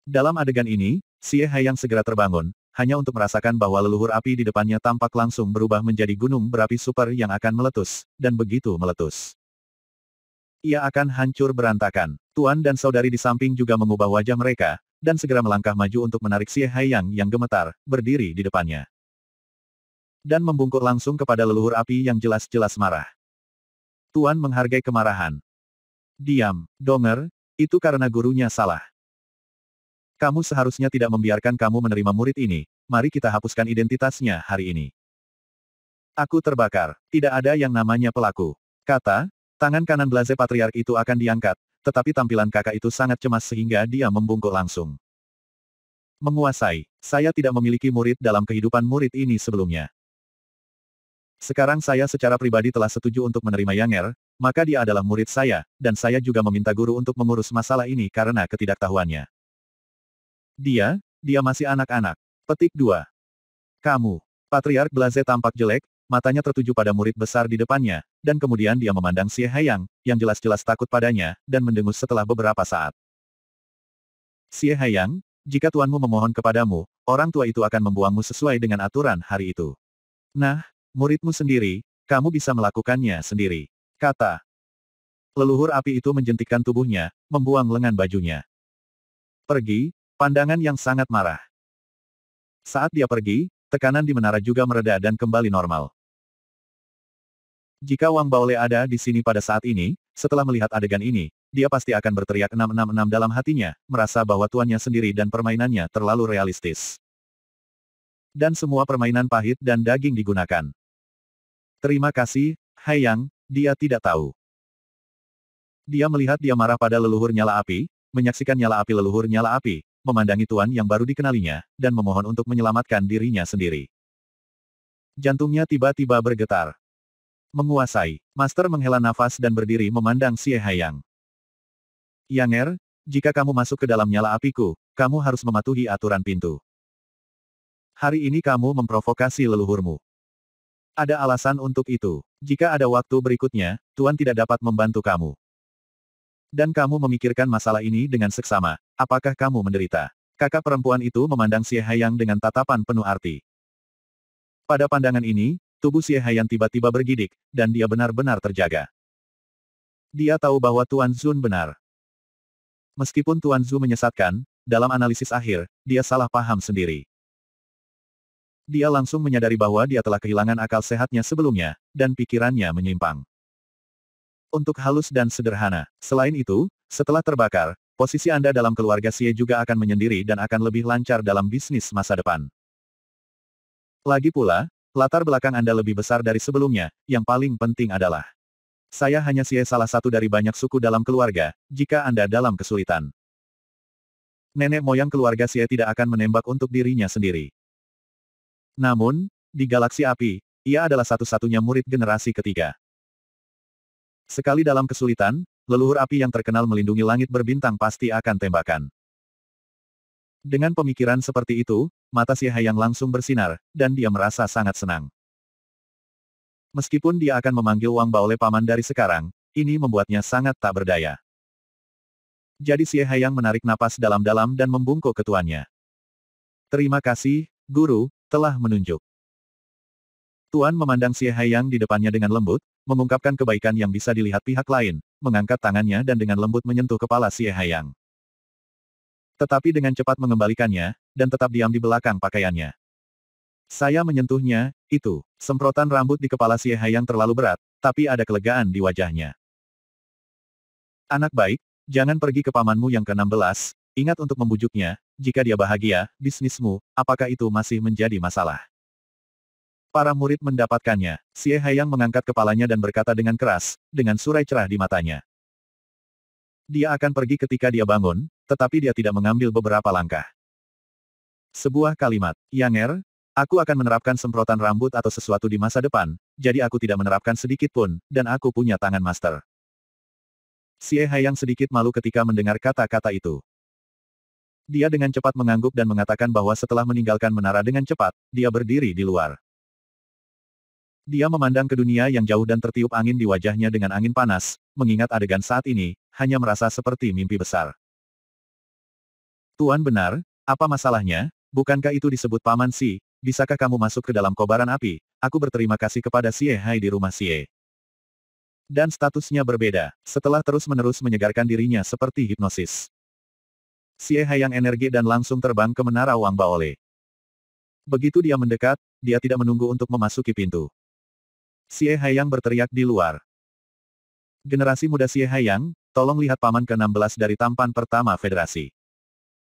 Dalam adegan ini, Xie Haiyang segera terbangun, hanya untuk merasakan bahwa leluhur api di depannya tampak langsung berubah menjadi gunung berapi super yang akan meletus, dan begitu meletus, ia akan hancur berantakan. Tuan dan saudari di samping juga mengubah wajah mereka, dan segera melangkah maju untuk menarik Xie Haiyang yang gemetar, berdiri di depannya. Dan membungkuk langsung kepada leluhur api yang jelas-jelas marah. Tuan menghargai kemarahan. Diam, Donger, itu karena gurunya salah. Kamu seharusnya tidak membiarkan kamu menerima murid ini, mari kita hapuskan identitasnya hari ini. Aku terbakar, tidak ada yang namanya pelaku. Tangan kanan Blaze Patriarch itu akan diangkat, tetapi tampilan kakak itu sangat cemas sehingga dia membungkuk langsung. Menguasai, saya tidak memiliki murid dalam kehidupan murid ini sebelumnya. Sekarang saya secara pribadi telah setuju untuk menerima Yanger, maka dia adalah murid saya, dan saya juga meminta guru untuk mengurus masalah ini karena ketidaktahuannya. Dia masih anak-anak. Petik 2. Kamu. Patriarch Blaze tampak jelek, matanya tertuju pada murid besar di depannya, dan kemudian dia memandang Xie Haiyang, yang jelas-jelas takut padanya, dan mendengus setelah beberapa saat. Xie Haiyang, jika tuanmu memohon kepadamu, orang tua itu akan membuangmu sesuai dengan aturan hari itu. Nah, muridmu sendiri, kamu bisa melakukannya sendiri. Kata. Leluhur api itu menjentikkan tubuhnya, membuang lengan bajunya. Pergi. Pandangan yang sangat marah. Saat dia pergi, tekanan di menara juga mereda dan kembali normal. Jika Wang Baole ada di sini pada saat ini, setelah melihat adegan ini, dia pasti akan berteriak 666 dalam hatinya, merasa bahwa tuannya sendiri dan permainannya terlalu realistis. Dan semua permainan pahit dan daging digunakan. Terima kasih, Hai Yang, dia tidak tahu. Dia melihat dia marah pada leluhur nyala api, menyaksikan nyala api leluhur nyala api, memandangi tuan yang baru dikenalinya, dan memohon untuk menyelamatkan dirinya sendiri. Jantungnya tiba-tiba bergetar. Menguasai. Master menghela nafas dan berdiri memandang Xie Haiyang. Yanger, jika kamu masuk ke dalam nyala apiku, kamu harus mematuhi aturan pintu. Hari ini kamu memprovokasi leluhurmu. Ada alasan untuk itu. Jika ada waktu berikutnya, Tuan tidak dapat membantu kamu. Dan kamu memikirkan masalah ini dengan seksama, apakah kamu menderita? Kakak perempuan itu memandang Xie Haiyang dengan tatapan penuh arti. Pada pandangan ini, tubuh Xie Haiyang tiba-tiba bergidik, dan dia benar-benar terjaga. Dia tahu bahwa Tuan Zun benar. Meskipun Tuan Zhu menyesatkan, dalam analisis akhir, dia salah paham sendiri. Dia langsung menyadari bahwa dia telah kehilangan akal sehatnya sebelumnya, dan pikirannya menyimpang. Untuk halus dan sederhana. Selain itu, setelah terbakar, posisi Anda dalam keluarga Xie juga akan menyendiri dan akan lebih lancar dalam bisnis masa depan. Lagi pula, latar belakang Anda lebih besar dari sebelumnya, yang paling penting adalah saya hanya Xie salah satu dari banyak suku dalam keluarga, jika Anda dalam kesulitan. Nenek moyang keluarga Xie tidak akan menembak untuk dirinya sendiri. Namun, di galaksi api, ia adalah satu-satunya murid generasi ketiga. Sekali dalam kesulitan, leluhur api yang terkenal melindungi langit berbintang pasti akan tembakan. Dengan pemikiran seperti itu, mata Xie Haiyang langsung bersinar, dan dia merasa sangat senang. Meskipun dia akan memanggil Wang Baole paman dari sekarang, ini membuatnya sangat tak berdaya. Jadi Xie Haiyang menarik napas dalam-dalam dan membungkuk ke tuannya. Terima kasih, Guru, telah menunjuk. Tuan memandang Xie Haiyang di depannya dengan lembut, mengungkapkan kebaikan yang bisa dilihat pihak lain, mengangkat tangannya dan dengan lembut menyentuh kepala Xie Haiyang. Tetapi dengan cepat mengembalikannya, dan tetap diam di belakang pakaiannya. Saya menyentuhnya, itu. Semprotan rambut di kepala Xie Haiyang terlalu berat, tapi ada kelegaan di wajahnya. Anak baik, jangan pergi ke pamanmu yang ke-16, ingat untuk membujuknya, jika dia bahagia, bisnismu, apakah itu masih menjadi masalah? Para murid mendapatkannya. Xie Haiyang mengangkat kepalanya dan berkata dengan keras, dengan surai cerah di matanya. Dia akan pergi ketika dia bangun, tetapi dia tidak mengambil beberapa langkah. Sebuah kalimat, Yanger, aku akan menerapkan semprotan rambut atau sesuatu di masa depan, jadi aku tidak menerapkan sedikit pun, dan aku punya tangan master. Xie Haiyang sedikit malu ketika mendengar kata-kata itu. Dia dengan cepat mengangguk dan mengatakan bahwa setelah meninggalkan menara dengan cepat, dia berdiri di luar. Dia memandang ke dunia yang jauh dan tertiup angin di wajahnya dengan angin panas, mengingat adegan saat ini, hanya merasa seperti mimpi besar. Tuan benar, apa masalahnya? Bukankah itu disebut Paman Si? Bisakah kamu masuk ke dalam kobaran api? Aku berterima kasih kepada Xie Hai di rumah Xie. Dan statusnya berbeda, setelah terus-menerus menyegarkan dirinya seperti hipnosis. Xie Hai yang energi dan langsung terbang ke menara Wang Baole. Begitu dia mendekat, dia tidak menunggu untuk memasuki pintu. Xie Haiyang berteriak di luar. Generasi muda Xie Haiyang, tolong lihat paman ke-16 dari tampan pertama federasi.